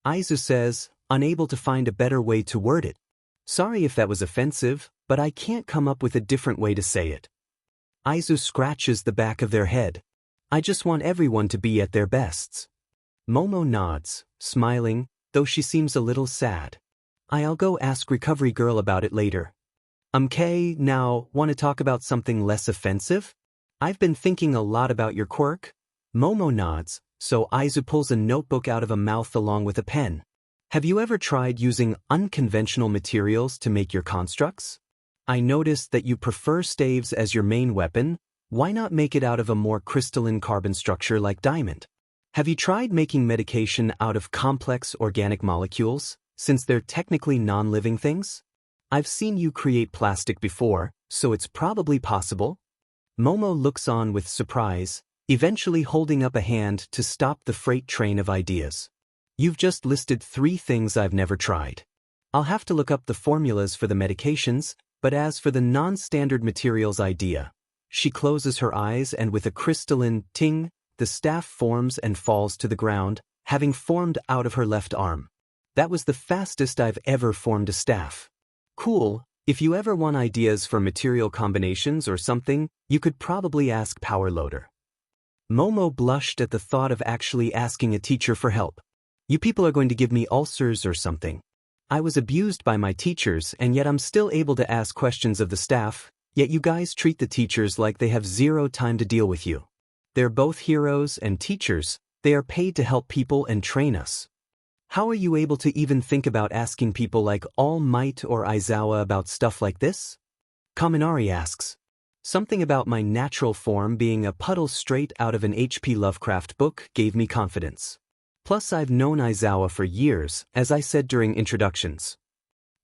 Aizu says, unable to find a better way to word it. Sorry if that was offensive, but I can't come up with a different way to say it. Aizu scratches the back of their head. I just want everyone to be at their bests. Momo nods, smiling, though she seems a little sad. I'll go ask Recovery Girl about it later. Now, want to talk about something less offensive? I've been thinking a lot about your quirk. Momo nods, so Aizu pulls a notebook out of a mouth along with a pen. Have you ever tried using unconventional materials to make your constructs? I noticed that you prefer staves as your main weapon. Why not make it out of a more crystalline carbon structure like diamond? Have you tried making medication out of complex organic molecules, since they're technically non-living things? I've seen you create plastic before, so it's probably possible. Momo looks on with surprise, eventually holding up a hand to stop the freight train of ideas. You've just listed 3 things I've never tried. I'll have to look up the formulas for the medications, but as for the non-standard materials idea, she closes her eyes and with a crystalline ting, the staff forms and falls to the ground, having formed out of her left arm. That was the fastest I've ever formed a staff. Cool, if you ever want ideas for material combinations or something, you could probably ask Power Loader. Momo blushed at the thought of actually asking a teacher for help. You people are going to give me ulcers or something. I was abused by my teachers and yet I'm still able to ask questions of the staff, yet you guys treat the teachers like they have zero time to deal with you. They're both heroes and teachers, they are paid to help people and train us. How are you able to even think about asking people like All Might or Aizawa about stuff like this? Kaminari asks. Something about my natural form being a puddle straight out of an H.P. Lovecraft book gave me confidence. Plus I've known Aizawa for years, as I said during introductions.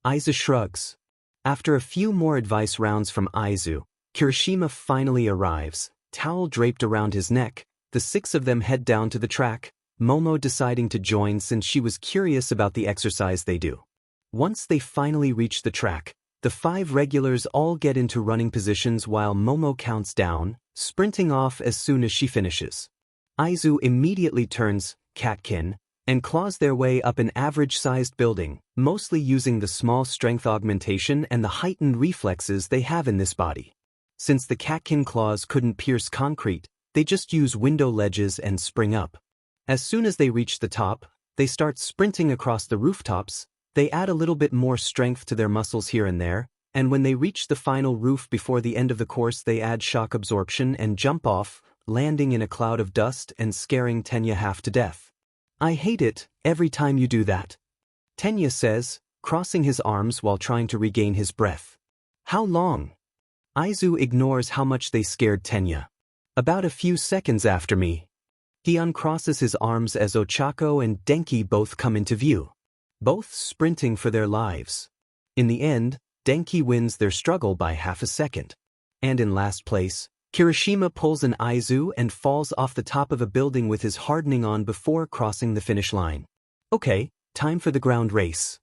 Aizu shrugs. After a few more advice rounds from Aizu, Kirishima finally arrives, towel draped around his neck. The 6 of them head down to the track, Momo deciding to join since she was curious about the exercise they do. Once they finally reach the track, the 5 regulars all get into running positions while Momo counts down, sprinting off as soon as she finishes. Aizu immediately turns catkin and claws their way up an average-sized building, mostly using the small strength augmentation and the heightened reflexes they have in this body. Since the catkin claws couldn't pierce concrete, they just use window ledges and spring up. As soon as they reach the top, they start sprinting across the rooftops. They add a little bit more strength to their muscles here and there, and when they reach the final roof before the end of the course they add shock absorption and jump off, landing in a cloud of dust and scaring Tenya half to death. I hate it, every time you do that. Tenya says, crossing his arms while trying to regain his breath. How long? Aizu ignores how much they scared Tenya. About a few seconds after me. He uncrosses his arms as Ochako and Denki both come into view, both sprinting for their lives. In the end, Denki wins their struggle by half a second. And in last place, Kirishima pulls an Aizu and falls off the top of a building with his hardening on before crossing the finish line. Okay, time for the ground race.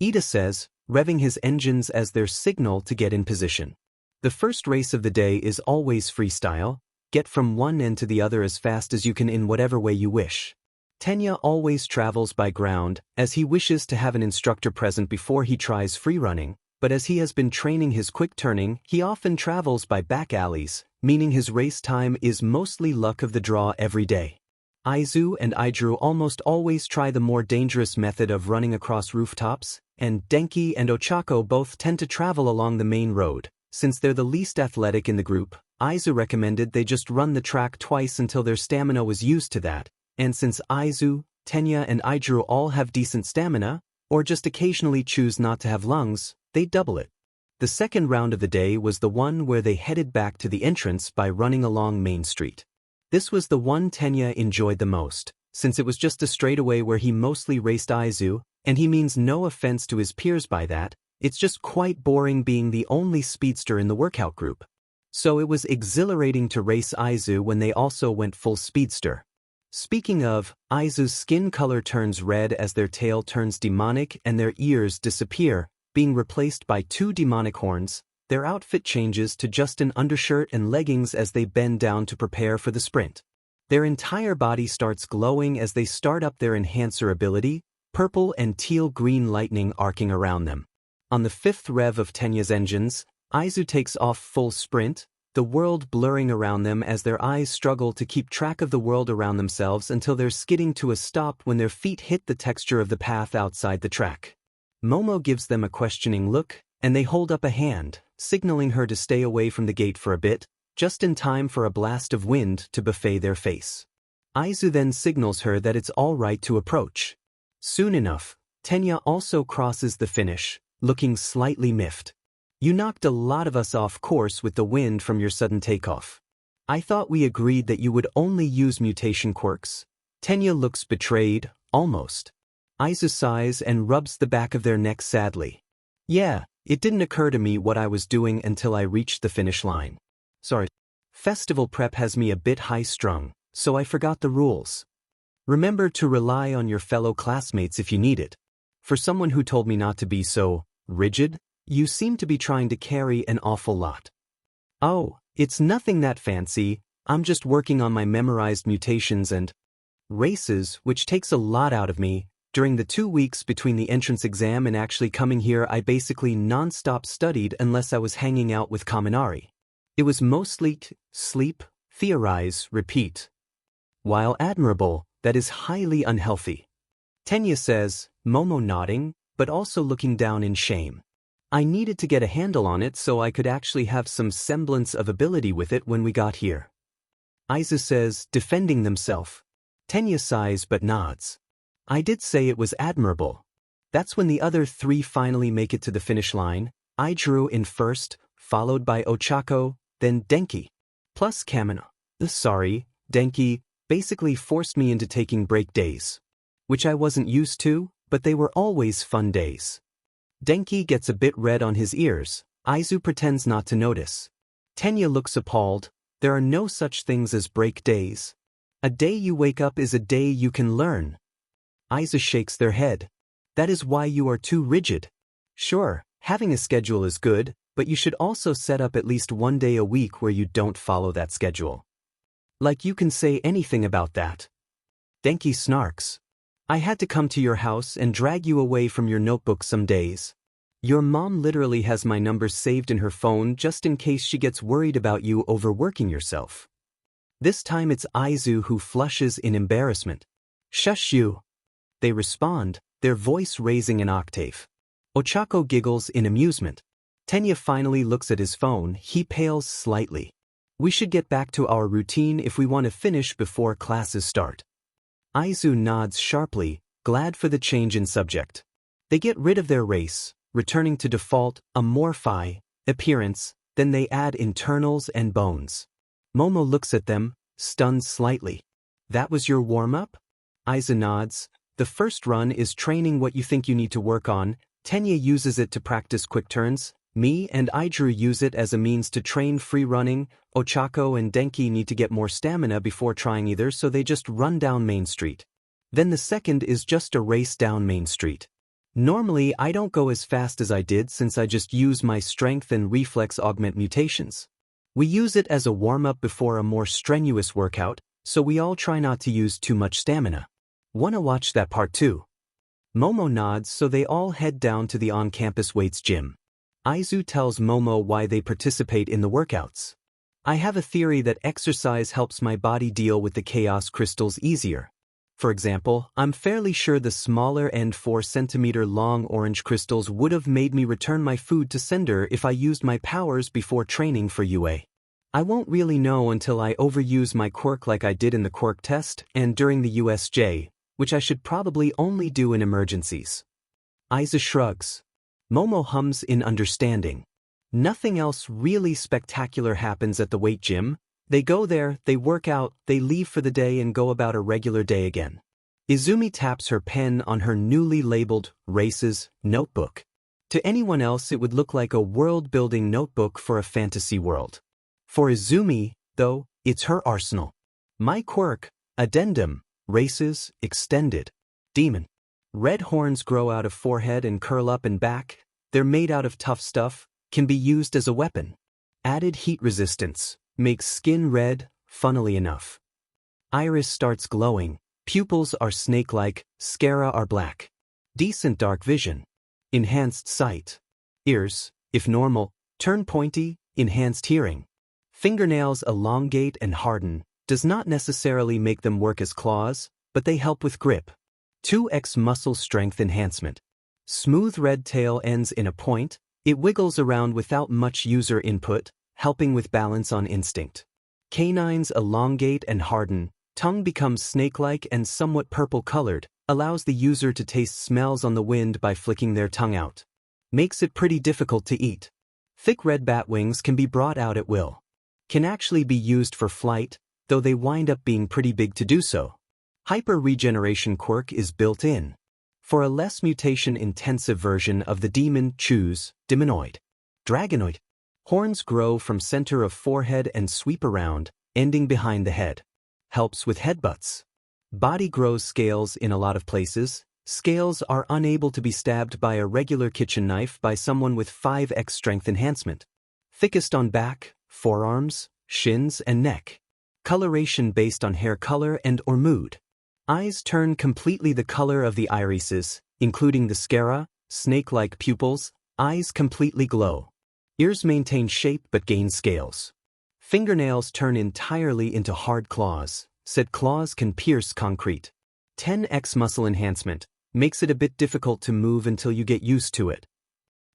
Ida says, revving his engines as their signal to get in position. The first race of the day is always freestyle. Get from one end to the other as fast as you can in whatever way you wish. Tenya always travels by ground, as he wishes to have an instructor present before he tries freerunning, but as he has been training his quick turning, he often travels by back alleys, meaning his race time is mostly luck of the draw every day. Aizu and Idru almost always try the more dangerous method of running across rooftops, and Denki and Ochako both tend to travel along the main road. Since they're the least athletic in the group, Aizu recommended they just run the track twice until their stamina was used to that, and since Aizu, Tenya and Idru all have decent stamina, or just occasionally choose not to have lungs, they double it. The second round of the day was the one where they headed back to the entrance by running along Main Street. This was the one Tenya enjoyed the most, since it was just a straightaway where he mostly raced Aizu, and he means no offense to his peers by that, it's just quite boring being the only speedster in the workout group. So it was exhilarating to race Aizu when they also went full speedster. Speaking of, Aizu's skin color turns red as their tail turns demonic and their ears disappear, being replaced by 2 demonic horns. Their outfit changes to just an undershirt and leggings as they bend down to prepare for the sprint. Their entire body starts glowing as they start up their enhancer ability, purple and teal-green lightning arcing around them. On the 5th rev of Tenya's engines, Aizu takes off full sprint, the world blurring around them as their eyes struggle to keep track of the world around themselves until they're skidding to a stop when their feet hit the texture of the path outside the track. Momo gives them a questioning look, and they hold up a hand, signaling her to stay away from the gate for a bit, just in time for a blast of wind to buffet their face. Aizu then signals her that it's all right to approach. Soon enough, Tenya also crosses the finish, looking slightly miffed. You knocked a lot of us off course with the wind from your sudden takeoff. I thought we agreed that you would only use mutation quirks. Tenya looks betrayed, almost. Aizu sighs and rubs the back of their neck sadly. Yeah, it didn't occur to me what I was doing until I reached the finish line. Sorry. Festival prep has me a bit high-strung, so I forgot the rules. Remember to rely on your fellow classmates if you need it. For someone who told me not to be so rigid, you seem to be trying to carry an awful lot. Oh, it's nothing that fancy, I'm just working on my memorized mutations and races, which takes a lot out of me. During the 2 weeks between the entrance exam and actually coming here, I basically non-stop studied unless I was hanging out with Kaminari. It was mostly sleep, theorize, repeat. While admirable, that is highly unhealthy. Tenya says, Momo nodding, but also looking down in shame. I needed to get a handle on it so I could actually have some semblance of ability with it when we got here. Aizu says, defending themselves. Tenya sighs but nods. I did say it was admirable. That's when the other 3 finally make it to the finish line. I drew in first, followed by Ochako, then Denki. Plus Kaminari. Sorry, Denki basically forced me into taking break days. Which I wasn't used to, but they were always fun days. Denki gets a bit red on his ears. Aizu pretends not to notice. Tenya looks appalled. There are no such things as break days. A day you wake up is a day you can learn. Aizu shakes their head. That is why you are too rigid. Sure, having a schedule is good, but you should also set up at least 1 day a week where you don't follow that schedule. Like you can say anything about that. Denki snarks. I had to come to your house and drag you away from your notebook some days. Your mom literally has my number saved in her phone just in case she gets worried about you overworking yourself. This time it's Aizu who flushes in embarrassment. Shush you. They respond, their voice raising an octave. Ochako giggles in amusement. Tenya finally looks at his phone, he pales slightly. We should get back to our routine if we want to finish before classes start. Aizu nods sharply, glad for the change in subject. They get rid of their race, returning to default, Amorphi, appearance, then they add internals and bones. Momo looks at them, stunned slightly. That was your warm-up? Aiza nods. The first run is training what you think you need to work on. Tenya uses it to practice quick turns. Me and Idru use it as a means to train free running. Ochako and Denki need to get more stamina before trying either, so they just run down Main Street. Then the second is just a race down Main Street. Normally, I don't go as fast as I did since I just use my strength and reflex augment mutations. We use it as a warm-up before a more strenuous workout, so we all try not to use too much stamina. Wanna watch that part too? Momo nods, so they all head down to the on-campus weights gym. Aizu tells Momo why they participate in the workouts. I have a theory that exercise helps my body deal with the chaos crystals easier. For example, I'm fairly sure the smaller and 4 cm long orange crystals would have made me return my food to sender if I used my powers before training for UA. I won't really know until I overuse my quirk like I did in the quirk test and during the USJ, which I should probably only do in emergencies. Aiza shrugs. Momo hums in understanding. Nothing else really spectacular happens at the weight gym. They go there, they work out, they leave for the day and go about a regular day again. Izumi taps her pen on her newly labeled Races notebook. To anyone else it would look like a world-building notebook for a fantasy world. For Izumi, though, it's her arsenal. My quirk, Addendum, Races, Extended. Demon. Red horns grow out of forehead and curl up and back. They're made out of tough stuff, can be used as a weapon. Added heat resistance. Makes skin red, funnily enough. Iris starts glowing, pupils are snake-like, sclera are black. Decent dark vision. Enhanced sight. Ears, if normal, turn pointy, enhanced hearing. Fingernails elongate and harden, does not necessarily make them work as claws, but they help with grip. 2x muscle strength enhancement. Smooth red tail ends in a point, it wiggles around without much user input, helping with balance on instinct. Canines elongate and harden, tongue becomes snake-like and somewhat purple-colored, allows the user to taste smells on the wind by flicking their tongue out. Makes it pretty difficult to eat. Thick red bat wings can be brought out at will. Can actually be used for flight, though they wind up being pretty big to do so. Hyper regeneration quirk is built in. For a less mutation-intensive version of the demon, choose Demonoid. Dragonoid. Horns grow from center of forehead and sweep around, ending behind the head. Helps with headbutts. Body grows scales in a lot of places. Scales are unable to be stabbed by a regular kitchen knife by someone with 5x strength enhancement. Thickest on back, forearms, shins, and neck. Coloration based on hair color and or mood. Eyes turn completely the color of the irises, including the sclera, snake-like pupils. Eyes completely glow. Ears maintain shape but gain scales. Fingernails turn entirely into hard claws. Said claws can pierce concrete. 10x muscle enhancement. Makes it a bit difficult to move until you get used to it.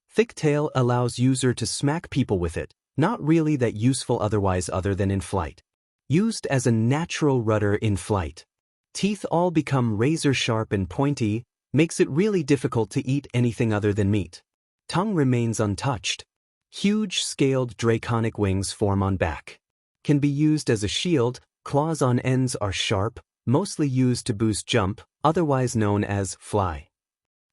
Thick tail allows user to smack people with it. Not really that useful otherwise other than in flight. Used as a natural rudder in flight. Teeth all become razor sharp and pointy. Makes it really difficult to eat anything other than meat. Tongue remains untouched. Huge scaled draconic wings form on back. Can be used as a shield, claws on ends are sharp, mostly used to boost jump, otherwise known as fly.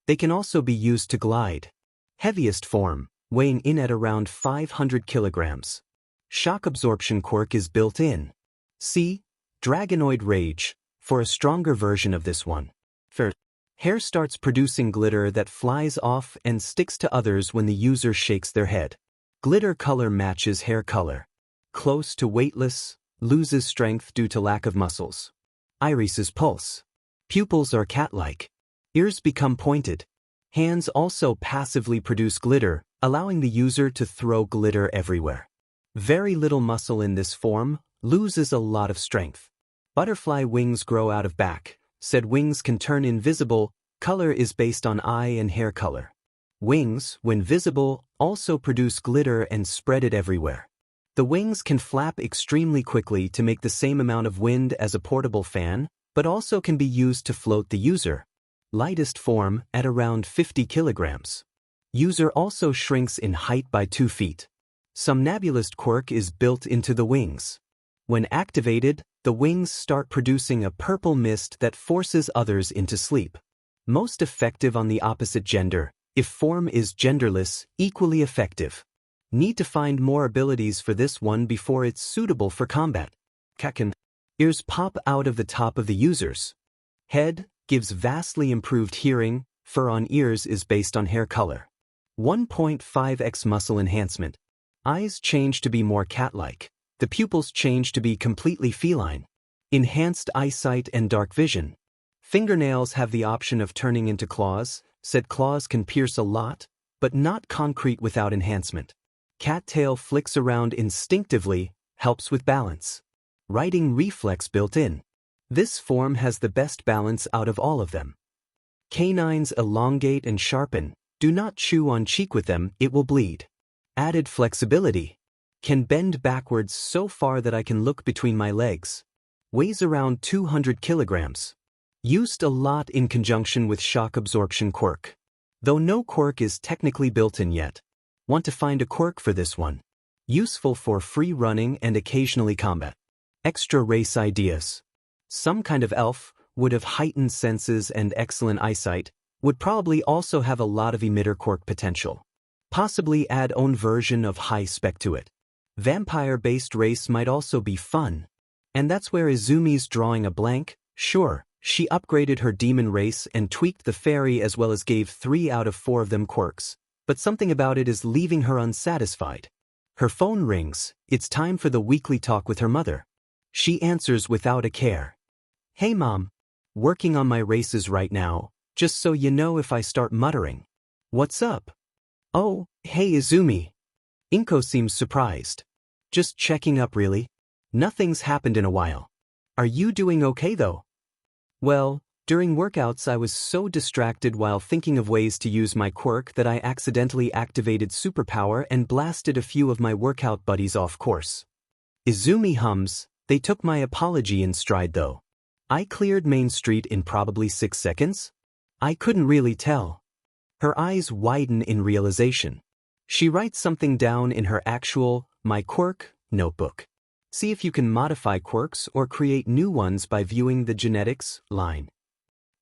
They can also be used to glide. Heaviest form, weighing in at around 500 kilograms. Shock absorption quirk is built in. See Dragonoid Rage, for a stronger version of this one. First, hair starts producing glitter that flies off and sticks to others when the user shakes their head. Glitter color matches hair color. Close to weightless, loses strength due to lack of muscles. Irises pulse. Pupils are cat-like. Ears become pointed. Hands also passively produce glitter, allowing the user to throw glitter everywhere. Very little muscle in this form, loses a lot of strength. Butterfly wings grow out of back. Said wings can turn invisible, color is based on eye and hair color. Wings, when visible, also produce glitter and spread it everywhere. The wings can flap extremely quickly to make the same amount of wind as a portable fan, but also can be used to float the user. Lightest form, at around 50 kilograms. User also shrinks in height by 2 feet. Somnambulist quirk is built into the wings. When activated, the wings start producing a purple mist that forces others into sleep. Most effective on the opposite gender. If form is genderless, equally effective. Need to find more abilities for this one before it's suitable for combat. Kaken. Ears pop out of the top of the user's head, gives vastly improved hearing. Fur on ears is based on hair color. 1.5x muscle enhancement. Eyes change to be more cat-like. The pupils change to be completely feline. Enhanced eyesight and dark vision. Fingernails have the option of turning into claws. Said claws can pierce a lot, but not concrete without enhancement. Cattail flicks around instinctively, helps with balance. Riding reflex built in. This form has the best balance out of all of them. Canines elongate and sharpen. Do not chew on cheek with them, it will bleed. Added flexibility. Can bend backwards so far that I can look between my legs. Weighs around 200 kilograms. Used a lot in conjunction with shock absorption quirk. Though no quirk is technically built in yet. Want to find a quirk for this one. Useful for free running and occasionally combat. Extra race ideas. Some kind of elf would have heightened senses and excellent eyesight, would probably also have a lot of emitter quirk potential. Possibly add own version of high spec to it. Vampire-based race might also be fun. And that's where Izumi's drawing a blank. Sure, she upgraded her demon race and tweaked the fairy as well as gave 3 out of 4 of them quirks, but something about it is leaving her unsatisfied. Her phone rings. It's time for the weekly talk with her mother. She answers without a care. Hey mom. Working on my races right now, just so you know if I start muttering. What's up? Oh, hey Izumi. Inko seems surprised. Just checking up really. Nothing's happened in a while. Are you doing okay though? Well, during workouts I was so distracted while thinking of ways to use my quirk that I accidentally activated superpower and blasted a few of my workout buddies off course. Izumi hums. They took my apology in stride though. I cleared Main Street in probably 6 seconds? I couldn't really tell. Her eyes widen in realization. She writes something down in her actual, my quirk, notebook. See if you can modify quirks or create new ones by viewing the genetics line.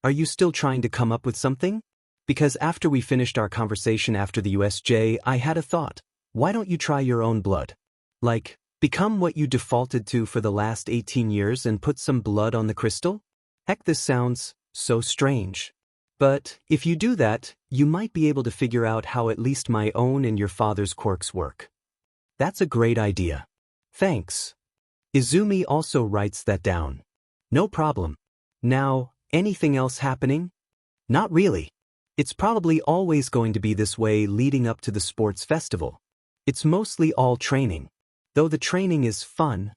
Are you still trying to come up with something? Because after we finished our conversation after the USJ, I had a thought. Why don't you try your own blood? Like, become what you defaulted to for the last 18 years and put some blood on the crystal? Heck, this sounds so strange. But if you do that, you might be able to figure out how at least my own and your father's quirks work. That's a great idea. Thanks. Izumi also writes that down. No problem. Now, anything else happening? Not really. It's probably always going to be this way leading up to the sports festival. It's mostly all training. Though the training is fun,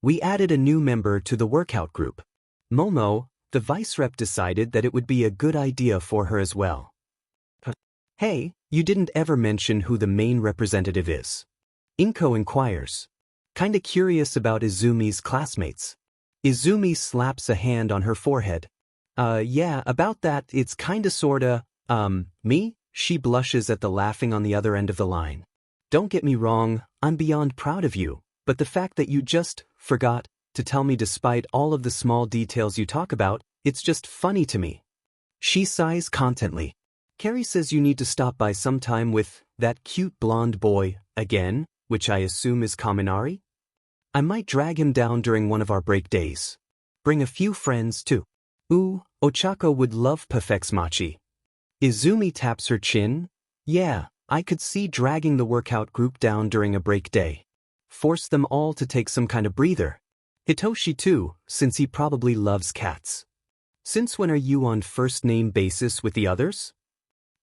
we added a new member to the workout group. Momo, the vice rep decided that it would be a good idea for her as well. Hey, you didn't ever mention who the main representative is. Inko inquires. Kinda curious about Izumi's classmates. Izumi slaps a hand on her forehead. Yeah, about that, it's kinda sorta, me? She blushes at the laughing on the other end of the line. Don't get me wrong, I'm beyond proud of you, but the fact that you just forgot to tell me despite all of the small details you talk about, it's just funny to me. She sighs contently. Carrie says you need to stop by sometime with that cute blonde boy, again, which I assume is Kaminari? I might drag him down during one of our break days. Bring a few friends too. Ooh, Ochako would love Perfect's Machi. Izumi taps her chin. Yeah, I could see dragging the workout group down during a break day. Force them all to take some kind of breather. Hitoshi too, since he probably loves cats. Since when are you on first-name basis with the others?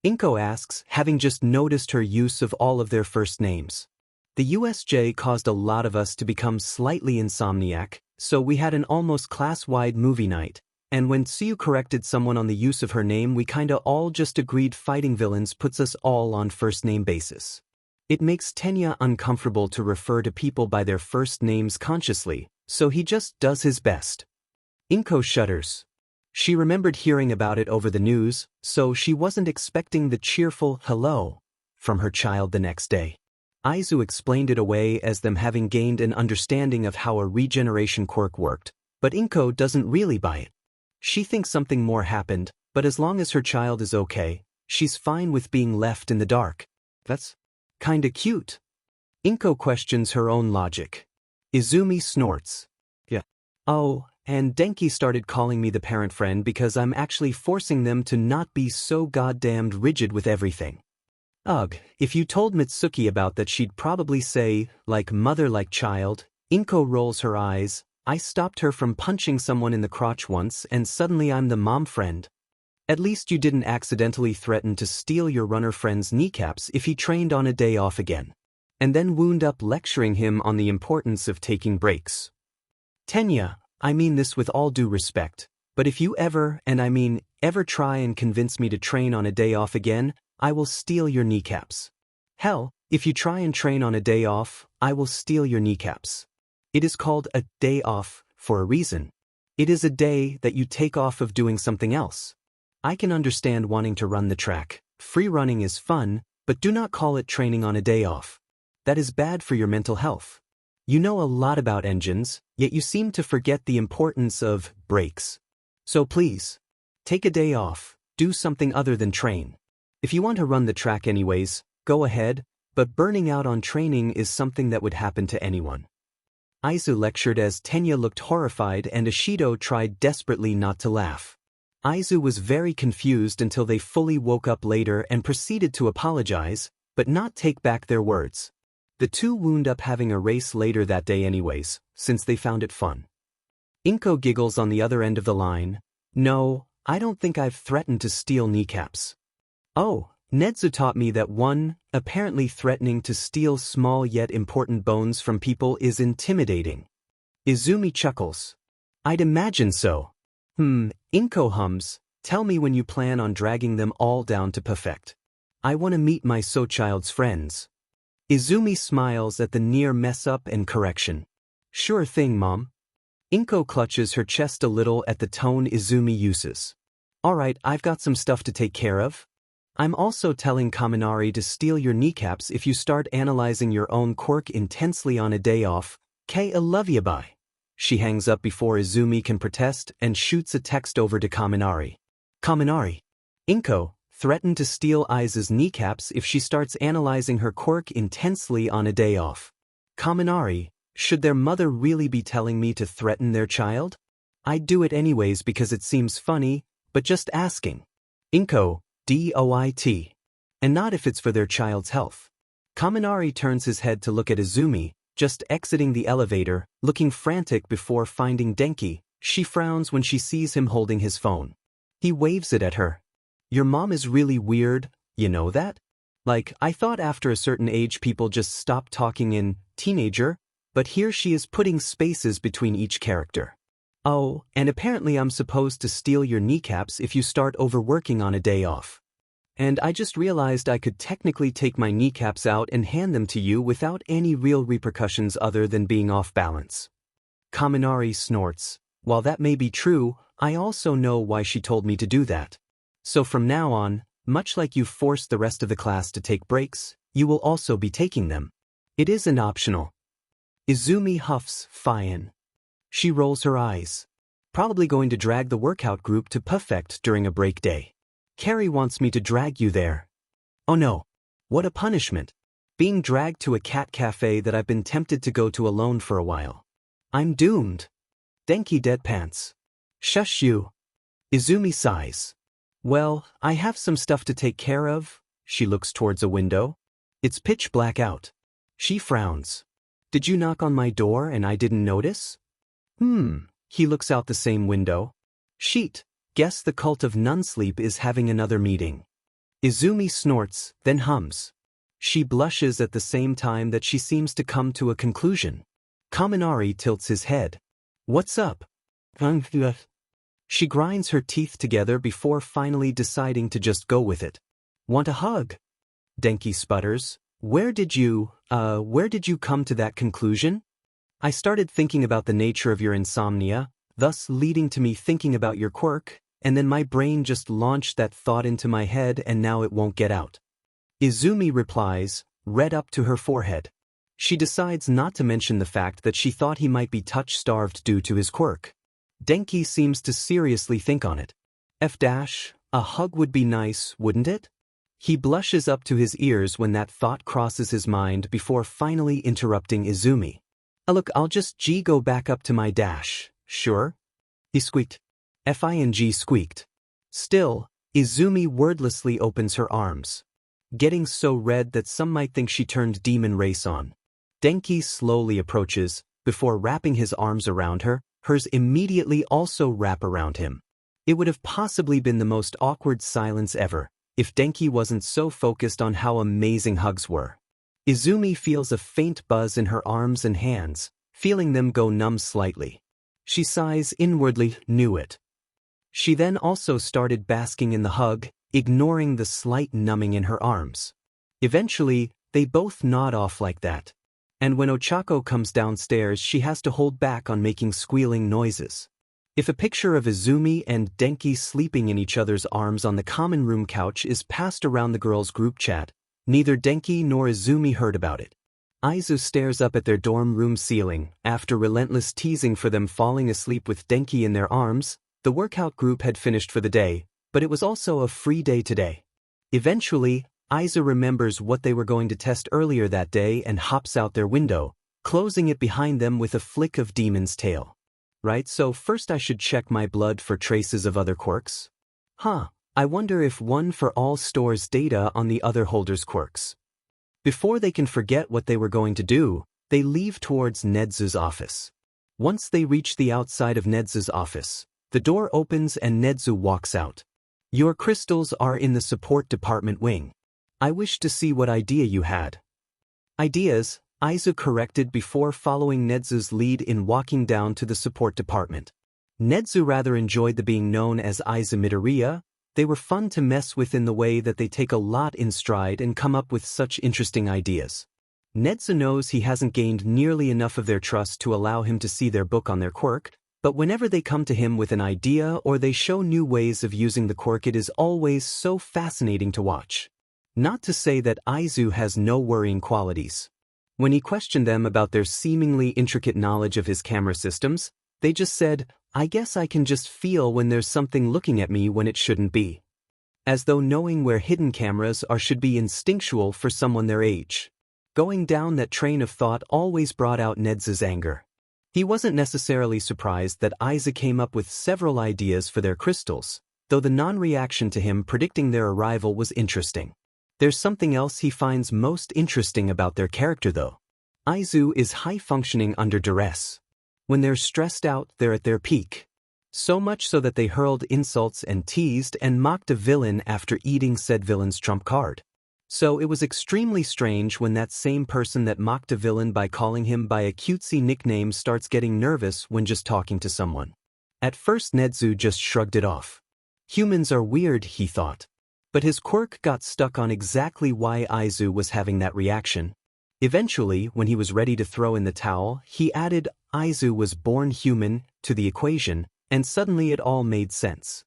Inko asks, having just noticed her use of all of their first names. The USJ caused a lot of us to become slightly insomniac, so we had an almost class-wide movie night. And when Tsuyu corrected someone on the use of her name, we kinda all just agreed fighting villains puts us all on first-name basis. It makes Tenya uncomfortable to refer to people by their first names consciously, so he just does his best. Inko shudders. She remembered hearing about it over the news, so she wasn't expecting the cheerful hello from her child the next day. Aizu explained it away as them having gained an understanding of how a regeneration quirk worked, but Inko doesn't really buy it. She thinks something more happened, but as long as her child is okay, she's fine with being left in the dark. That's kinda cute. Inko questions her own logic. Izumi snorts. Yeah. Oh, and Denki started calling me the parent friend because I'm actually forcing them to not be so goddamned rigid with everything. Ugh, if you told Mitsuki about that she'd probably say, like mother like child. Inko rolls her eyes. I stopped her from punching someone in the crotch once and suddenly I'm the mom friend. At least you didn't accidentally threaten to steal your runner friend's kneecaps if he trained on a day off again. And then wound up lecturing him on the importance of taking breaks. Tenya, I mean this with all due respect, but if you ever, and I mean ever try and convince me to train on a day off again, I will steal your kneecaps. Hell, if you try and train on a day off, I will steal your kneecaps. It is called a day off for a reason. It is a day that you take off of doing something else. I can understand wanting to run the track. Free running is fun, but do not call it training on a day off. That is bad for your mental health. You know a lot about engines, yet you seem to forget the importance of breaks. So please, take a day off, do something other than train. If you want to run the track anyways, go ahead, but burning out on training is something that would happen to anyone. Aizu lectured as Tenya looked horrified and Ashido tried desperately not to laugh. Aizu was very confused until they fully woke up later and proceeded to apologize, but not take back their words. The two wound up having a race later that day anyways, since they found it fun. Inko giggles on the other end of the line. No, I don't think I've threatened to steal kneecaps. Oh, Netsu taught me that one, apparently threatening to steal small yet important bones from people is intimidating. Izumi chuckles. I'd imagine so. Inko hums, tell me when you plan on dragging them all down to perfect. I want to meet my so-child's friends. Izumi smiles at the near mess-up and correction. Sure thing, Mom. Inko clutches her chest a little at the tone Izumi uses. Alright, I've got some stuff to take care of. I'm also telling Kaminari to steal your kneecaps if you start analyzing your own quirk intensely on a day off. I love ya bye. She hangs up before Izumi can protest and shoots a text over to Kaminari. Kaminari. Inko, threatened to steal Aiza's kneecaps if she starts analyzing her quirk intensely on a day off. Kaminari, should their mother really be telling me to threaten their child? I'd do it anyways because it seems funny, but just asking. Inko, DOIT. And not if it's for their child's health. Kaminari turns his head to look at Izumi, just exiting the elevator, looking frantic before finding Denki. She frowns when she sees him holding his phone. He waves it at her. Your mom is really weird, you know that? Like, I thought after a certain age people just stop talking in teenager, but here she is putting spaces between each character. Oh, and apparently I'm supposed to steal your kneecaps if you start overworking on a day off. And I just realized I could technically take my kneecaps out and hand them to you without any real repercussions other than being off balance. Kaminari snorts. While that may be true, I also know why she told me to do that. So from now on, much like you forced the rest of the class to take breaks, you will also be taking them. It isn't optional. Izumi huffs, fine. She rolls her eyes. Probably going to drag the workout group to perfect during a break day. Carrie wants me to drag you there. Oh no. What a punishment. Being dragged to a cat cafe that I've been tempted to go to alone for a while. I'm doomed. Denki deadpants. Shush you. Izumi sighs. Well, I have some stuff to take care of. She looks towards a window. It's pitch black out. She frowns. Did you knock on my door and I didn't notice? He looks out the same window. Sheet. Guess the cult of non-sleep is having another meeting. Izumi snorts, then hums. She blushes at the same time that she seems to come to a conclusion. Kaminari tilts his head. What's up? She grinds her teeth together before finally deciding to just go with it. Want a hug? Denki sputters. Where did you come to that conclusion? I started thinking about the nature of your insomnia, thus leading to me thinking about your quirk, and then my brain just launched that thought into my head and now it won't get out. Izumi replies, red up to her forehead. She decides not to mention the fact that she thought he might be touch-starved due to his quirk. Denki seems to seriously think on it. A hug would be nice, wouldn't it? He blushes up to his ears when that thought crosses his mind before finally interrupting Izumi. Look, I'll just go back up to my dash, sure? He squeaked. Fing squeaked. Still, Izumi wordlessly opens her arms, getting so red that some might think she turned demon race on. Denki slowly approaches, before wrapping his arms around her, hers immediately also wrap around him. It would have possibly been the most awkward silence ever, if Denki wasn't so focused on how amazing hugs were. Izumi feels a faint buzz in her arms and hands, feeling them go numb slightly. She sighs inwardly, knew it. She then also started basking in the hug, ignoring the slight numbing in her arms. Eventually, they both nod off like that. And when Ochako comes downstairs, she has to hold back on making squealing noises. If a picture of Izumi and Denki sleeping in each other's arms on the common room couch is passed around the girls' group chat, neither Denki nor Izumi heard about it. Aizu stares up at their dorm room ceiling. After relentless teasing for them falling asleep with Denki in their arms, the workout group had finished for the day, but it was also a free day today. Eventually, Aizu remembers what they were going to test earlier that day and hops out their window, closing it behind them with a flick of Demon's tail. Right, so first I should check my blood for traces of other quirks? I wonder if one for all stores data on the other holder's quirks. Before they can forget what they were going to do, they leave towards Nedzu's office. Once they reach the outside of Nedzu's office, the door opens and Nedzu walks out. Your crystals are in the support department wing. I wish to see what idea you had. Ideas, Aizu corrected before following Nedzu's lead in walking down to the support department. Nedzu rather enjoyed the being known as Izuku Midoriya. They were fun to mess with in the way that they take a lot in stride and come up with such interesting ideas. Nedzu knows he hasn't gained nearly enough of their trust to allow him to see their book on their quirk, but whenever they come to him with an idea or they show new ways of using the quirk, it is always so fascinating to watch. Not to say that Aizu has no worrying qualities. When he questioned them about their seemingly intricate knowledge of his camera systems, they just said, I guess I can just feel when there's something looking at me when it shouldn't be. As though knowing where hidden cameras are should be instinctual for someone their age. Going down that train of thought always brought out Nedzu's anger. He wasn't necessarily surprised that Aizu came up with several ideas for their crystals, though the non-reaction to him predicting their arrival was interesting. There's something else he finds most interesting about their character though. Aizu is high-functioning under duress. When they're stressed out, they're at their peak. So much so that they hurled insults and teased and mocked a villain after eating said villain's trump card. So it was extremely strange when that same person that mocked a villain by calling him by a cutesy nickname starts getting nervous when just talking to someone. At first Nedzu just shrugged it off. Humans are weird, he thought. But his quirk got stuck on exactly why Aizu was having that reaction. Eventually, when he was ready to throw in the towel, he added Aizu was born human to the equation, and suddenly it all made sense.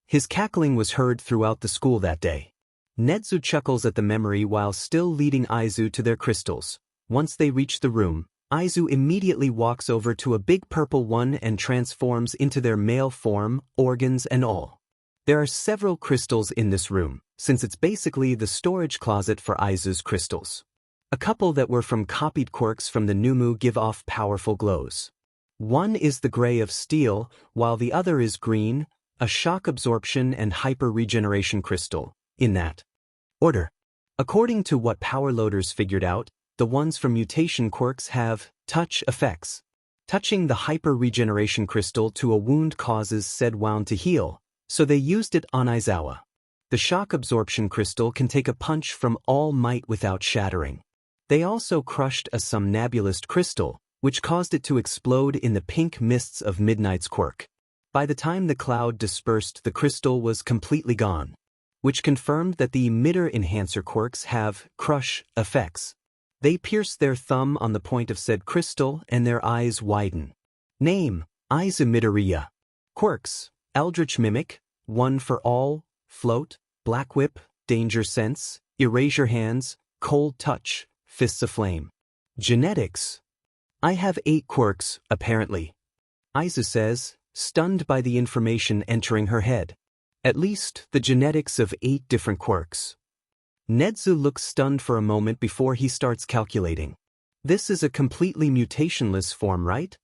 His cackling was heard throughout the school that day. Nedzu chuckles at the memory while still leading Aizu to their crystals. Once they reach the room, Aizu immediately walks over to a big purple one and transforms into their male form, organs and all. There are several crystals in this room, since it's basically the storage closet for Aizu's crystals. A couple that were from copied quirks from the Numu give off powerful glows. One is the gray of steel, while the other is green, a shock absorption and hyper-regeneration crystal, in that order. According to what power loaders figured out, the ones from Mutation Quirks have touch effects. Touching the hyper-regeneration crystal to a wound causes said wound to heal, so they used it on Aizawa. The shock absorption crystal can take a punch from all might without shattering. They also crushed a somnambulist crystal, which caused it to explode in the pink mists of Midnight's quirk. By the time the cloud dispersed, the crystal was completely gone, which confirmed that the emitter enhancer quirks have crush effects. They pierce their thumb on the point of said crystal and their eyes widen. Name, Izuku Midoriya. Quirks, Eldritch Mimic, One for All, Float, Black Whip, Danger Sense, Erase Your Hands, cold touch, fists aflame. Genetics. I have 8 quirks, apparently. Aizawa says, stunned by the information entering her head. At least, the genetics of 8 different quirks. Nezu looks stunned for a moment before he starts calculating. This is a completely mutationless form, right?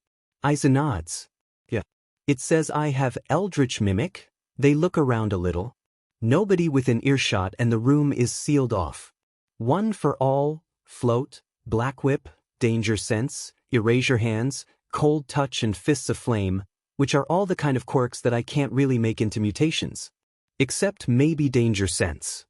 Aizawa nods. Yeah. It says I have Eldritch Mimic. They look around a little. Nobody within earshot and the room is sealed off. One for all, float, black whip, danger sense, erasure hands, cold touch and fists aflame, which are all the kind of quirks that I can't really make into mutations. Except maybe danger sense.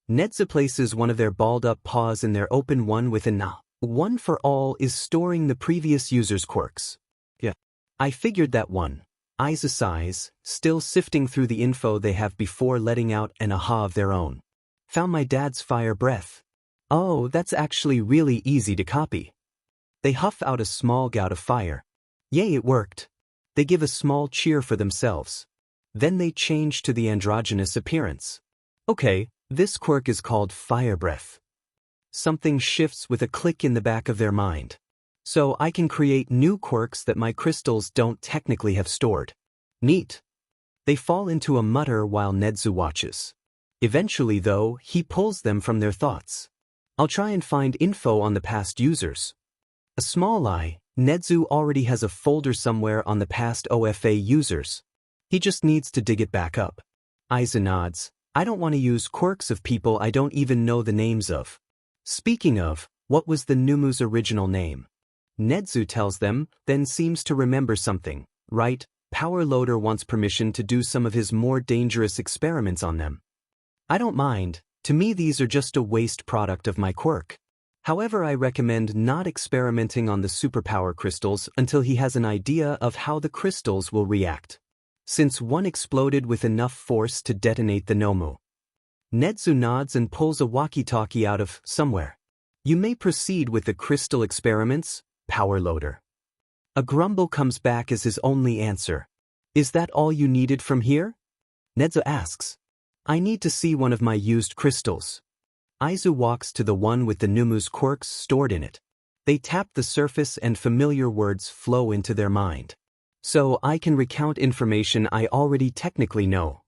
Nezu places one of their balled-up paws in their open one with a na. One for all is storing the previous user's quirks. Yeah. I figured that one. Aizawa sighs, still sifting through the info they have before letting out an aha of their own. Found my dad's fire breath. Oh, that's actually really easy to copy. They huff out a small gout of fire. Yay, it worked. They give a small cheer for themselves. Then they change to the androgynous appearance. Okay. This quirk is called Fire Breath. Something shifts with a click in the back of their mind. So I can create new quirks that my crystals don't technically have stored. Neat. They fall into a mutter while Nezu watches. Eventually, though, he pulls them from their thoughts. I'll try and find info on the past users. A small lie, Nezu already has a folder somewhere on the past OFA users. He just needs to dig it back up. Aizawa nods. I don't want to use quirks of people I don't even know the names of. Speaking of, what was the Numu's original name? Nezu tells them, then seems to remember something. Right, Power Loader wants permission to do some of his more dangerous experiments on them. I don't mind, to me these are just a waste product of my quirk. However, I recommend not experimenting on the superpower crystals until he has an idea of how the crystals will react. Since one exploded with enough force to detonate the Nomu. Nezu nods and pulls a walkie-talkie out of somewhere. You may proceed with the crystal experiments, Power Loader. A grumble comes back as his only answer. Is that all you needed from here? Nezu asks. I need to see one of my used crystals. Aizawa walks to the one with the Numu's quirks stored in it. They tap the surface and familiar words flow into their mind. So I can recount information I already technically know.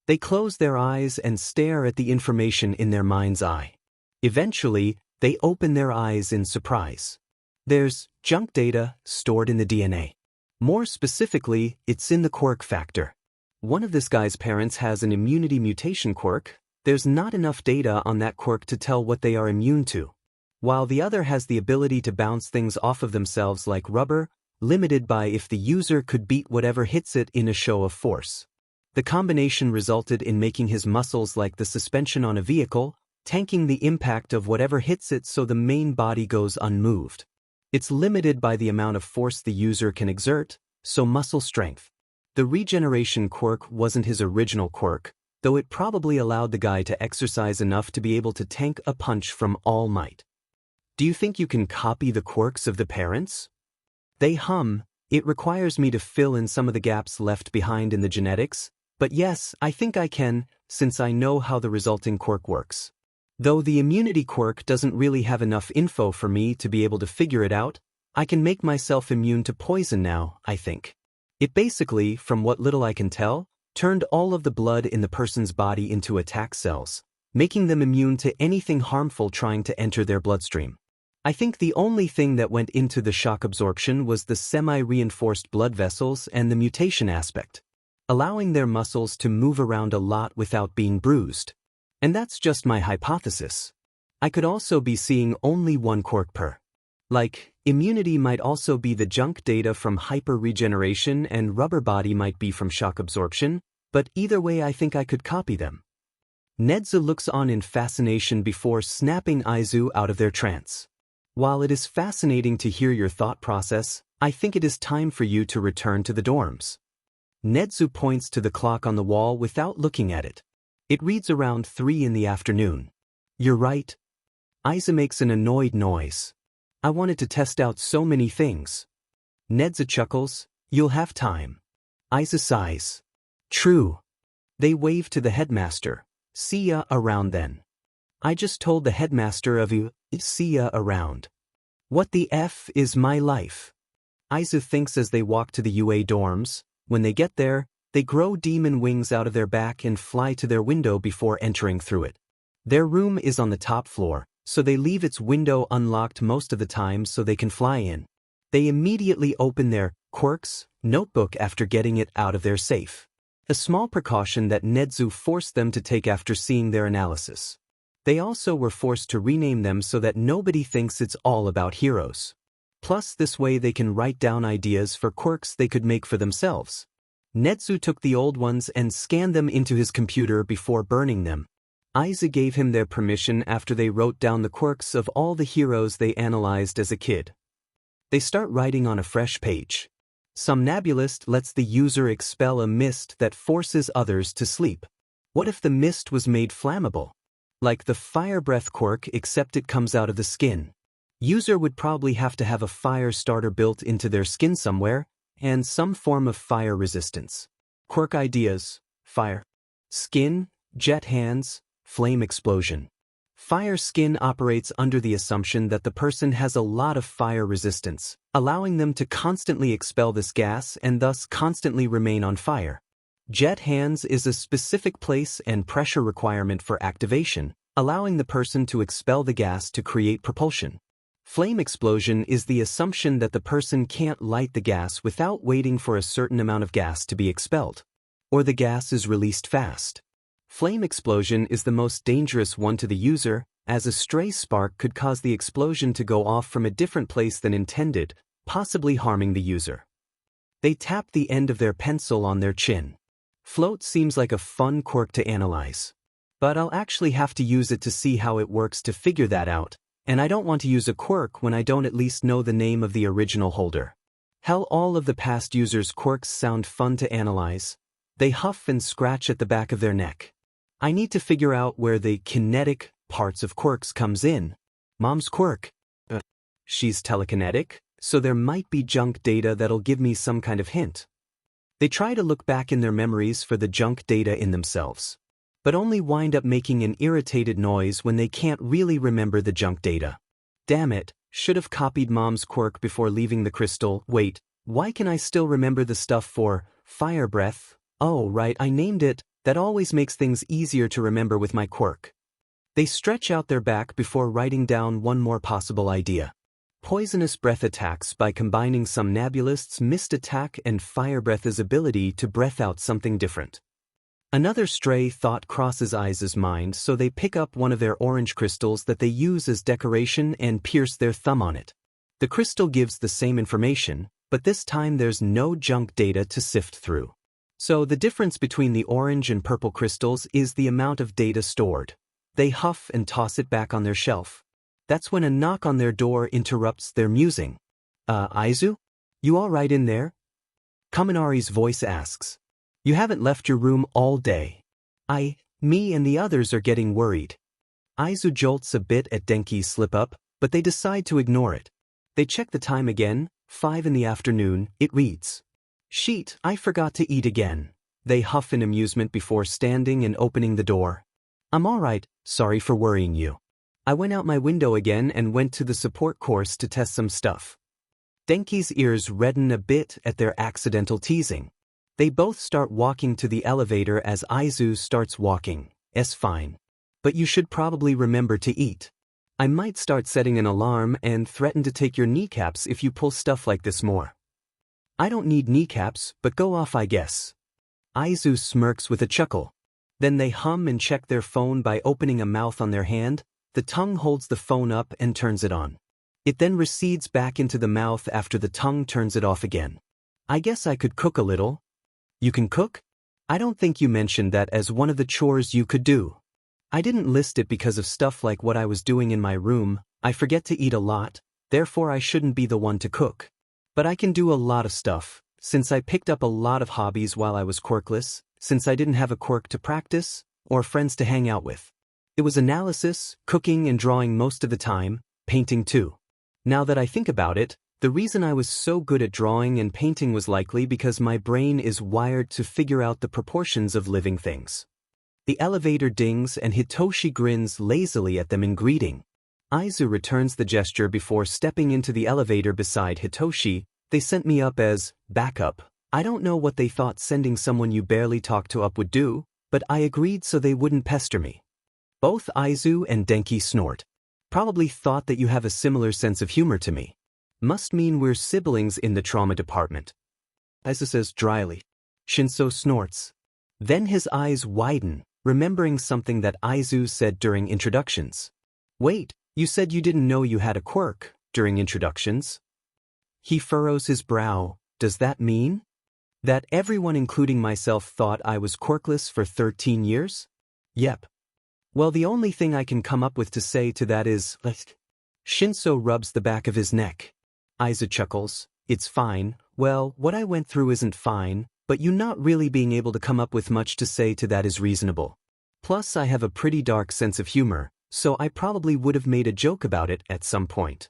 They close their eyes and stare at the information in their mind's eye. Eventually, they open their eyes in surprise. There's junk data stored in the DNA. More specifically, it's in the quirk factor. One of this guy's parents has an immunity mutation quirk. There's not enough data on that quirk to tell what they are immune to. While the other has the ability to bounce things off of themselves like rubber, limited by if the user could beat whatever hits it in a show of force. The combination resulted in making his muscles like the suspension on a vehicle, tanking the impact of whatever hits it so the main body goes unmoved. It's limited by the amount of force the user can exert, so muscle strength. The regeneration quirk wasn't his original quirk, though it probably allowed the guy to exercise enough to be able to tank a punch from all might. Do you think you can copy the quirks of the parents? They hum. It requires me to fill in some of the gaps left behind in the genetics, but yes, I think I can, since I know how the resulting quirk works. Though the immunity quirk doesn't really have enough info for me to be able to figure it out, I can make myself immune to poison now, I think. It basically, from what little I can tell, turned all of the blood in the person's body into attack cells, making them immune to anything harmful trying to enter their bloodstream. I think the only thing that went into the shock absorption was the semi-reinforced blood vessels and the mutation aspect, allowing their muscles to move around a lot without being bruised. And that's just my hypothesis. I could also be seeing only one quirk per. Like, immunity might also be the junk data from hyper-regeneration and rubber body might be from shock absorption, but either way I think I could copy them. Nezu looks on in fascination before snapping Aizawa out of their trance. While it is fascinating to hear your thought process, I think it is time for you to return to the dorms. Nezu points to the clock on the wall without looking at it. It reads around 3 in the afternoon. You're right. Aizawa makes an annoyed noise. I wanted to test out so many things. Nezu chuckles. You'll have time. Aizawa sighs. True. They wave to the headmaster. See ya around then. I just told the headmaster of see ya around. What the F is my life? Aizu thinks as they walk to the UA dorms. When they get there, they grow demon wings out of their back and fly to their window before entering through it. Their room is on the top floor, so they leave its window unlocked most of the time so they can fly in. They immediately open their Quirk's notebook after getting it out of their safe. A small precaution that Nedzu forced them to take after seeing their analysis. They also were forced to rename them so that nobody thinks it's all about heroes. Plus, this way they can write down ideas for quirks they could make for themselves. Nedzu took the old ones and scanned them into his computer before burning them. Aiza gave him their permission after they wrote down the quirks of all the heroes they analyzed as a kid. They start writing on a fresh page. Somnambulist lets the user expel a mist that forces others to sleep. What if the mist was made flammable? Like the fire breath quirk, except it comes out of the skin. User would probably have to have a fire starter built into their skin somewhere, and some form of fire resistance. Quirk ideas: fire, skin, jet hands, flame explosion. Fire skin operates under the assumption that the person has a lot of fire resistance, allowing them to constantly expel this gas and thus constantly remain on fire. Jet hands is a specific place and pressure requirement for activation, allowing the person to expel the gas to create propulsion. Flame explosion is the assumption that the person can't light the gas without waiting for a certain amount of gas to be expelled, or the gas is released fast. Flame explosion is the most dangerous one to the user, as a stray spark could cause the explosion to go off from a different place than intended, possibly harming the user. They tap the end of their pencil on their chin. Float seems like a fun quirk to analyze. But I'll actually have to use it to see how it works to figure that out, and I don't want to use a quirk when I don't at least know the name of the original holder. Hell, all of the past users' quirks sound fun to analyze. They huff and scratch at the back of their neck. I need to figure out where the kinetic parts of quirks comes in. Mom's quirk. She's telekinetic, so there might be junk data that'll give me some kind of hint. They try to look back in their memories for the junk data in themselves, but only wind up making an irritated noise when they can't really remember the junk data. Damn it, should have copied Mom's quirk before leaving the crystal. Wait, why can I still remember the stuff for fire breath? Oh right, I named it. That always makes things easier to remember with my quirk. They stretch out their back before writing down one more possible idea. Poisonous breath attacks by combining Somnambulist's mist attack and fire breath's ability to breath out something different. Another stray thought crosses Aiza's mind, so they pick up one of their orange crystals that they use as decoration and pierce their thumb on it. The crystal gives the same information, but this time there's no junk data to sift through. So the difference between the orange and purple crystals is the amount of data stored. They huff and toss it back on their shelf. That's when a knock on their door interrupts their musing. Aizu? You all right in there? Kaminari's voice asks. You haven't left your room all day. Me and the others are getting worried. Aizu jolts a bit at Denki's slip-up, but they decide to ignore it. They check the time again, 5 in the afternoon, it reads. Sheet, I forgot to eat again. They huff in amusement before standing and opening the door. I'm all right, sorry for worrying you. I went out my window again and went to the support course to test some stuff. Denki's ears redden a bit at their accidental teasing. They both start walking to the elevator as Aizu starts walking. Fine. But you should probably remember to eat. I might start setting an alarm and threaten to take your kneecaps if you pull stuff like this more. I don't need kneecaps, but go off I guess. Aizu smirks with a chuckle. Then they hum and check their phone by opening a mouth on their hand. The tongue holds the phone up and turns it on. It then recedes back into the mouth after the tongue turns it off again. I guess I could cook a little. You can cook? I don't think you mentioned that as one of the chores you could do. I didn't list it because of stuff like what I was doing in my room. I forget to eat a lot, therefore I shouldn't be the one to cook. But I can do a lot of stuff, since I picked up a lot of hobbies while I was quirkless, since I didn't have a quirk to practice, or friends to hang out with. It was analysis, cooking and drawing most of the time, painting too. Now that I think about it, the reason I was so good at drawing and painting was likely because my brain is wired to figure out the proportions of living things. The elevator dings and Hitoshi grins lazily at them in greeting. Aizu returns the gesture before stepping into the elevator beside Hitoshi. They sent me up as backup. I don't know what they thought sending someone you barely talk to up would do, but I agreed so they wouldn't pester me. Both Aizu and Denki snort. Probably thought that you have a similar sense of humor to me. Must mean we're siblings in the trauma department. Aizu says dryly. Shinso snorts. Then his eyes widen, remembering something that Aizu said during introductions. Wait, you said you didn't know you had a quirk during introductions? He furrows his brow. Does that mean that everyone including myself thought I was quirkless for 13 years? Yep. Well, the only thing I can come up with to say to that is, Shinso rubs the back of his neck. Aizu chuckles. It's fine. Well, what I went through isn't fine, but you not really being able to come up with much to say to that is reasonable. Plus, I have a pretty dark sense of humor, so I probably would have made a joke about it at some point.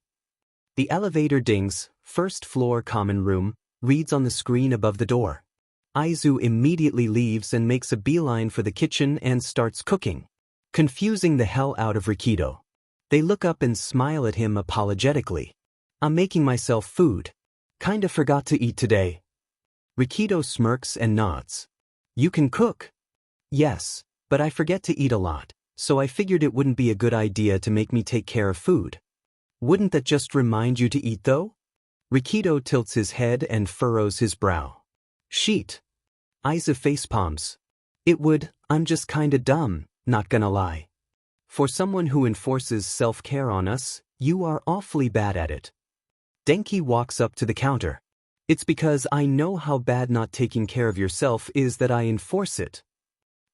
The elevator dings, first floor common room, reads on the screen above the door. Aizu immediately leaves and makes a beeline for the kitchen and starts cooking, confusing the hell out of Rikido. They look up and smile at him apologetically. I'm making myself food. Kinda forgot to eat today. Rikido smirks and nods. You can cook? Yes, but I forget to eat a lot, so I figured it wouldn't be a good idea to make me take care of food. Wouldn't that just remind you to eat though? Rikido tilts his head and furrows his brow. Sheet. Aizu facepalms. It would. I'm just kinda dumb, not gonna lie. For someone who enforces self-care on us, you are awfully bad at it. Denki walks up to the counter. It's because I know how bad not taking care of yourself is that I enforce it.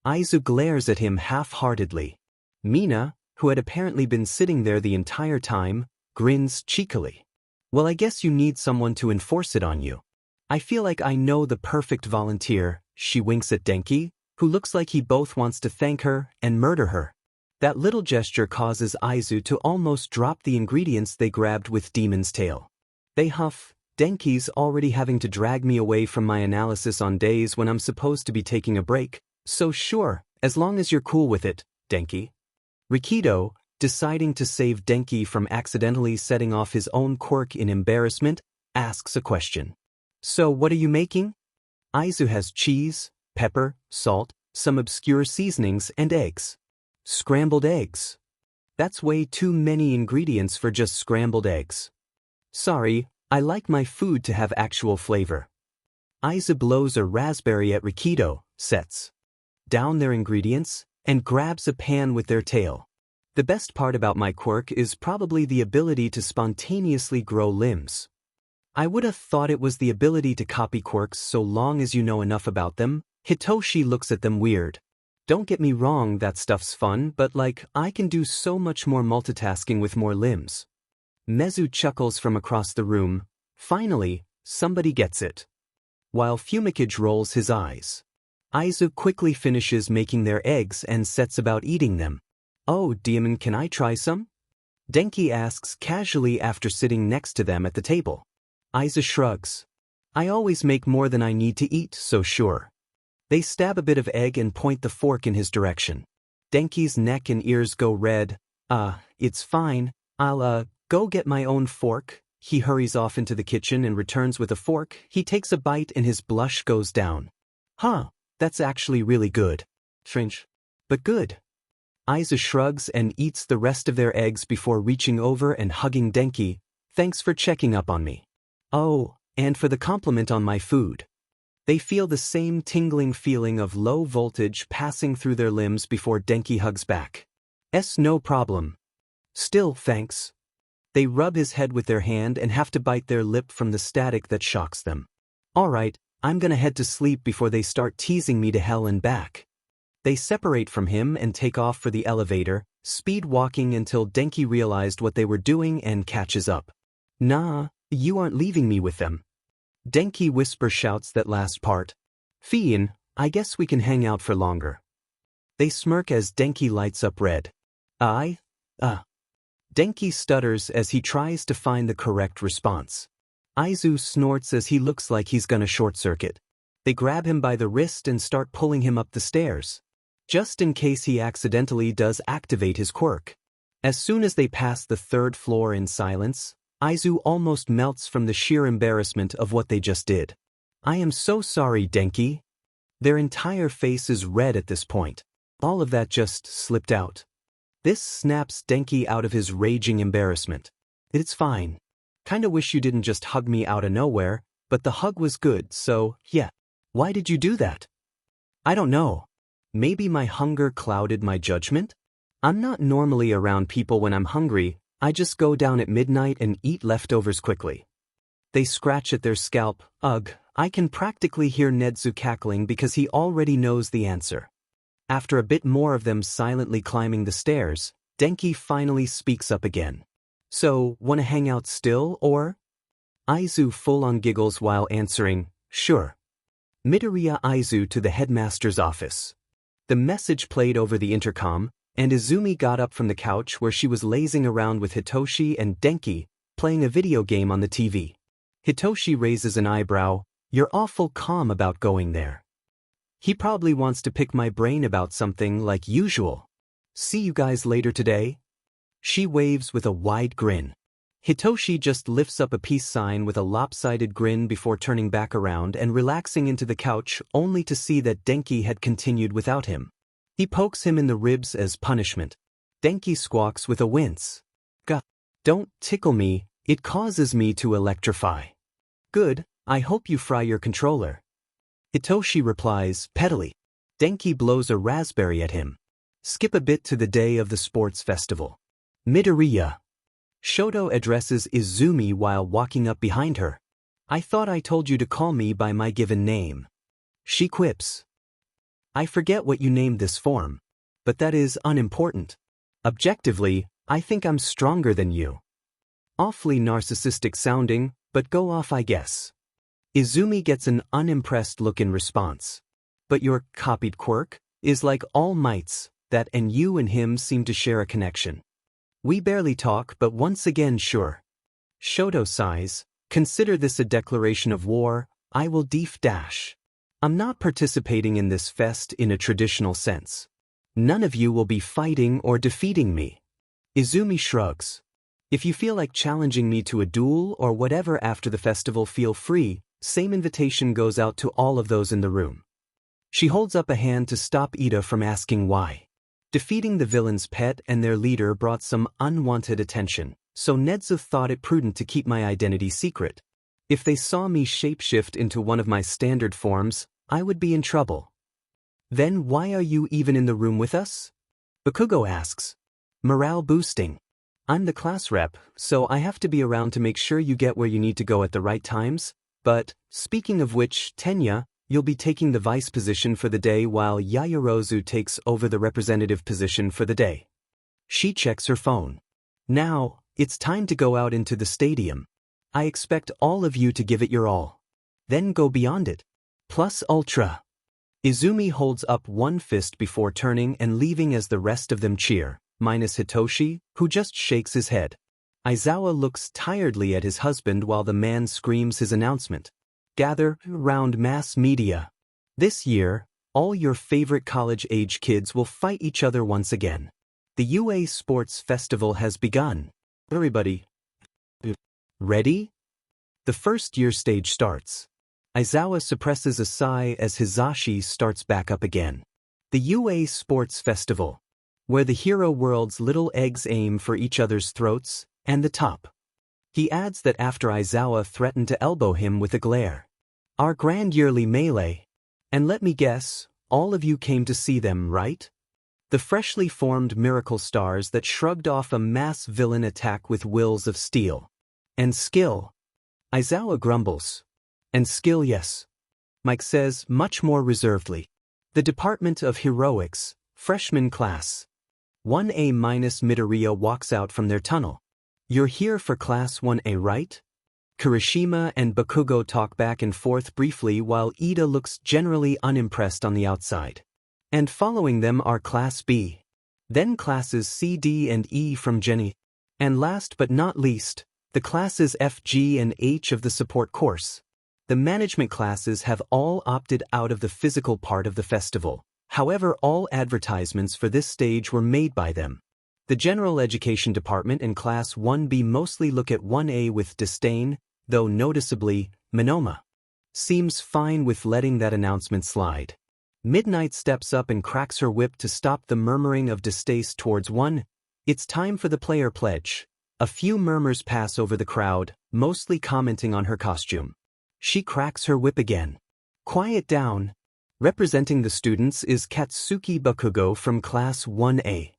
Aizu glares at him half-heartedly. Mina, who had apparently been sitting there the entire time, grins cheekily. Well, I guess you need someone to enforce it on you. I feel like I know the perfect volunteer. She winks at Denki, who looks like he both wants to thank her and murder her. That little gesture causes Aizu to almost drop the ingredients they grabbed with Demon's Tail. They huff. Denki's already having to drag me away from my analysis on days when I'm supposed to be taking a break, so sure, as long as you're cool with it, Denki. Rikido, deciding to save Denki from accidentally setting off his own quirk in embarrassment, asks a question. So what are you making? Aizu has cheese, pepper, salt, some obscure seasonings, and eggs. Scrambled eggs. That's way too many ingredients for just scrambled eggs. Sorry, I like my food to have actual flavor. Aizu blows a raspberry at Rikido, sets down their ingredients, and grabs a pan with their tail. The best part about my quirk is probably the ability to spontaneously grow limbs. I would have thought it was the ability to copy quirks so long as you know enough about them. Hitoshi looks at them weird. Don't get me wrong, that stuff's fun, but I can do so much more multitasking with more limbs. Mezu chuckles from across the room. Finally, somebody gets it. While Fumikage rolls his eyes. Aizu quickly finishes making their eggs and sets about eating them. Oh, Demon, can I try some? Denki asks casually after sitting next to them at the table. Aizu shrugs. I always make more than I need to eat, so sure. They stab a bit of egg and point the fork in his direction. Denki's neck and ears go red. It's fine. I'll, go get my own fork. He hurries off into the kitchen and returns with a fork. He takes a bite and his blush goes down. Huh, that's actually really good. Strange, but good. Aizu shrugs and eats the rest of their eggs before reaching over and hugging Denki. Thanks for checking up on me. Oh, and for the compliment on my food. They feel the same tingling feeling of low voltage passing through their limbs before Denki hugs back. No problem. Still, thanks. They rub his head with their hand and have to bite their lip from the static that shocks them. Alright, I'm gonna head to sleep before they start teasing me to hell and back. They separate from him and take off for the elevator, speed walking until Denki realized what they were doing and catches up. Nah, you aren't leaving me with them. Denki whisper shouts that last part. Fiin, I guess we can hang out for longer. They smirk as Denki lights up red. Denki stutters as he tries to find the correct response. Aizu snorts as he looks like he's gonna short-circuit. They grab him by the wrist and start pulling him up the stairs. just in case he accidentally does activate his quirk. As soon as they pass the third floor in silence, Aizu almost melts from the sheer embarrassment of what they just did. I am so sorry, Denki. Their entire face is red at this point. All of that just slipped out. This snaps Denki out of his raging embarrassment. It's fine. Kinda wish you didn't just hug me out of nowhere, but the hug was good, so yeah. Why did you do that? I don't know. Maybe my hunger clouded my judgment? I'm not normally around people when I'm hungry. I just go down at midnight and eat leftovers quickly. They scratch at their scalp. Ugh, I can practically hear Netsu cackling because he already knows the answer. After a bit more of them silently climbing the stairs, Denki finally speaks up again. So, wanna hang out still, or? Aizu full-on giggles while answering, sure. Midoriya Aizu to the headmaster's office. The message played over the intercom, and Izumi got up from the couch where she was lazing around with Hitoshi and Denki, playing a video game on the TV. Hitoshi raises an eyebrow. You're awful calm about going there. He probably wants to pick my brain about something like usual. See you guys later today? She waves with a wide grin. Hitoshi just lifts up a peace sign with a lopsided grin before turning back around and relaxing into the couch only to see that Denki had continued without him. He pokes him in the ribs as punishment. Denki squawks with a wince. Gah, don't tickle me, it causes me to electrify. Good, I hope you fry your controller. Hitoshi replies, pettily. Denki blows a raspberry at him. Skip a bit to the day of the sports festival. Midoriya. Shoto addresses Izumi while walking up behind her. I thought I told you to call me by my given name. She quips. I forget what you named this form, but that is unimportant. Objectively, I think I'm stronger than you. Awfully narcissistic sounding, but go off I guess. Izumi gets an unimpressed look in response. But your copied quirk is like All Might's, that and you and him seem to share a connection. We barely talk, but once again sure. Shoto sighs, consider this a declaration of war, I will dash. I'm not participating in this fest in a traditional sense. None of you will be fighting or defeating me. Izumi shrugs. If you feel like challenging me to a duel or whatever after the festival, feel free, same invitation goes out to all of those in the room. She holds up a hand to stop Ida from asking why. Defeating the villain's pet and their leader brought some unwanted attention, so Netsu thought it prudent to keep my identity secret. If they saw me shapeshift into one of my standard forms, I would be in trouble. Then why are you even in the room with us? Bakugo asks. Morale boosting. I'm the class rep, so I have to be around to make sure you get where you need to go at the right times, but, speaking of which, Tenya, you'll be taking the vice position for the day while Yaoyorozu takes over the representative position for the day. She checks her phone. Now, it's time to go out into the stadium. I expect all of you to give it your all. Then go beyond it. Plus ultra. Izumi holds up one fist before turning and leaving as the rest of them cheer, minus Hitoshi, who just shakes his head. Aizawa looks tiredly at his husband while the man screams his announcement. Gather round mass media. This year, all your favorite college-age kids will fight each other once again. The UA Sports Festival has begun. Everybody, ready? The first-year stage starts. Aizawa suppresses a sigh as Hizashi starts back up again. The UA Sports Festival, where the hero world's little eggs aim for each other's throats, and the top. He adds that after Aizawa threatened to elbow him with a glare. Our grand yearly melee. And let me guess, all of you came to see them, right? The freshly formed miracle stars that shrugged off a mass villain attack with wills of steel. And skill. Aizawa grumbles. And skill, yes. Mike says much more reservedly. The Department of Heroics, freshman class. 1A- Midoriya walks out from their tunnel. You're here for class 1A, right? Kirishima and Bakugo talk back and forth briefly while Ida looks generally unimpressed on the outside. And following them are Class B. Then classes C, D, and E from Jenny. And last but not least, the classes F, G, and H of the support course. The management classes have all opted out of the physical part of the festival. However, all advertisements for this stage were made by them. The General Education Department and Class 1B mostly look at 1A with disdain, though noticeably, Monoma seems fine with letting that announcement slide. Midnight steps up and cracks her whip to stop the murmuring of distaste towards one. It's time for the player pledge. A few murmurs pass over the crowd, mostly commenting on her costume. She cracks her whip again. Quiet down. Representing the students is Katsuki Bakugo from Class 1A.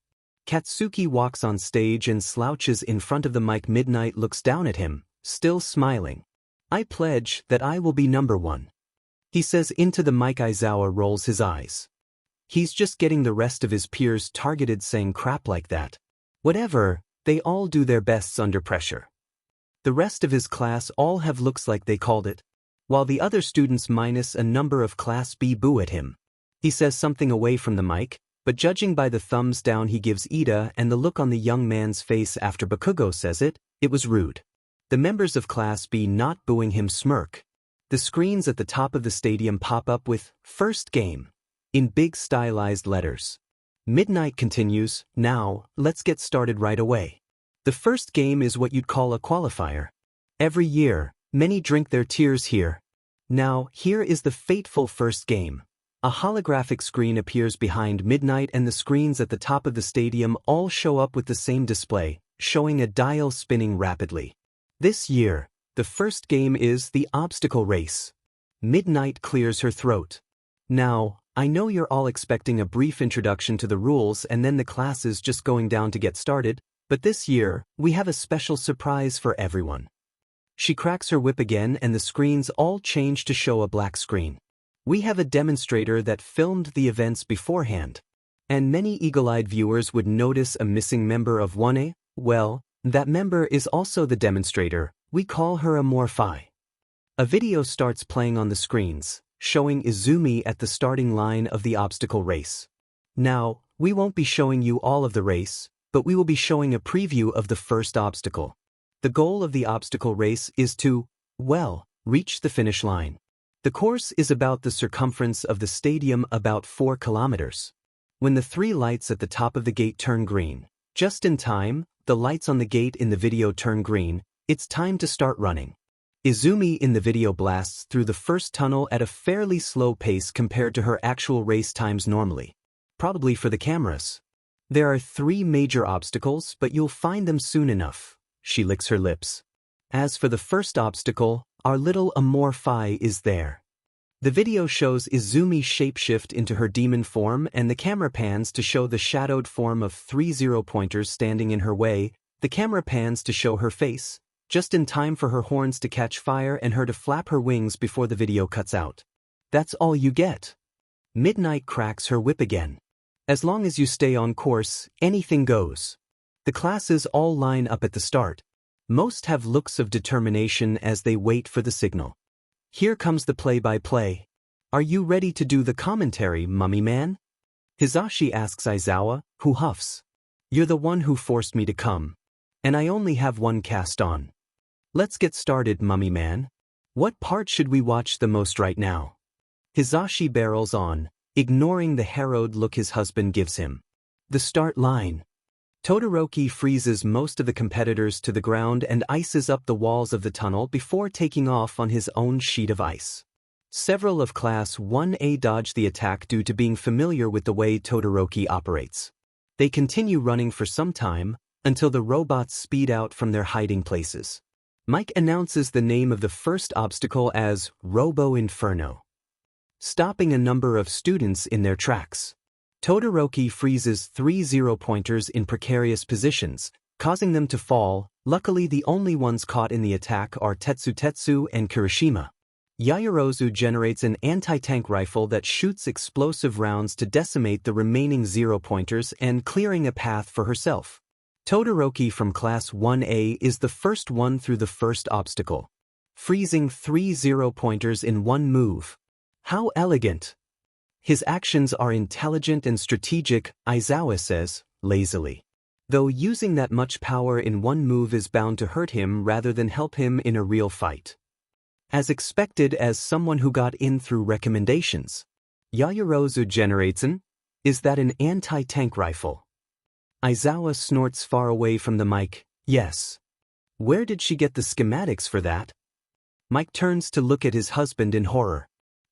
Katsuki walks on stage and slouches in front of the mic. Midnight looks down at him, still smiling. I pledge that I will be number one. He says into the mic. Aizawa rolls his eyes. He's just getting the rest of his peers targeted saying crap like that. Whatever, they all do their bests under pressure. The rest of his class all have looks like they called it, while the other students minus a number of Class B boo at him. He says something away from the mic, but judging by the thumbs down he gives Ida and the look on the young man's face after Bakugo says it, it was rude. The members of Class B not booing him smirk. The screens at the top of the stadium pop up with "First Game" in big stylized letters. Midnight continues, now, let's get started right away. The first game is what you'd call a qualifier. Every year, many drink their tears here. Now, here is the fateful first game. A holographic screen appears behind Midnight and the screens at the top of the stadium all show up with the same display, showing a dial spinning rapidly. This year, the first game is the obstacle race. Midnight clears her throat. Now, I know you're all expecting a brief introduction to the rules and then the classes just going down to get started, but this year, we have a special surprise for everyone. She cracks her whip again and the screens all change to show a black screen. We have a demonstrator that filmed the events beforehand. And many eagle-eyed viewers would notice a missing member of 1A. Well, that member is also the demonstrator. We call her Amorphi. A video starts playing on the screens, showing Izumi at the starting line of the obstacle race. Now, we won't be showing you all of the race, but we will be showing a preview of the first obstacle. The goal of the obstacle race is to, well, reach the finish line. The course is about the circumference of the stadium, about 4 kilometers. When the 3 lights at the top of the gate turn green, just in time, the lights on the gate in the video turn green, it's time to start running. Izumi in the video blasts through the first tunnel at a fairly slow pace compared to her actual race times normally. Probably for the cameras. There are 3 major obstacles, but you'll find them soon enough. She licks her lips. As for the first obstacle, our little Amorphi is there. The video shows Izumi shapeshift into her demon form and the camera pans to show the shadowed form of 3 0-pointers standing in her way. The camera pans to show her face, just in time for her horns to catch fire and her to flap her wings before the video cuts out. That's all you get. Midnight cracks her whip again. As long as you stay on course, anything goes. The classes all line up at the start. Most have looks of determination as they wait for the signal. Here comes the play-by-play. Are you ready to do the commentary, mummy man? Hisashi asks Aizawa, who huffs. You're the one who forced me to come. And I only have one cast on. Let's get started, mummy man. What part should we watch the most right now? Hisashi barrels on, ignoring the harrowed look his husband gives him. The start line. Todoroki freezes most of the competitors to the ground and ices up the walls of the tunnel before taking off on his own sheet of ice. Several of Class 1A dodge the attack due to being familiar with the way Todoroki operates. They continue running for some time, until the robots speed out from their hiding places. Mike announces the name of the first obstacle as Robo Inferno, stopping a number of students in their tracks. Todoroki freezes 3 0-pointers in precarious positions, causing them to fall. Luckily, the only ones caught in the attack are Tetsu and Kirishima. Yaoyorozu generates an anti-tank rifle that shoots explosive rounds to decimate the remaining 0-pointers and clearing a path for herself. Todoroki from Class 1A is the first one through the first obstacle, freezing 3 0-pointers in one move. How elegant! His actions are intelligent and strategic, Aizawa says, lazily. Though using that much power in one move is bound to hurt him rather than help him in a real fight. As expected as someone who got in through recommendations. Yaoyorozu generates an? Is that an anti-tank rifle? Aizawa snorts far away from the mic. Yes. Where did she get the schematics for that? Mike turns to look at his husband in horror.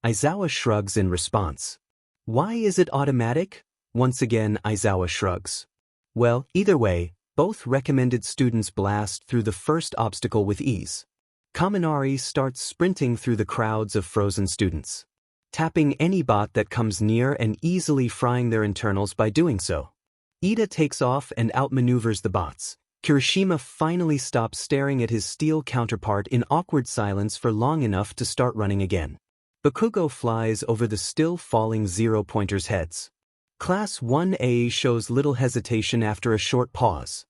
Aizawa shrugs in response. Why is it automatic? Once again, Aizawa shrugs. Well, either way, both recommended students blast through the first obstacle with ease. Kaminari starts sprinting through the crowds of frozen students, tapping any bot that comes near and easily frying their internals by doing so. Ida takes off and outmaneuvers the bots. Kirishima finally stops staring at his steel counterpart in awkward silence for long enough to start running again. Bakugo flies over the still falling zero-pointers' heads. Class 1A shows little hesitation after a short pause.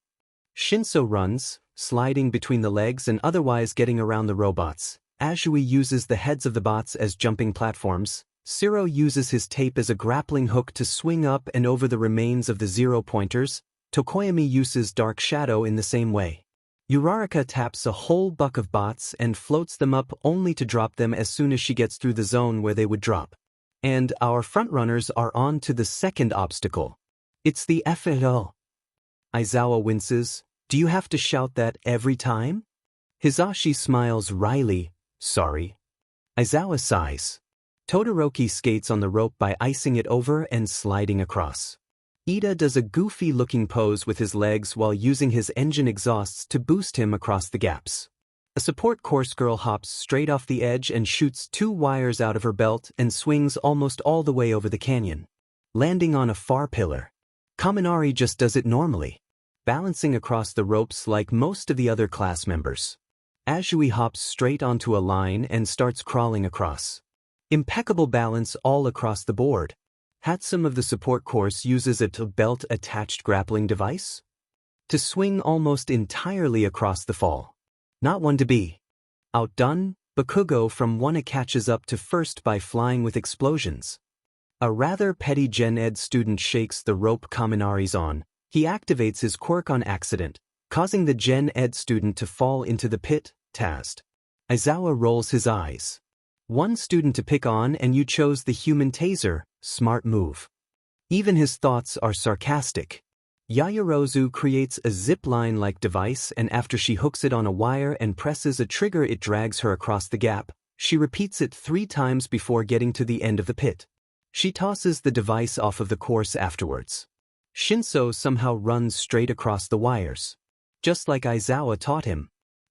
Shinso runs, sliding between the legs and otherwise getting around the robots. Azui uses the heads of the bots as jumping platforms. Siro uses his tape as a grappling hook to swing up and over the remains of the zero-pointers. Tokoyami uses Dark Shadow in the same way. Uraraka taps a whole buck of bots and floats them up only to drop them as soon as she gets through the zone where they would drop. And our frontrunners are on to the second obstacle. It's the FLO. Aizawa winces. Do you have to shout that every time? Hizashi smiles wryly. Sorry. Aizawa sighs. Todoroki skates on the rope by icing it over and sliding across. Ida does a goofy-looking pose with his legs while using his engine exhausts to boost him across the gaps. A support course girl hops straight off the edge and shoots 2 wires out of her belt and swings almost all the way over the canyon, landing on a far pillar. Kaminari just does it normally, balancing across the ropes like most of the other class members. Azui hops straight onto a line and starts crawling across. Impeccable balance all across the board. Hatsum of the support course uses a belt-attached grappling device to swing almost entirely across the fall. Not one to be outdone, Bakugo from Wana catches up to first by flying with explosions. A rather petty Gen Ed student shakes the rope Kaminari's on. He activates his quirk on accident, causing the Gen Ed student to fall into the pit, Tazed. Aizawa rolls his eyes. One student to pick on and you chose the human taser, smart move. Even his thoughts are sarcastic. Yaoyorozu creates a zip-line-like device and after she hooks it on a wire and presses a trigger it drags her across the gap. She repeats it 3 times before getting to the end of the pit. She tosses the device off of the course afterwards. Shinso somehow runs straight across the wires, just like Aizawa taught him.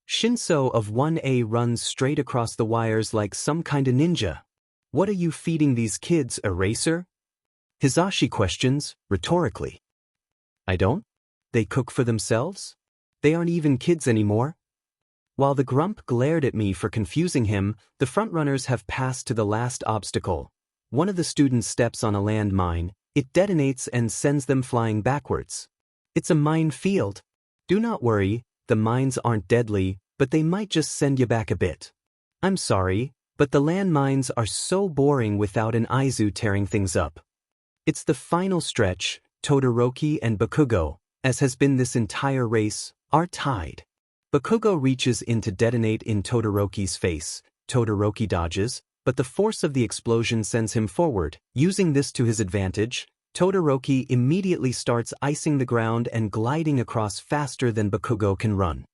Shinso of 1A runs straight across the wires like some kind of ninja. What are you feeding these kids, eraser? Hizashi questions, rhetorically. I don't? They cook for themselves? They aren't even kids anymore? While the grump glared at me for confusing him, the frontrunners have passed to the last obstacle. One of the students steps on a landmine. It detonates and sends them flying backwards. It's a minefield. Do not worry, the mines aren't deadly, but they might just send you back a bit. I'm sorry, but the landmines are so boring without an Aizu tearing things up. It's the final stretch. Todoroki and Bakugo, as has been this entire race, are tied. Bakugo reaches in to detonate in Todoroki's face. Todoroki dodges, but the force of the explosion sends him forward. Using this to his advantage, Todoroki immediately starts icing the ground and gliding across faster than Bakugo can run.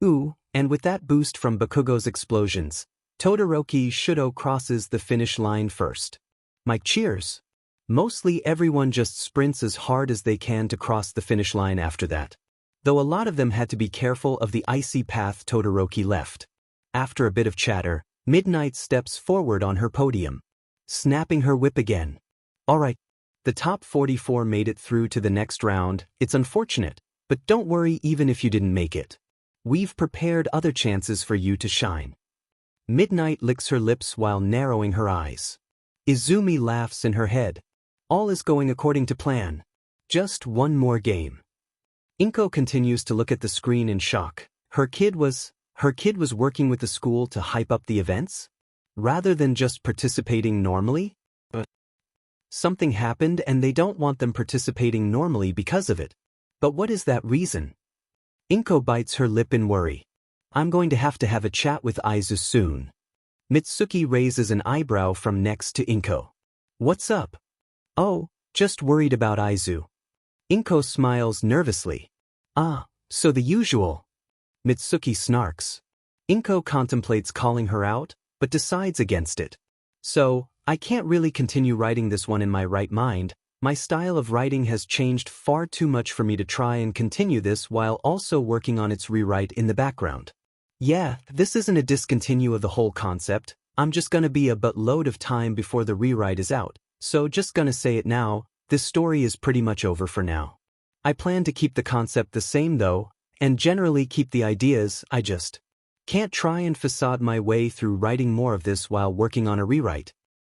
Ooh, and with that boost from Bakugo's explosions, Todoroki Shudo crosses the finish line first. Mike cheers. Mostly everyone just sprints as hard as they can to cross the finish line after that, though a lot of them had to be careful of the icy path Todoroki left. After a bit of chatter, Midnight steps forward on her podium, snapping her whip again. Alright, the top 44 made it through to the next round. It's unfortunate, but don't worry even if you didn't make it. We've prepared other chances for you to shine. Midnight licks her lips while narrowing her eyes. Izumi laughs in her head. All is going according to plan. Just one more game. Inko continues to look at the screen in shock. Her kid was working with the school to hype up the events? Rather than just participating normally? But something happened and they don't want them participating normally because of it. But what is that reason? Inko bites her lip in worry. I'm going to have a chat with Aizu soon. Mitsuki raises an eyebrow from next to Inko. What's up? Oh, just worried about Aizu. Inko smiles nervously. Ah, so the usual. Mitsuki snarks. Inko contemplates calling her out, but decides against it. So, I can't really continue writing this one in my right mind. My style of writing has changed far too much for me to try and continue this while also working on its rewrite in the background. Yeah, this isn't a discontinue of the whole concept. I'm just gonna be a buttload of time before the rewrite is out, so just gonna say it now, this story is pretty much over for now. I plan to keep the concept the same though, and generally keep the ideas. I just can't try and facade my way through writing more of this while working on a rewrite.